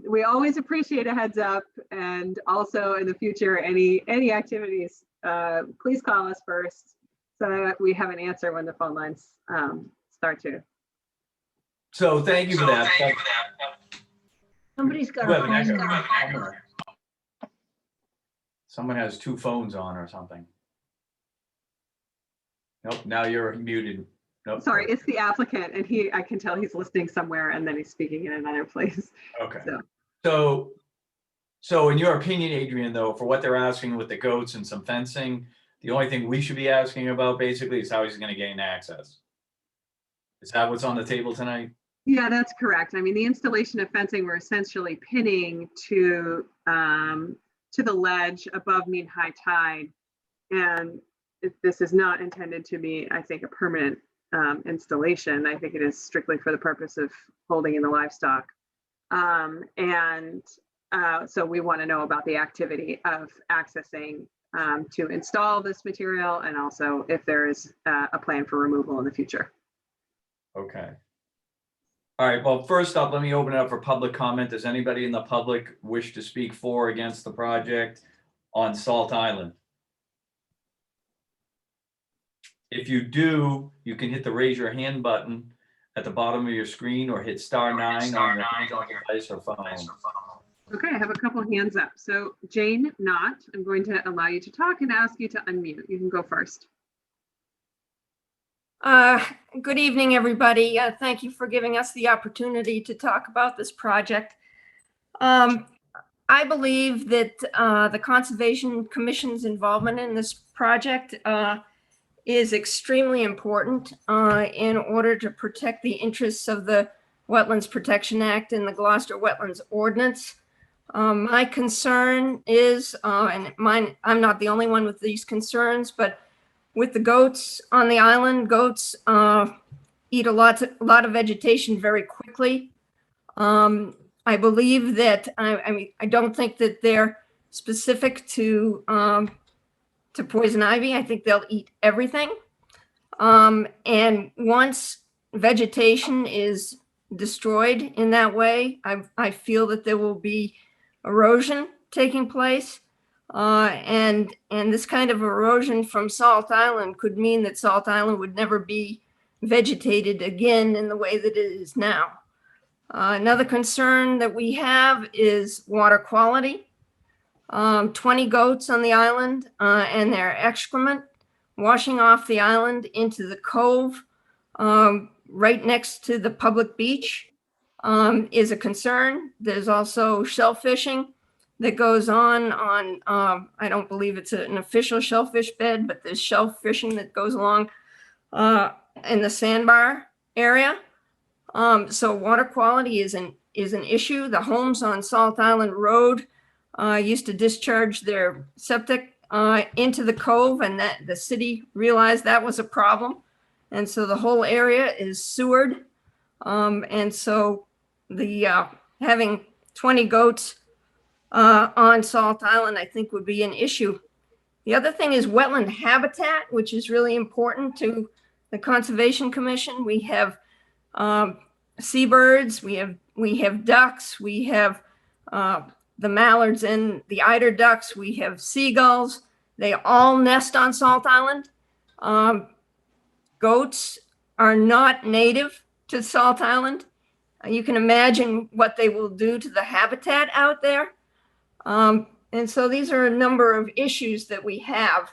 Speaker 1: we always appreciate a heads up, and also in the future, any activities, please call us first so that we have an answer when the phone lines start to.
Speaker 5: So thank you for that.
Speaker 9: Somebody's got
Speaker 5: We
Speaker 9: a
Speaker 5: have an
Speaker 9: phone
Speaker 5: echo.
Speaker 9: line.
Speaker 5: Someone has two phones on or something. Nope, now you're muted. Nope.
Speaker 1: Sorry, it's the applicant, and I can tell he's listening somewhere and then he's speaking in another place.
Speaker 5: Okay.
Speaker 1: So
Speaker 5: So in your opinion, Adrian, though, for what they're asking with the goats and some fencing, the only thing we should be asking about basically is how he's going to gain access. Is that what's on the table tonight?
Speaker 1: yeah, that's correct. I mean, the installation of fencing, we're essentially pinning to the ledge above mean high tide. And this is not intended to be, I think, a permanent installation. I think it is strictly for the purpose of holding in the livestock. So we want to know about the activity of accessing to install this material, and also if there is a plan for removal in the future.
Speaker 5: Okay. All right, well, first up, let me open it up for public comment. Does anybody in the public wish to speak for or against the project on Salt Island? If you do, you can hit the raise your hand button at the bottom of your screen or hit *9 on your handheld device or phone.
Speaker 1: Okay, I have a couple hands up. So Jane Knott, I'm going to allow you to talk and ask you to unmute. You can go first.
Speaker 18: Good evening, everybody. Thank you for giving us the opportunity to talk about this project. I believe that the Conservation Commission's involvement in this project is extremely important in order to protect the interests of the Wetlands Protection Act and the Gloucester Wetlands Ordinance. My concern is, and mine, I'm not the only one with these concerns, but with the goats on the island, goats eat a lot of vegetation very quickly. I believe that, I mean, I don't think that they're specific to poison ivy. I think they'll eat everything. And once vegetation is destroyed in that way, I feel that there will be erosion taking place. And this kind of erosion from Salt Island could mean that Salt Island would never be vegetated again in the way that it is now. Another concern that we have is water quality. 20 goats on the island and their excrement washing off the island into the cove right next to the public beach is a concern. There's also shellfishing that goes on, I don't believe it's an official shellfish bed, but there's shellfishing that goes along in the sandbar area. So water quality is an issue. The homes on Salt Island Road used to discharge their septic into the cove, and that the city realized that was a problem. And so the whole area is sewered. And so the having 20 goats on Salt Island, I think would be an issue. The other thing is wetland habitat, which is really important to the Conservation Commission. We have seabirds, we have ducks, we have the mallards and the eider ducks, we have seagulls. They all nest on Salt Island. Goats are not native to Salt Island. You can imagine what they will do to the habitat out there. And so these are a number of issues that we have.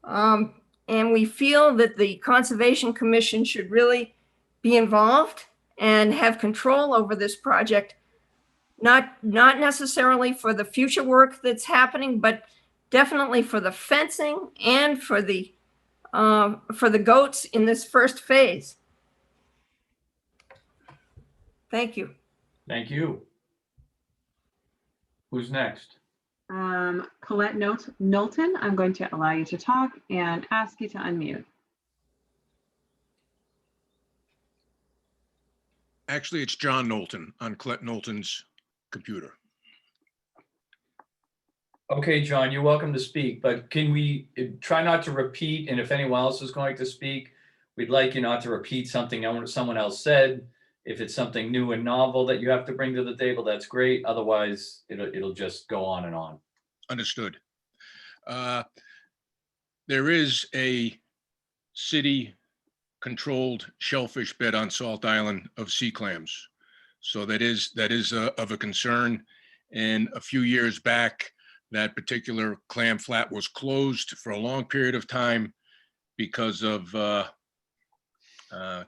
Speaker 18: And we feel that the Conservation Commission should really be involved and have control over this project, not necessarily for the future work that's happening, but definitely for the fencing and for the goats in this first phase. Thank you.
Speaker 5: Thank you. Who's next?
Speaker 1: Colette Knowlton, I'm going to allow you to talk and ask you to unmute.
Speaker 19: Actually, it's John Knowlton on Colette Knowlton's computer.
Speaker 5: Okay, John, you're welcome to speak, but can we try not to repeat? And if anyone else is going to speak, we'd like you not to repeat something someone else said. If it's something new and novel that you have to bring to the table, that's great. Otherwise, it'll just go on and on.
Speaker 19: Understood. There is a city-controlled shellfish bed on Salt Island of sea clams. So that is of a concern. And a few years back, that particular clam flat was closed for a long period of time because of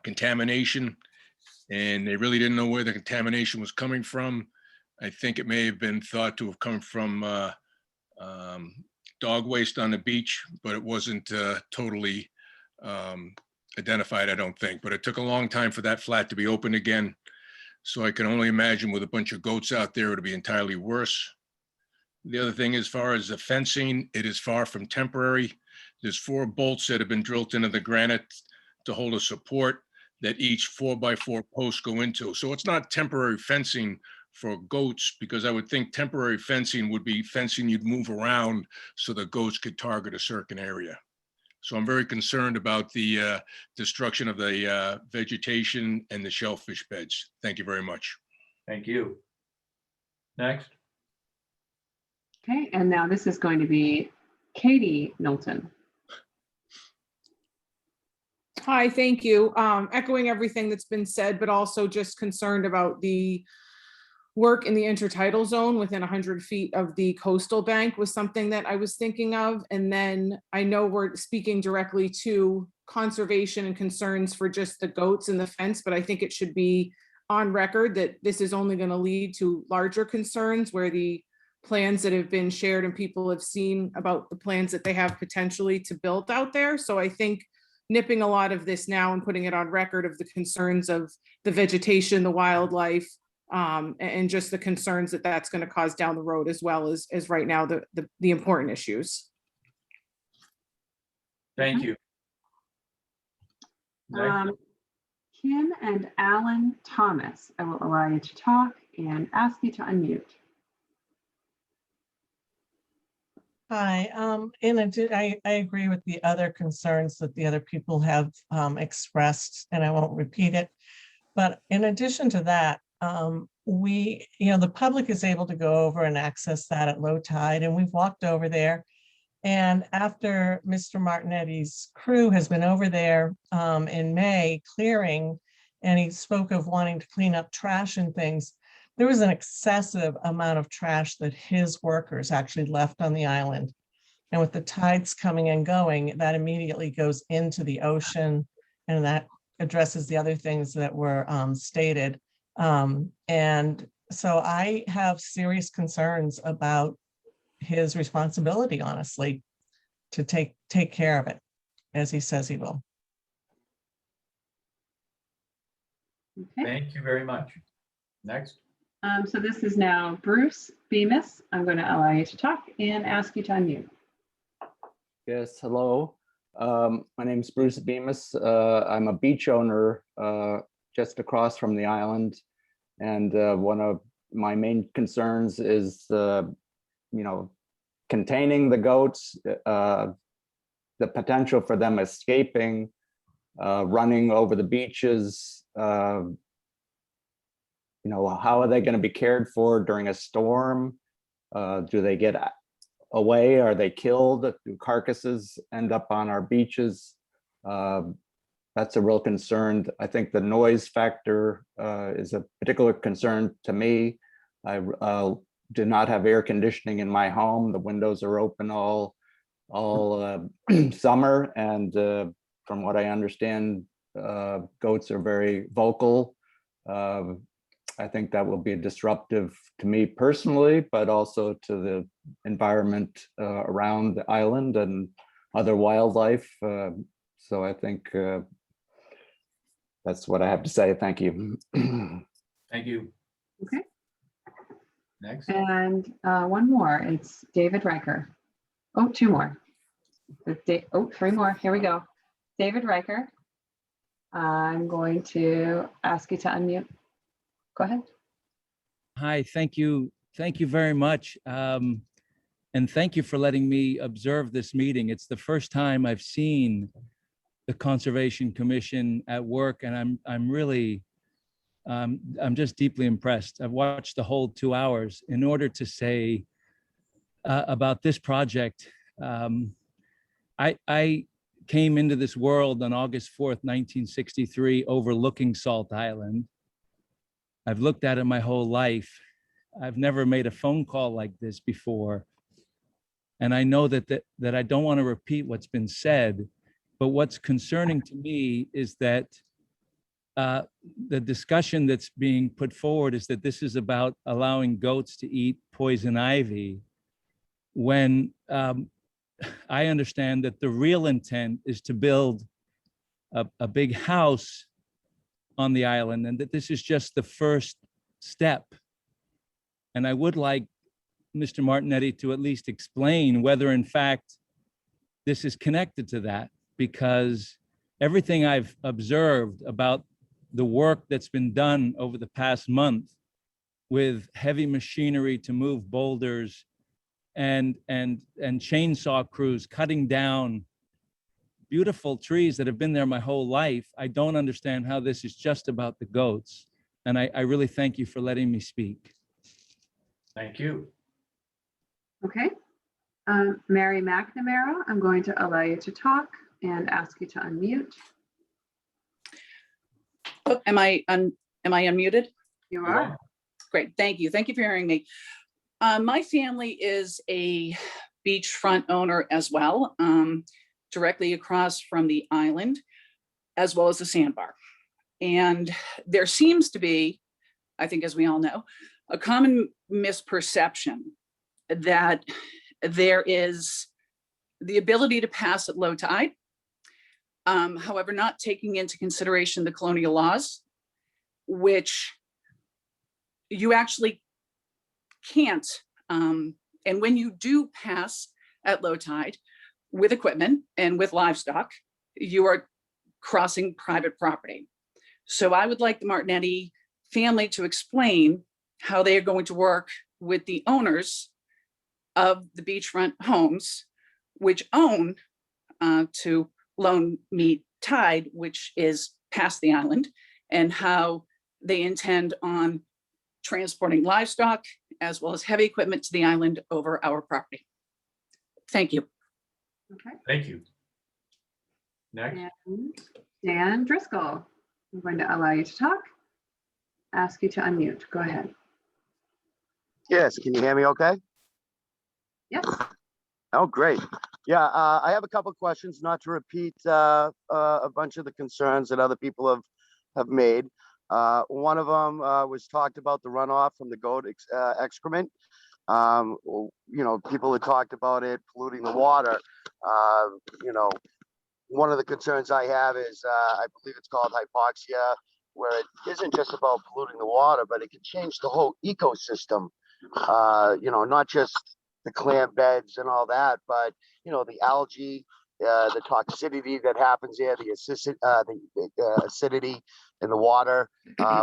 Speaker 19: contamination. And they really didn't know where the contamination was coming from. I think it may have been thought to have come from dog waste on the beach, but it wasn't totally identified, I don't think. But it took a long time for that flat to be opened again. So I can only imagine with a bunch of goats out there, it'll be entirely worse. The other thing, as far as the fencing, it is far from temporary. There's 4 bolts that have been drilled into the granite to hold a support that each 4x4 posts go into. So it's not temporary fencing for goats, because I would think temporary fencing would be fencing you'd move around so the goats could target a certain area. So I'm very concerned about the destruction of the vegetation and the shellfish beds. Thank you very much.
Speaker 5: Thank you. Next.
Speaker 1: Okay, and now this is going to be Katie Knowlton.
Speaker 20: Hi, thank you. Echoing everything that's been said, but also just concerned about the work in the intertidal zone within 100 feet of the coastal bank was something that I was thinking of. And then I know we're speaking directly to conservation and concerns for just the goats and the fence, but I think it should be on record that this is only going to lead to larger concerns where the plans that have been shared and people have seen about the plans that they have potentially to build out there. So I think nipping a lot of this now and putting it on record of the concerns of the vegetation, the wildlife, and just the concerns that that's going to cause down the road, as well as right now, the important issues.
Speaker 5: Thank you. Next.
Speaker 1: Kim and Alan Thomas, I will allow you to talk and ask you to unmute.
Speaker 21: Hi, I agree with the other concerns that the other people have expressed, and I won't repeat it. But in addition to that, the public is able to go over and access that at low tide, and we've walked over there. And after Mr. Martinetti's crew has been over there in May clearing, and he spoke of wanting to clean up trash and things, there was an excessive amount of trash that his workers actually left on the island. And with the tides coming and going, that immediately goes into the ocean, and that addresses the other things that were stated. And so I have serious concerns about his responsibility, honestly, to take care of it, as he says he will.
Speaker 1: Okay.
Speaker 5: Thank you very much. Next.
Speaker 1: So this is now Bruce Bemis. I'm going to allow you to talk and ask you to unmute.
Speaker 22: Yes, hello. My name is Bruce Bemis. I'm a beach owner just across from the island. And one of my main concerns is, containing the goats, the potential for them escaping, running over the beaches. How are they going to be cared for during a storm? Do they get away? Are they killed? Do carcasses end up on our beaches? That's a real concern. I think the noise factor is a particular concern to me. I do not have air conditioning in my home. The windows are open all summer, and from what I understand, goats are very vocal. I think that will be disruptive to me personally, but also to the environment around the island and other wildlife. So I think that's what I have to say. Thank you.
Speaker 5: Thank you.
Speaker 1: Okay.
Speaker 5: Next.
Speaker 1: And one more. It's David Riker. Oh, two more. Three more. Here we go. David Riker. I'm going to ask you to unmute. Go ahead.
Speaker 23: Hi, thank you. Thank you very much. And thank you for letting me observe this meeting. It's the first time I've seen the Conservation Commission at work, and I'm really, I'm just deeply impressed. I've watched the whole 2 hours. In order to say about this project, I came into this world on August 4th, 1963, overlooking Salt Island. I've looked at it my whole life. I've never made a phone call like this before. And I know that I don't want to repeat what's been said, but what's concerning to me is that the discussion that's being put forward is that this is about allowing goats to eat poison ivy, when I understand that the real intent is to build a big house on the island, and that this is just the first step. And I would like Mr. Martinetti to at least explain whether in fact this is connected to that, because everything I've observed about the work that's been done over the past month with heavy machinery to move boulders and chainsaw crews cutting down beautiful trees that have been there my whole life, I don't understand how this is just about the goats. And I really thank you for letting me speak.
Speaker 5: Thank you.
Speaker 1: Okay. Mary McNamara, I'm going to allow you to talk and ask you to unmute.
Speaker 24: Oh, am I unmuted?
Speaker 1: You are.
Speaker 24: Great, thank you. Thank you for hearing me. My family is a beachfront owner as well, directly across from the island, as well as the sandbar. And there seems to be, I think as we all know, a common misperception that there is the ability to pass at low tide, however, not taking into consideration the colonial laws, which you actually can't. And when you do pass at low tide with equipment and with livestock, you are crossing private property. So I would like the Martinetti family to explain how they are going to work with the owners of the beachfront homes, which own to Lone Mead Tide, which is past the island, and how they intend on transporting livestock as well as heavy equipment to the island over our property. Thank you.
Speaker 1: Okay.
Speaker 5: Thank you. Next.
Speaker 1: And Dan Driscoll, I'm going to allow you to talk. Ask you to unmute. Go ahead.
Speaker 6: Yes, can you hear me okay?
Speaker 1: Yes.
Speaker 6: Oh, great. Yeah, I have a couple of questions, not to repeat a bunch of the concerns that other people have made. One of them was talked about the runoff from the goat excrement. You know, people had talked about it polluting the water. You know, one of the concerns I have is, I believe it's called hypoxia, where it isn't just about polluting the water, but it can change the whole ecosystem. You know, not just the clam beds and all that, but, you know, the algae, the toxicity that happens there, the acidity in the water,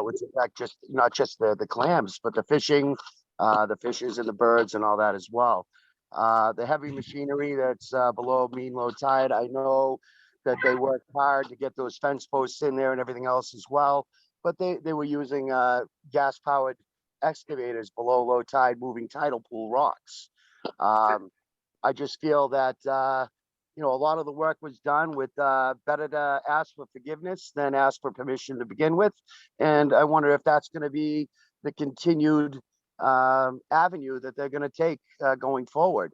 Speaker 6: which affect just not just the clams, but the fishing, the fishes and the birds and all that as well. The heavy machinery that's below mean low tide, I know that they worked hard to get those fence posts in there and everything else as well, but they were using gas powered excavators below low tide moving tidal pool rocks. I just feel that you know, a lot of the work was done with better to ask for forgiveness than ask for permission to begin with, and I wonder if that's going to be the continued avenue that they're going to take going forward.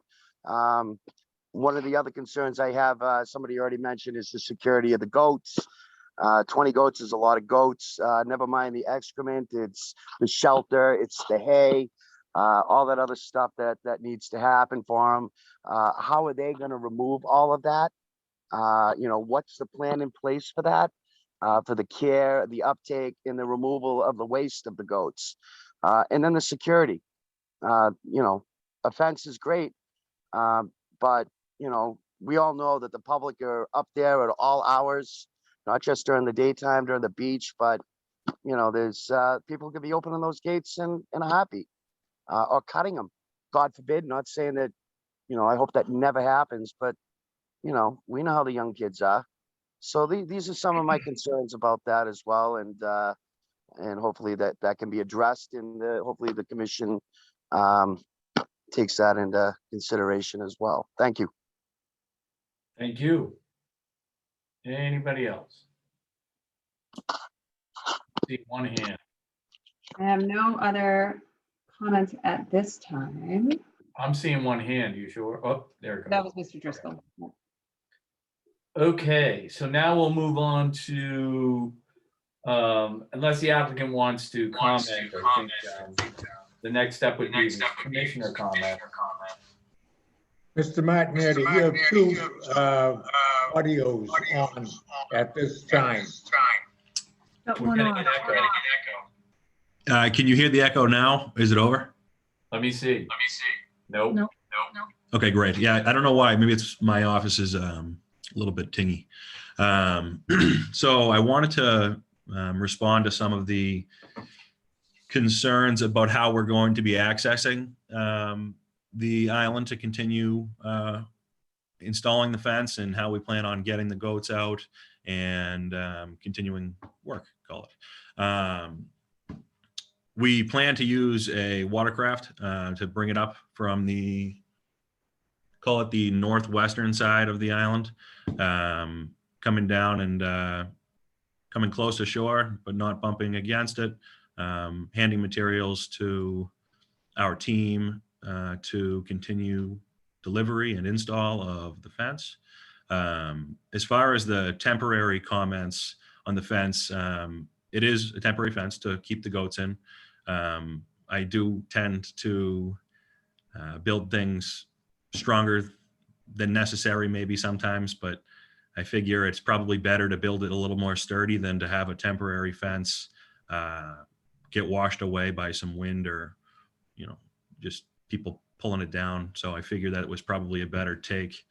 Speaker 6: One of the other concerns I have, somebody already mentioned, is the security of the goats. 20 goats is a lot of goats. Never mind the excrement, it's the shelter, it's the hay, all that other stuff that needs to happen for them. How are they going to remove all of that? You know, what's the plan in place for that? For the care, the uptake, and the removal of the waste of the goats. And then the security. You know, a fence is great, but, you know, we all know that the public are up there at all hours, not just during the daytime, during the beach, but, you know, there's people could be opening those gates in a heartbeat, or cutting them. God forbid, not saying that, you know, I hope that never happens, but, you know, we know how the young kids are. So these are some of my concerns about that as well. And hopefully that can be addressed, and hopefully the commission takes that into consideration as well. Thank you.
Speaker 5: Thank you. Anybody else? See one hand.
Speaker 1: I have no other comments at this time.
Speaker 5: I'm seeing one hand. You sure? Oh, there it goes.
Speaker 1: That was Mr. Driscoll.
Speaker 5: Okay, so now we'll move on to, unless the applicant wants to comment, I think the next step would be the commissioner comment.
Speaker 3: Mr. Martinetti, you have two audios on at this time.
Speaker 5: We're getting an echo.
Speaker 17: Can you hear the echo now? Is it over?
Speaker 5: Let me see. Nope.
Speaker 9: No.
Speaker 17: Okay, great. Yeah, I don't know why. Maybe it's my office is a little bit tingy. So I wanted to respond to some of the concerns about how we're going to be accessing the island to continue installing the fence, and how we plan on getting the goats out and continuing work, call it. We plan to use a watercraft to bring it up from the, call it the northwestern side of the island, coming down and coming close to shore, but not bumping against it, handing materials to our team to continue delivery and install of the fence. As far as the temporary comments on the fence, it is a temporary fence to keep the goats in. I do tend to build things stronger than necessary maybe sometimes, but I figure it's probably better to build it a little more sturdy than to have a temporary fence get washed away by some wind or, just people pulling it down. So I figured that it was probably a better take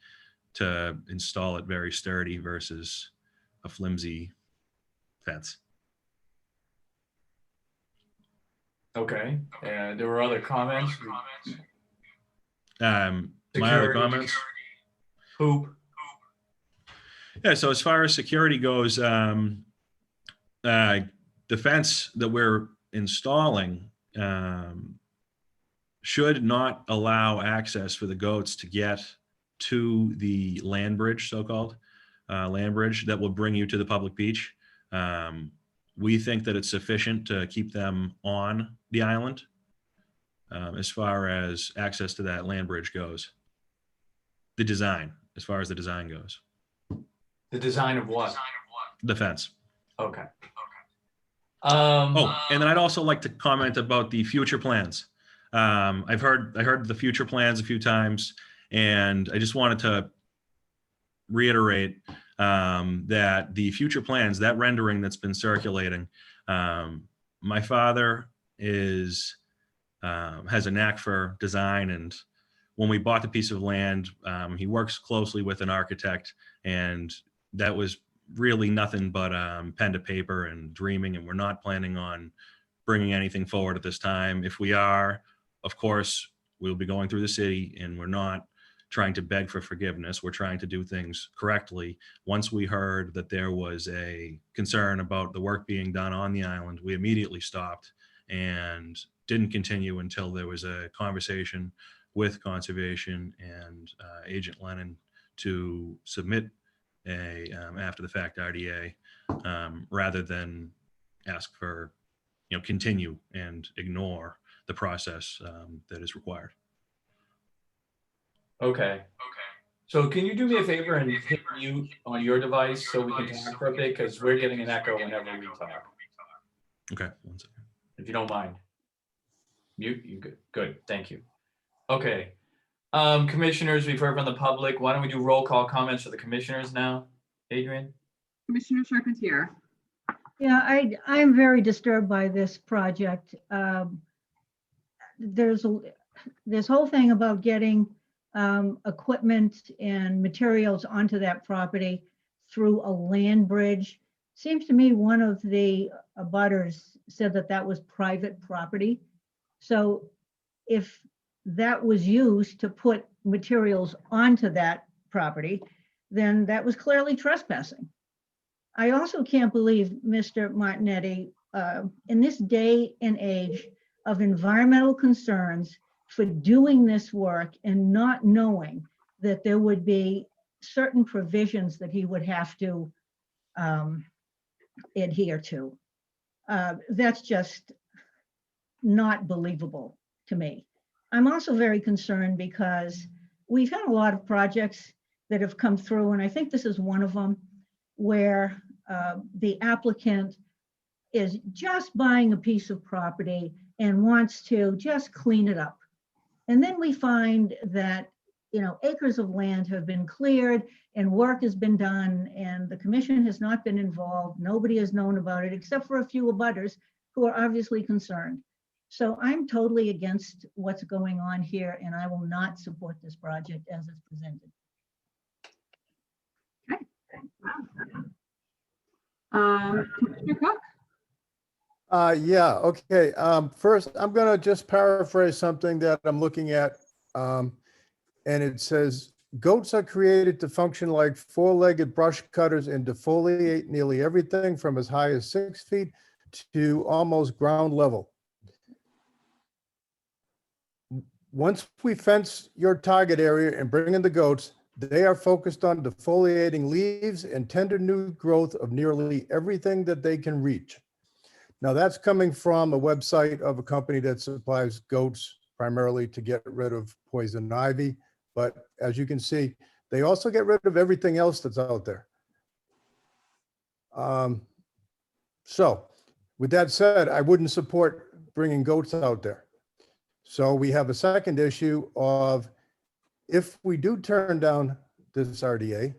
Speaker 17: to install it very sturdy versus a flimsy fence.
Speaker 5: Okay, there were other comments.
Speaker 17: My other
Speaker 5: Security.
Speaker 17: comments.
Speaker 5: Hoop.
Speaker 17: Yeah, so as far as security goes, the fence that we're installing should not allow access for the goats to get to the land bridge, so-called land bridge that will bring you to the public beach. We think that it's sufficient to keep them on the island as far as access to that land bridge goes. The design, as far as the design goes.
Speaker 5: The design of what?
Speaker 17: The fence.
Speaker 5: Okay.
Speaker 17: Oh, and then I'd also like to comment about the future plans. I heard the future plans a few times, and I just wanted to reiterate that the future plans, that rendering that's been circulating, my father has a knack for design, and when we bought the piece of land, he works closely with an architect, and that was really nothing but pen to paper and dreaming, and we're not planning on bringing anything forward at this time. If we are, of course, we'll be going through the city, and we're not trying to beg for forgiveness. We're trying to do things correctly. Once we heard that there was a concern about the work being done on the island, we immediately stopped and didn't continue until there was a conversation with Conservation and Agent Lennon to submit a after the fact RDA rather than ask for, continue and ignore the process that is required.
Speaker 5: Okay. So can you do me a favor and hit mute on your device so we can talk for a bit, because we're getting an echo whenever we talk.
Speaker 17: Okay, one second.
Speaker 5: If you don't mind. Mute, you good? Good, thank you. Okay. Commissioners, we've heard from the public. Why don't we do roll call comments for the commissioners now? Adrian?
Speaker 1: Commissioner Charpentier.
Speaker 9: Yeah, I'm very disturbed by this project. There's this whole thing about getting equipment and materials onto that property through a land bridge. Seems to me one of the abutters said that that was private property. So if that was used to put materials onto that property, then that was clearly trespassing. I also can't believe, Mr. Martinetti, in this day and age of environmental concerns, for doing this work and not knowing that there would be certain provisions that he would have to adhere to. That's just not believable to me. I'm also very concerned because we've had a lot of projects that have come through, and I think this is one of them, where the applicant is just buying a piece of property and wants to just clean it up. And then we find that, acres of land have been cleared and work has been done, and the commission has not been involved. Nobody has known about it except for a few abutters who are obviously concerned. So I'm totally against what's going on here, and I will not support this project as it's presented.
Speaker 1: Commissioner Cook?
Speaker 8: Yeah, okay. First, I'm gonna just paraphrase something that I'm looking at. And it says, goats are created to function like four-legged brush cutters and defoliate nearly everything from as high as 6 feet to almost ground level. Once we fence your target area and bring in the goats, they are focused on defoliating leaves and tender new growth of nearly everything that they can reach. Now that's coming from a website of a company that supplies goats primarily to get rid of poison ivy. But as you can see, they also get rid of everything else that's out there. So with that said, I wouldn't support bringing goats out there. So we have a second issue of, if we do turn down this RDA,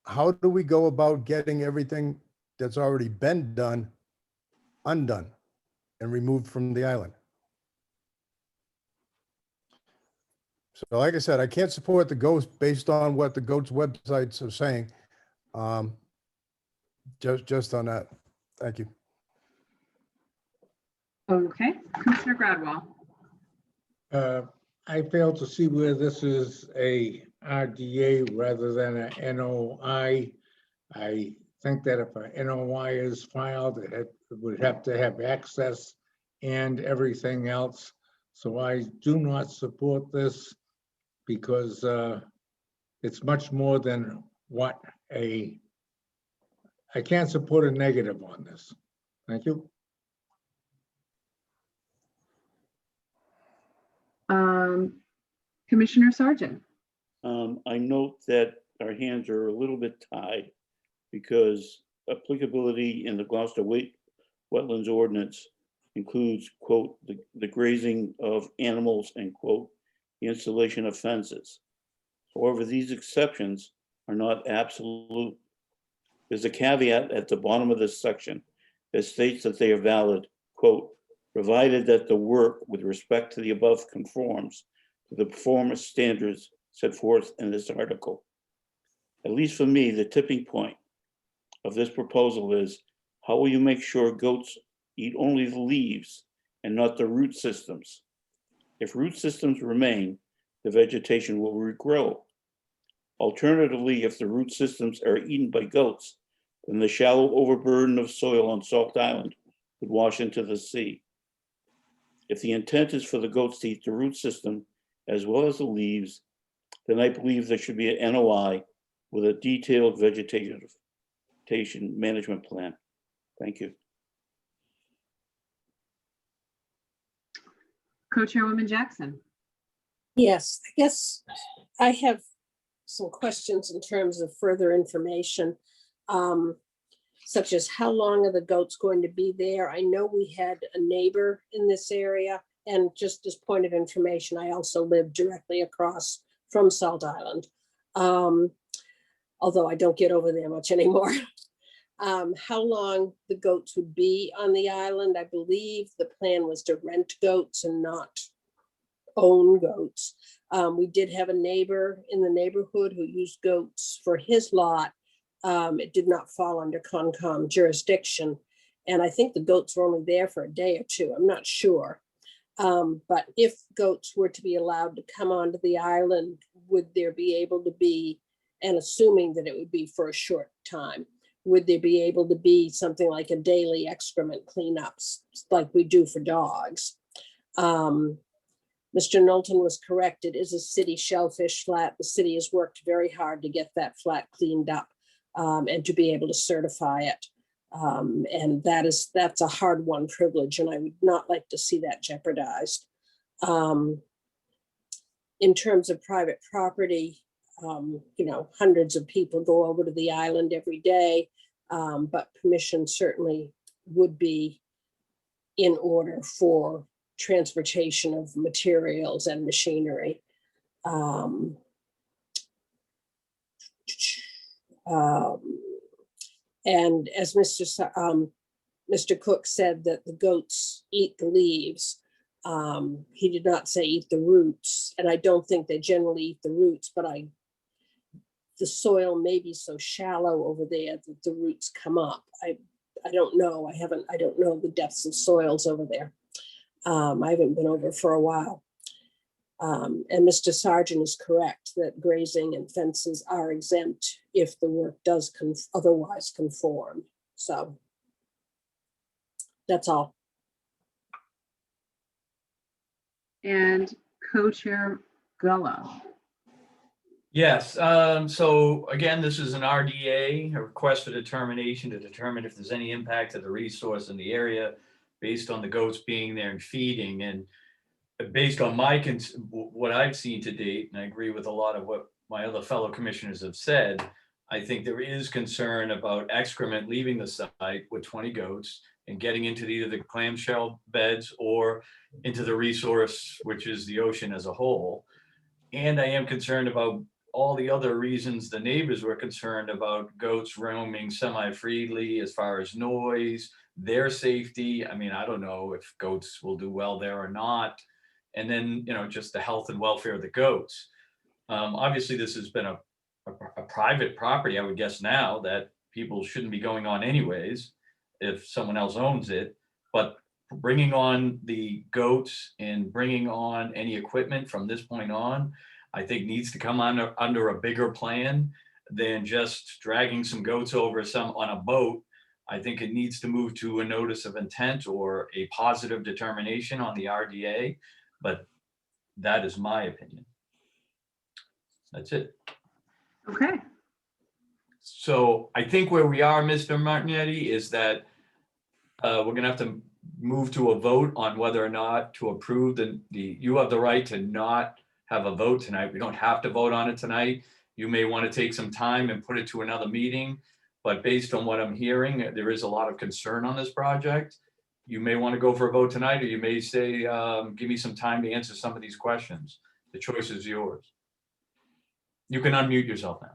Speaker 8: how do we go about getting everything that's already been done undone and removed from the island. So like I said, I can't support the goats based on what the goats websites are saying. Just on that. Thank you.
Speaker 1: Okay, Commissioner Gradwell.
Speaker 3: I fail to see where this is a RDA rather than a NOI. I think that if a NOI is filed, it would have to have access and everything else. So I do not support this because it's much more than what I can't support a negative on this. Thank you.
Speaker 1: Commissioner Sargent.
Speaker 4: I note that our hands are a little bit tied because applicability in the Gloucester Wetlands Ordinance includes, quote, the grazing of animals, and quote, the installation of fences. However, these exceptions are not absolute. There's a caveat at the bottom of this section that states that they are valid, quote, provided that the work with respect to the above conforms to the performance standards set forth in this article. At least for me, the tipping point of this proposal is, how will you make sure goats eat only the leaves and not the root systems? If root systems remain, the vegetation will regrow. Alternatively, if the root systems are eaten by goats, then the shallow overburden of soil on Salt Island would wash into the sea. If the intent is for the goats to eat the root system as well as the leaves, then I believe there should be an NOI with a detailed vegetation management plan. Thank you.
Speaker 1: Co-Chairwoman Jackson.
Speaker 2: Yes, I guess I have some questions in terms of further information, such as how long are the goats going to be there? I know we had a neighbor in this area, and just as point of information, I also live directly across from Salt Island, although I don't get over there much anymore. How long the goats would be on the island? I believe the plan was to rent goats and not own goats. We did have a neighbor in the neighborhood who used goats for his lot. It did not fall under Concom jurisdiction. And I think the goats were only there for a day or two. I'm not sure. But if goats were to be allowed to come onto the island, would there be able to be, and assuming that it would be for a short time, would there be able to be something like a daily excrement cleanups like we do for dogs? Mr. Knowlton was correct. It is a city shellfish flat. The city has worked very hard to get that flat cleaned up and to be able to certify it. And that's a hard-won privilege, and I would not like to see that jeopardized. In terms of private property, hundreds of people go over to the island every day, but permission certainly would be in order for transportation of materials and machinery. And as Mr. Cook said that the goats eat the leaves, he did not say eat the roots, and I don't think they generally eat the roots, but the soil may be so shallow over there that the roots come up. I don't know. I don't know the depths of soils over there. I haven't been over for a while. And Mr. Sargent is correct that grazing and fences are exempt if the work does otherwise conform. So that's all.
Speaker 1: And Co-Chair Gullo.
Speaker 5: Yes, so again, this is an RDA, a request for determination to determine if there's any impact to the resource in the area based on the goats being there and feeding. And based on what I've seen to date, and I agree with a lot of what my other fellow commissioners have said, I think there is concern about excrement leaving the site with 20 goats and getting into either the clamshell beds or into the resource, which is the ocean as a whole. And I am concerned about all the other reasons the neighbors were concerned about goats roaming semi-freely as far as noise, their safety. I mean, I don't know if goats will do well there or not. And then, just the health and welfare of the goats. Obviously, this has been a private property, I would guess now, that people shouldn't be going on anyways if someone else owns it. But bringing on the goats and bringing on any equipment from this point on, I think needs to come under a bigger plan than just dragging some goats over on a boat. I think it needs to move to a notice of intent or a positive determination on the RDA, but that is my opinion. That's it.
Speaker 1: Okay.
Speaker 5: So I think where we are, Mr. Martinetti, is that we're gonna have to move to a vote on whether or not to approve you have the right to not have a vote tonight. We don't have to vote on it tonight. You may want to take some time and put it to another meeting, but based on what I'm hearing, there is a lot of concern on this project. You may want to go for a vote tonight, or you may say, give me some time to answer some of these questions. The choice is yours. You can unmute yourself now.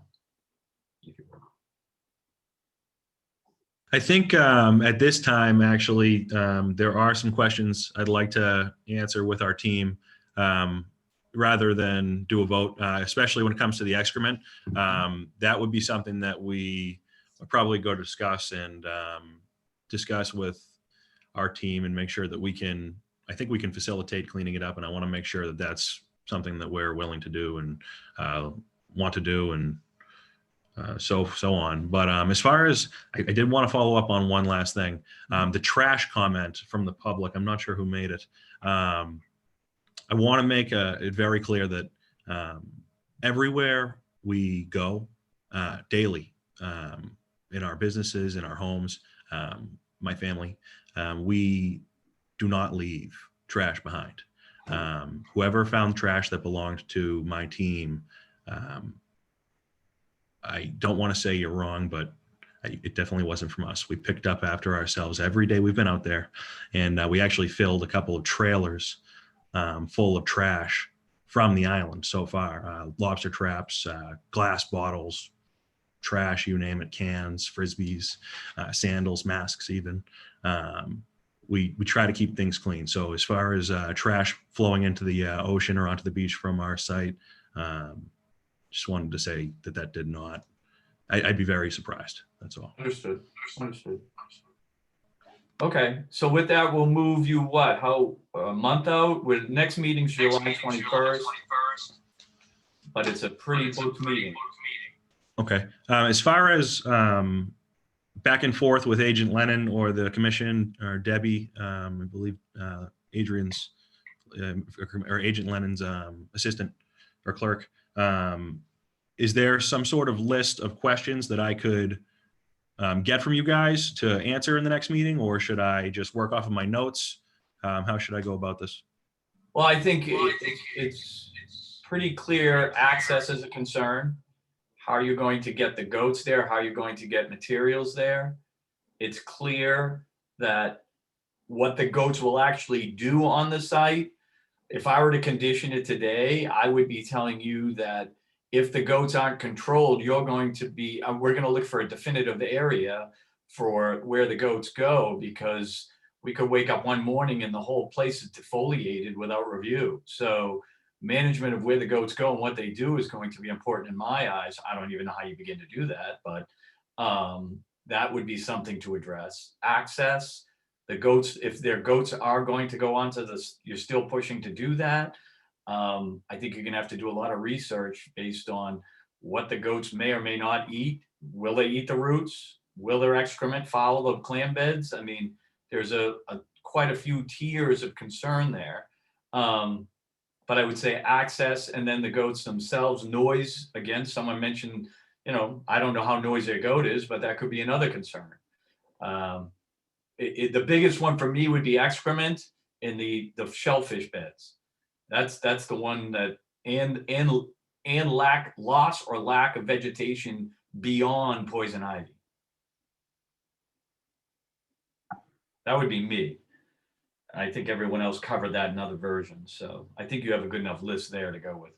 Speaker 17: I think at this time, actually, there are some questions I'd like to answer with our team rather than do a vote, especially when it comes to the excrement. That would be something that we would probably go discuss with our team and make sure that I think we can facilitate cleaning it up. And I want to make sure that that's something that we're willing to do and want to do, and so on. But as far as, I did want to follow up on one last thing. The trash comment from the public, I'm not sure who made it. I want to make it very clear that everywhere we go daily, in our businesses, in our homes, my family, we do not leave trash behind. Whoever found trash that belonged to my team, I don't want to say you're wrong, but it definitely wasn't from us. We picked up after ourselves every day we've been out there, and we actually filled a couple of trailers full of trash from the island so far. Lobster traps, glass bottles, trash, you name it, cans, Frisbees, sandals, masks even. We try to keep things clean. So as far as trash flowing into the ocean or onto the beach from our site, just wanted to say that did not. I'd be very surprised. That's all.
Speaker 5: Understood. Okay, so with that, we'll move you a month out? With next meeting's July 21st, but it's a pretty booked meeting.
Speaker 17: Okay. As far as back and forth with Agent Lennon or the commission or Debbie, I believe Adrian's or Agent Lennon's assistant or clerk, is there some sort of list of questions that I could get from you guys to answer in the next meeting, or should I just work off of my notes? How should I go about this?
Speaker 5: Well, I think it's pretty clear access is a concern. How are you going to get the goats there? How are you going to get materials there? It's clear that what the goats will actually do on the site. If I were to condition it today, I would be telling you that if the goats aren't controlled, we're going to look for a definitive area for where the goats go, because we could wake up one morning and the whole place is defoliated without review. So management of where the goats go and what they do is going to be important in my eyes. I don't even know how you begin to do that, but that would be something to address. Access, the goats, if their goats are going to go onto this, you're still pushing to do that. I think you're gonna have to do a lot of research based on what the goats may or may not eat. Will they eat the roots? Will their excrement follow the clam beds? I mean, there's quite a few tiers of concern there. But I would say access, and then the goats themselves. Noise, again, someone mentioned, I don't know how noisy a goat is, but that could be another concern. The biggest one for me would be excrement in the shellfish beds. That's the one that, and loss or lack of vegetation beyond poison ivy. That would be me. I think everyone else covered that in other versions. So I think you have a good enough list there to go with.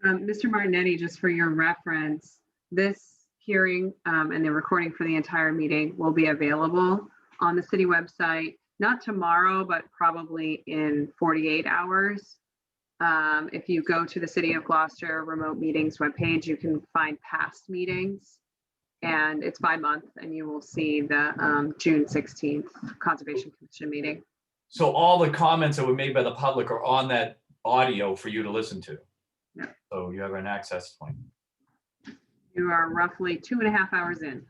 Speaker 1: Mr. Martinetti, just for your reference, this hearing and the recording for the entire meeting will be available on the city website, not tomorrow, but probably in 48 hours. If you go to the City of Gloucester remote meetings webpage, you can find past meetings, and it's by month, and you will see the June 16th Conservation Commission meeting.
Speaker 5: So all the comments that were made by the public are on that audio for you to listen to.
Speaker 1: Yeah.
Speaker 5: So you have an access point.
Speaker 1: You are roughly 2.5 hours in.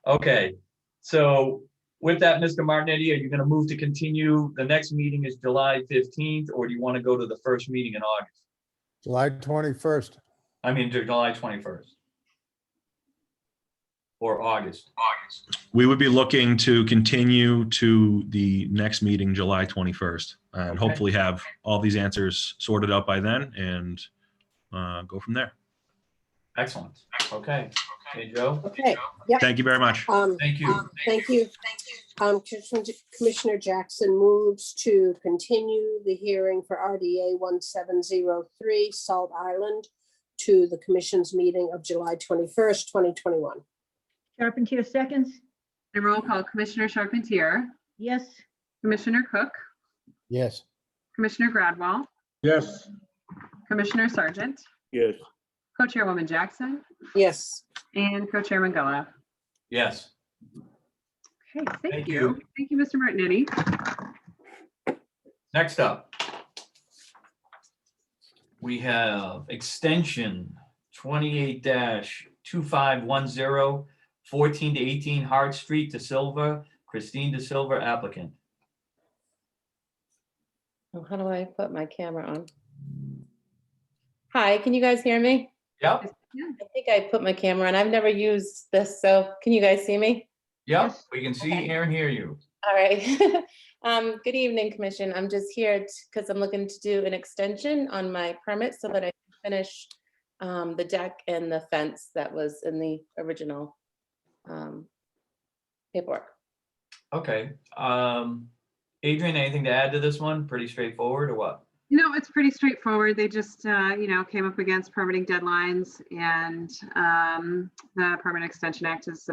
Speaker 5: Okay, so with that, Mr. Martinetti, are you going to move to continue? The next meeting is July 15th, or do you want to go to the first meeting in August?
Speaker 8: July 21st.
Speaker 5: I mean, July 21st. Or August.
Speaker 17: We would be looking to continue to the next meeting, July 21st, and
Speaker 5: Okay.
Speaker 17: hopefully have all these answers sorted out by then and go from there.
Speaker 5: Excellent. Okay. Hey, Joe?
Speaker 2: Okay, yep.
Speaker 17: Thank you very much.
Speaker 5: Thank you.
Speaker 2: Thank you. Commissioner Jackson moves to continue the hearing for RDA 1703 Salt Island to the commission's meeting of July 21st, 2021.
Speaker 9: Charpentier seconds.
Speaker 1: And roll call, Commissioner Charpentier,
Speaker 9: Yes.
Speaker 1: Commissioner Cook,
Speaker 8: Yes.
Speaker 1: Commissioner Gradwell,
Speaker 3: Yes,
Speaker 1: Commissioner Sargent,
Speaker 4: Yes.
Speaker 1: Co-Chairwoman Jackson,
Speaker 2: Yes.
Speaker 1: and Co-Chairman Gullo.
Speaker 5: Yes.
Speaker 1: Okay,
Speaker 5: Thank
Speaker 1: thank
Speaker 5: you.
Speaker 1: you. Thank you, Mr. Martinetti.
Speaker 5: Next up, we have extension 28-2510, 14 to 18 Hart Street De Silva, Christine De Silva applicant.
Speaker 7: Oh, how do I put my camera on? Hi, can you guys hear me?
Speaker 5: Yep.
Speaker 7: I think I put my camera on. I've never used this, so can you guys see me?
Speaker 5: Yep, we can see, hear, and hear you.
Speaker 7: All right. Good evening, Commission. I'm just here because I'm looking to do an extension on my permit so that I can finish the deck and the fence that was in the original paperwork.
Speaker 5: Okay. Adrian, anything to add to this one? Pretty straightforward or what?
Speaker 1: No, it's pretty straightforward. They just, came up against permitting deadlines, and the Permanent Extension Act has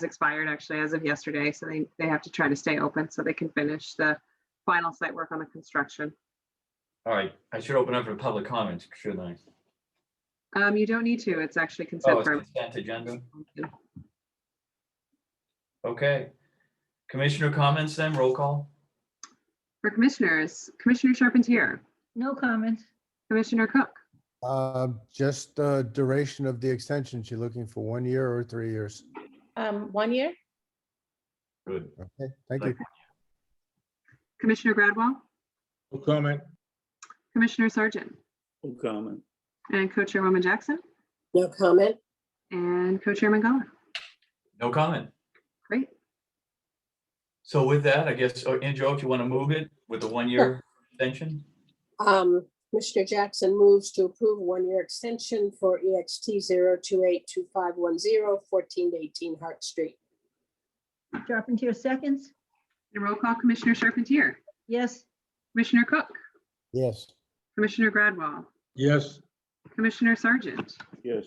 Speaker 1: expired actually as of yesterday. So they have to try to stay open so they can finish the final site work on the construction.
Speaker 5: All right, I should open up for public comments, shouldn't I?
Speaker 1: You don't need to. It's actually
Speaker 5: Oh,
Speaker 1: consent
Speaker 5: it's
Speaker 1: for.
Speaker 5: consent agenda. Okay. Commissioner comments then, roll call.
Speaker 1: For commissioners, Commissioner Charpentier,
Speaker 9: No comments.
Speaker 1: Commissioner Cook,
Speaker 8: Just the duration of the extension. She's looking for 1 year or 3 years.
Speaker 7: 1 year?
Speaker 5: Good.
Speaker 8: Okay, thank you.
Speaker 1: Commissioner Gradwell,
Speaker 3: no comment.
Speaker 1: Commissioner Sargent,
Speaker 4: No comment.
Speaker 1: and Co-Chairwoman Jackson,
Speaker 2: No comment.
Speaker 1: and Co-Chairman Gullo.
Speaker 5: No comment.
Speaker 1: Great.
Speaker 5: So with that, I guess, Joe, if you want to move it with the 1 year extension?
Speaker 2: Commissioner Jackson moves to approve a 1-year extension for EXT 0282510, 14 to 18 Hart Street.
Speaker 9: Charpentier seconds.
Speaker 1: And roll call, Commissioner Charpentier,
Speaker 9: Yes.
Speaker 1: Commissioner Cook,
Speaker 8: Yes.
Speaker 1: Commissioner Gradwell,
Speaker 3: Yes,
Speaker 1: Commissioner Sargent,
Speaker 4: Yes.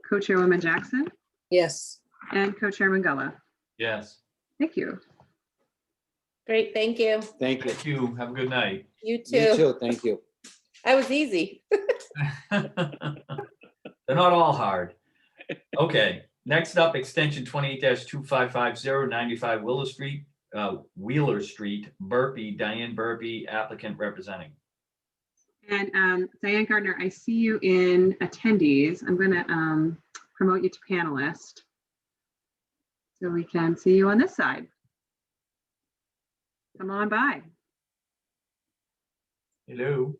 Speaker 1: Co-Chairwoman Jackson,
Speaker 2: Yes.
Speaker 1: and Co-Chairman Gullo.
Speaker 5: Yes.
Speaker 1: Thank you.
Speaker 7: Great, thank you.
Speaker 22: Thank you.
Speaker 5: Thank you. Have a good night.
Speaker 7: You
Speaker 22: You
Speaker 7: too.
Speaker 22: too, thank you.
Speaker 7: That was easy.
Speaker 5: They're not all hard. Okay, next up, extension 28-2550, 95 Wheeler Street, Burpee, Diane Burpee, applicant representing.
Speaker 1: And Diane Gardner, I see you in attendees. I'm going to promote you to panelist so we can see you on this side. Come on by.
Speaker 5: Hello.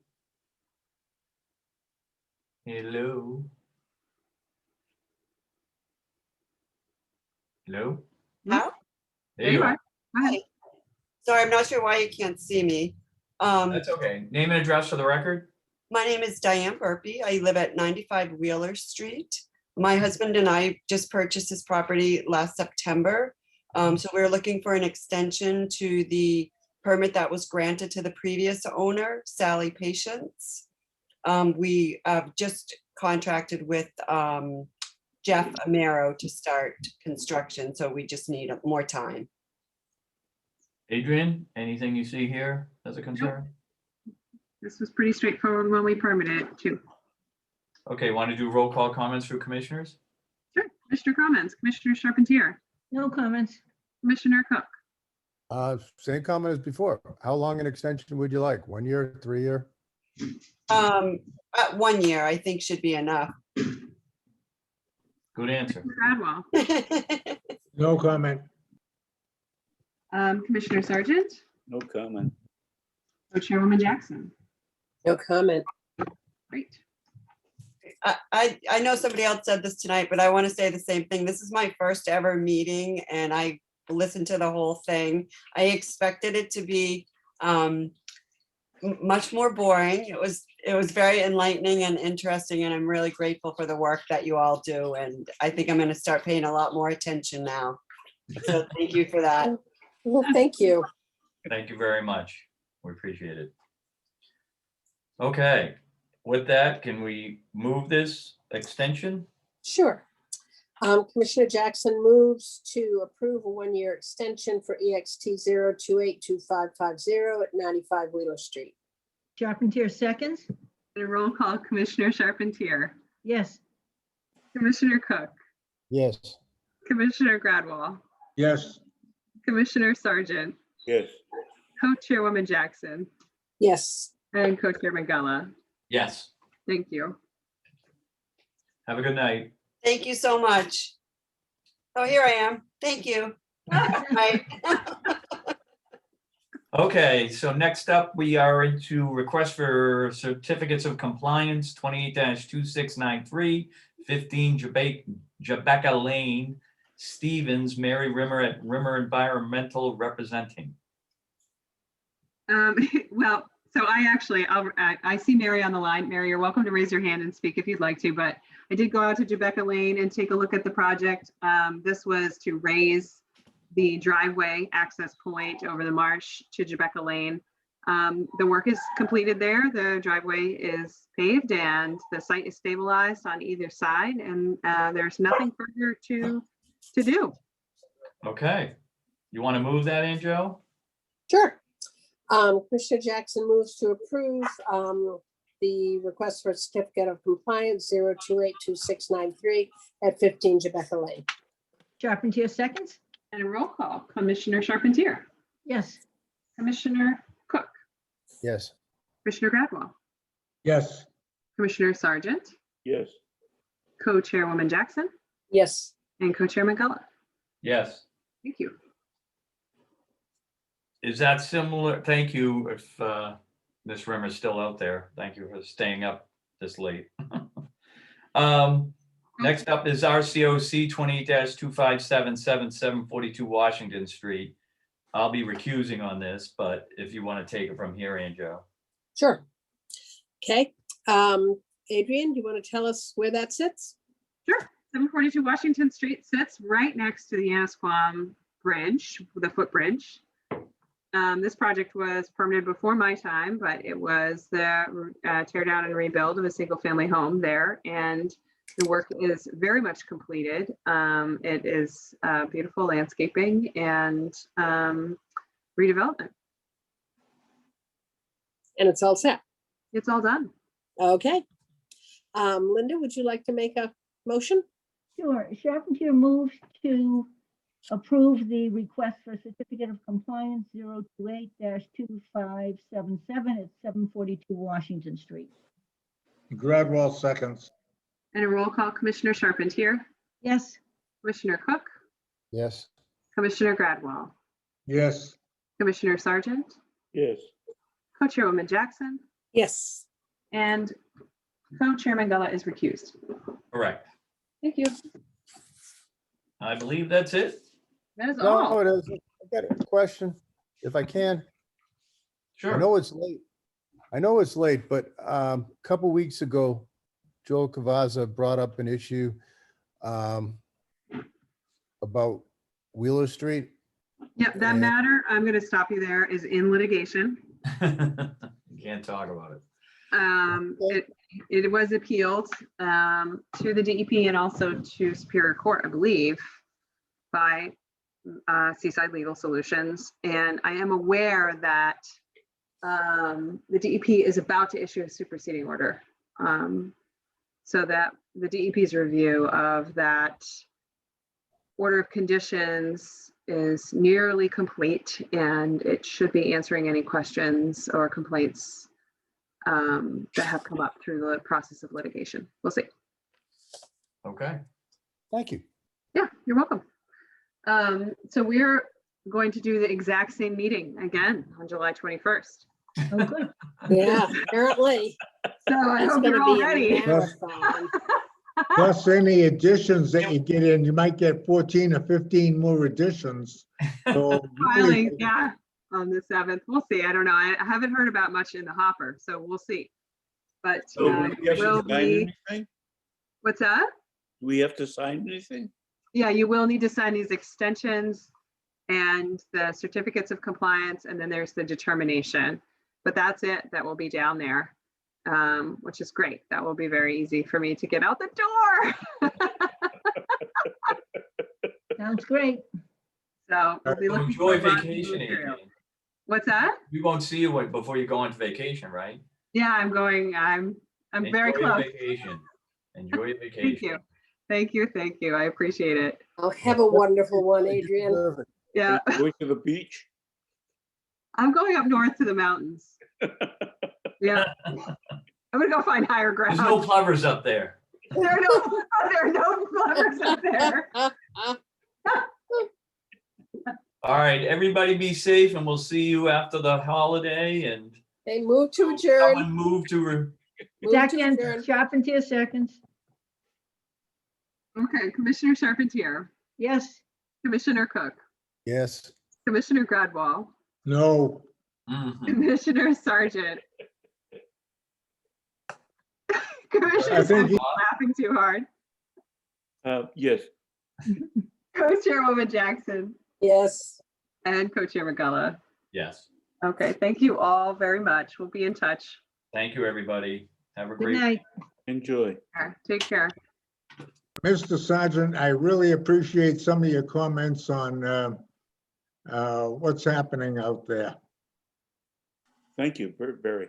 Speaker 5: Hello. Hello.
Speaker 10: Hello?
Speaker 5: There you are.
Speaker 10: Hi. Sorry, I'm not sure why you can't see me.
Speaker 5: That's okay. Name and address for the record.
Speaker 10: My name is Diane Burpee. I live at 95 Wheeler Street. My husband and I just purchased this property last September. So we're looking for an extension to the permit that was granted to the previous owner, Sally Patience. We just contracted with Jeff Amaro to start construction, so we just need more time.
Speaker 5: Adrian, anything you see here as a concern?
Speaker 1: This was pretty straightforward when we permitted it too.
Speaker 5: Okay, want to do roll call comments for commissioners?
Speaker 1: Sure. Commissioner comments, Commissioner Charpentier,
Speaker 9: No comments.
Speaker 1: Commissioner Cook,
Speaker 8: Same comment as before. How long an extension would you like? 1 year, 3 year?
Speaker 10: 1 year, I think should be enough.
Speaker 5: Good answer.
Speaker 1: Gradwell,
Speaker 3: No comment.
Speaker 1: Commissioner Sargent,
Speaker 4: No comment.
Speaker 1: Co-Chairwoman Jackson.
Speaker 2: No comment.
Speaker 1: Great.
Speaker 10: I know somebody else said this tonight, but I want to say the same thing. This is my first ever meeting and I listened to the whole thing. I expected it to be much more boring. It was very enlightening and interesting, and I'm really grateful for the work that you all do. And I think I'm going to start paying a lot more attention now. So thank you for that.
Speaker 2: Well, thank you.
Speaker 5: Thank you very much. We appreciate it. Okay, with that, can we move this extension?
Speaker 2: Sure. Commissioner Jackson moves to approve a 1-year extension for EXT 0282550 at 95 Wheeler Street.
Speaker 9: Charpentier seconds.
Speaker 1: And a roll call, Commissioner Charpentier,
Speaker 9: Yes.
Speaker 1: Commissioner Cook,
Speaker 8: Yes.
Speaker 1: Commissioner Gradwell,
Speaker 3: Yes,
Speaker 1: Commissioner Sargent,
Speaker 4: Yes.
Speaker 1: Co-Chairwoman Jackson,
Speaker 2: Yes.
Speaker 1: and Co-Chairman Gullah.
Speaker 5: Yes.
Speaker 1: Thank you.
Speaker 5: Have a good night.
Speaker 10: Thank you so much. Oh, here I am. Thank you. Bye.
Speaker 5: Okay, so next up, we are into request for certificates of compliance, 28-2693, 15 Jebecca Lane, Stevens, Mary Rimmer at Rimmer Environmental representing.
Speaker 1: Well, so I see Mary on the line. Mary, you're welcome to raise your hand and speak if you'd like to, but I did go out to Jebecca Lane and take a look at the project. This was to raise the driveway access point over the marsh to Jebecca Lane. The work is completed there. The driveway is paved and the site is stabilized on either side, and there's nothing further to do.
Speaker 5: Okay, you want to move that in, Joe?
Speaker 2: Sure. Commissioner Jackson moves to approve the request for certificate of compliance 0282693 at 15 Jebecca Lane.
Speaker 9: Charpentier seconds.
Speaker 1: And a roll call, Commissioner Charpentier,
Speaker 9: Yes.
Speaker 1: Commissioner Cook,
Speaker 8: Yes.
Speaker 1: Commissioner Gradwell,
Speaker 3: yes,
Speaker 1: Commissioner Sargent,
Speaker 4: Yes.
Speaker 1: Co-Chairwoman Jackson,
Speaker 2: Yes.
Speaker 1: and Co-Chairman Gullah.
Speaker 5: Yes.
Speaker 1: Thank you.
Speaker 5: Is that similar? Thank you if Ms. Rimmer is still out there. Thank you for staying up this late. Next up is RCOC 20-25777, 742 Washington Street. I'll be recusing on this, but if you want to take it from here, Anjo.
Speaker 2: Sure. Okay. Adrian, do you want to tell us where that sits?
Speaker 1: Sure. 742 Washington Street sits right next to the Annisquam Bridge, the footbridge. This project was permitted before my time, but it was the tear down and rebuild of a single family home there. And the work is very much completed. It is beautiful landscaping and redevelopment.
Speaker 2: And it's all set.
Speaker 1: It's all done.
Speaker 2: Okay. Linda, would you like to make a motion?
Speaker 9: Sure. Charpentier moves to approve the request for certificate of compliance 028-2577 at 742 Washington Street.
Speaker 3: Gradwell seconds.
Speaker 1: And a roll call, Commissioner Charpentier,
Speaker 9: Yes.
Speaker 1: Commissioner Cook,
Speaker 8: Yes.
Speaker 1: Commissioner Gradwell,
Speaker 3: Yes,
Speaker 1: Commissioner Sargent,
Speaker 4: Yes.
Speaker 1: Co-Chairwoman Jackson,
Speaker 2: Yes.
Speaker 1: and Co-Chairman Gullah is recused.
Speaker 5: Correct.
Speaker 1: Thank you.
Speaker 5: I believe that's it.
Speaker 1: That is
Speaker 8: No,
Speaker 1: all.
Speaker 8: it isn't. I got a question, if I can.
Speaker 5: Sure.
Speaker 8: I know it's late. But a couple weeks ago, Joel Cavazza brought up an issue about Wheeler Street
Speaker 1: Yep, that matter, I'm going to stop you there, is in litigation.
Speaker 5: Can't talk about it.
Speaker 1: It was appealed to the DEP and also to Superior Court, I believe, by Seaside Legal Solutions. And I am aware that the DEP is about to issue a superseding order. So that the DEP's review of that order of conditions is nearly complete, and it should be answering any questions or complaints that have come up through the process of litigation. We'll see.
Speaker 5: Okay.
Speaker 8: Thank you.
Speaker 1: Yeah, you're welcome. So we're going to do the exact same meeting again on July 21st.
Speaker 9: Oh, good.
Speaker 2: Yeah, apparently.
Speaker 1: So I
Speaker 2: It's
Speaker 1: hope
Speaker 2: gonna
Speaker 1: you're all
Speaker 2: be a
Speaker 1: ready.
Speaker 2: marathon.
Speaker 3: Plus any additions that you get in, you might get 14 or 15 more additions. So really,
Speaker 1: Filing, yeah, on the 7th. We'll see. I don't know. I haven't heard about much in the hopper, so we'll see. But
Speaker 4: So do we have to
Speaker 1: will
Speaker 4: sign
Speaker 1: be,
Speaker 4: anything?
Speaker 1: what's that?
Speaker 4: Do we have to sign anything?
Speaker 1: Yeah, you will need to sign these extensions and the certificates of compliance, and then there's the determination. But that's it. That will be down there, which is great. That will be very easy for me to get out the door.
Speaker 9: Sounds great.
Speaker 1: So we'll be looking
Speaker 5: Enjoy
Speaker 1: for lots of
Speaker 5: vacation,
Speaker 1: material.
Speaker 5: Adrian.
Speaker 1: What's that?
Speaker 5: We won't see you before you go on vacation, right?
Speaker 1: Yeah, I'm going. I'm very
Speaker 5: Enjoy your
Speaker 1: close.
Speaker 5: vacation. Enjoy your vacation.
Speaker 1: Thank you. Thank you. Thank you. I appreciate it.
Speaker 2: Oh, have a wonderful one, Adrian.
Speaker 1: Yeah,
Speaker 4: Are you going to the beach?
Speaker 1: I'm going up north to the mountains. Yeah. I'm gonna go find higher ground.
Speaker 5: There's no plovers up there.
Speaker 1: There are no flowers up there.
Speaker 5: All right, everybody be safe and we'll see you after the holiday and
Speaker 2: They move to adjourn.
Speaker 5: someone move to,
Speaker 2: Move to
Speaker 9: Second,
Speaker 2: adjourn.
Speaker 9: Charpentier seconds.
Speaker 1: Okay, Commissioner Charpentier,
Speaker 9: Yes.
Speaker 1: Commissioner Cook,
Speaker 8: Yes.
Speaker 1: Commissioner Gradwall,
Speaker 3: no,
Speaker 5: Mhm.
Speaker 1: Commissioner Sargent. Commissioner
Speaker 3: I think
Speaker 1: Sargent laughing too hard.
Speaker 4: Yes.
Speaker 1: Co-Chairwoman Jackson
Speaker 2: Yes.
Speaker 1: and Co-Chair McGullough.
Speaker 5: Yes.
Speaker 1: Okay, thank you all very much. We'll be in touch.
Speaker 5: Thank you, everybody. Have a
Speaker 9: Good
Speaker 5: great
Speaker 9: night.
Speaker 4: Enjoy.
Speaker 1: Take care.
Speaker 3: Mr. Sergeant, I really appreciate some of your comments on what's happening out there.
Speaker 4: Thank you, very.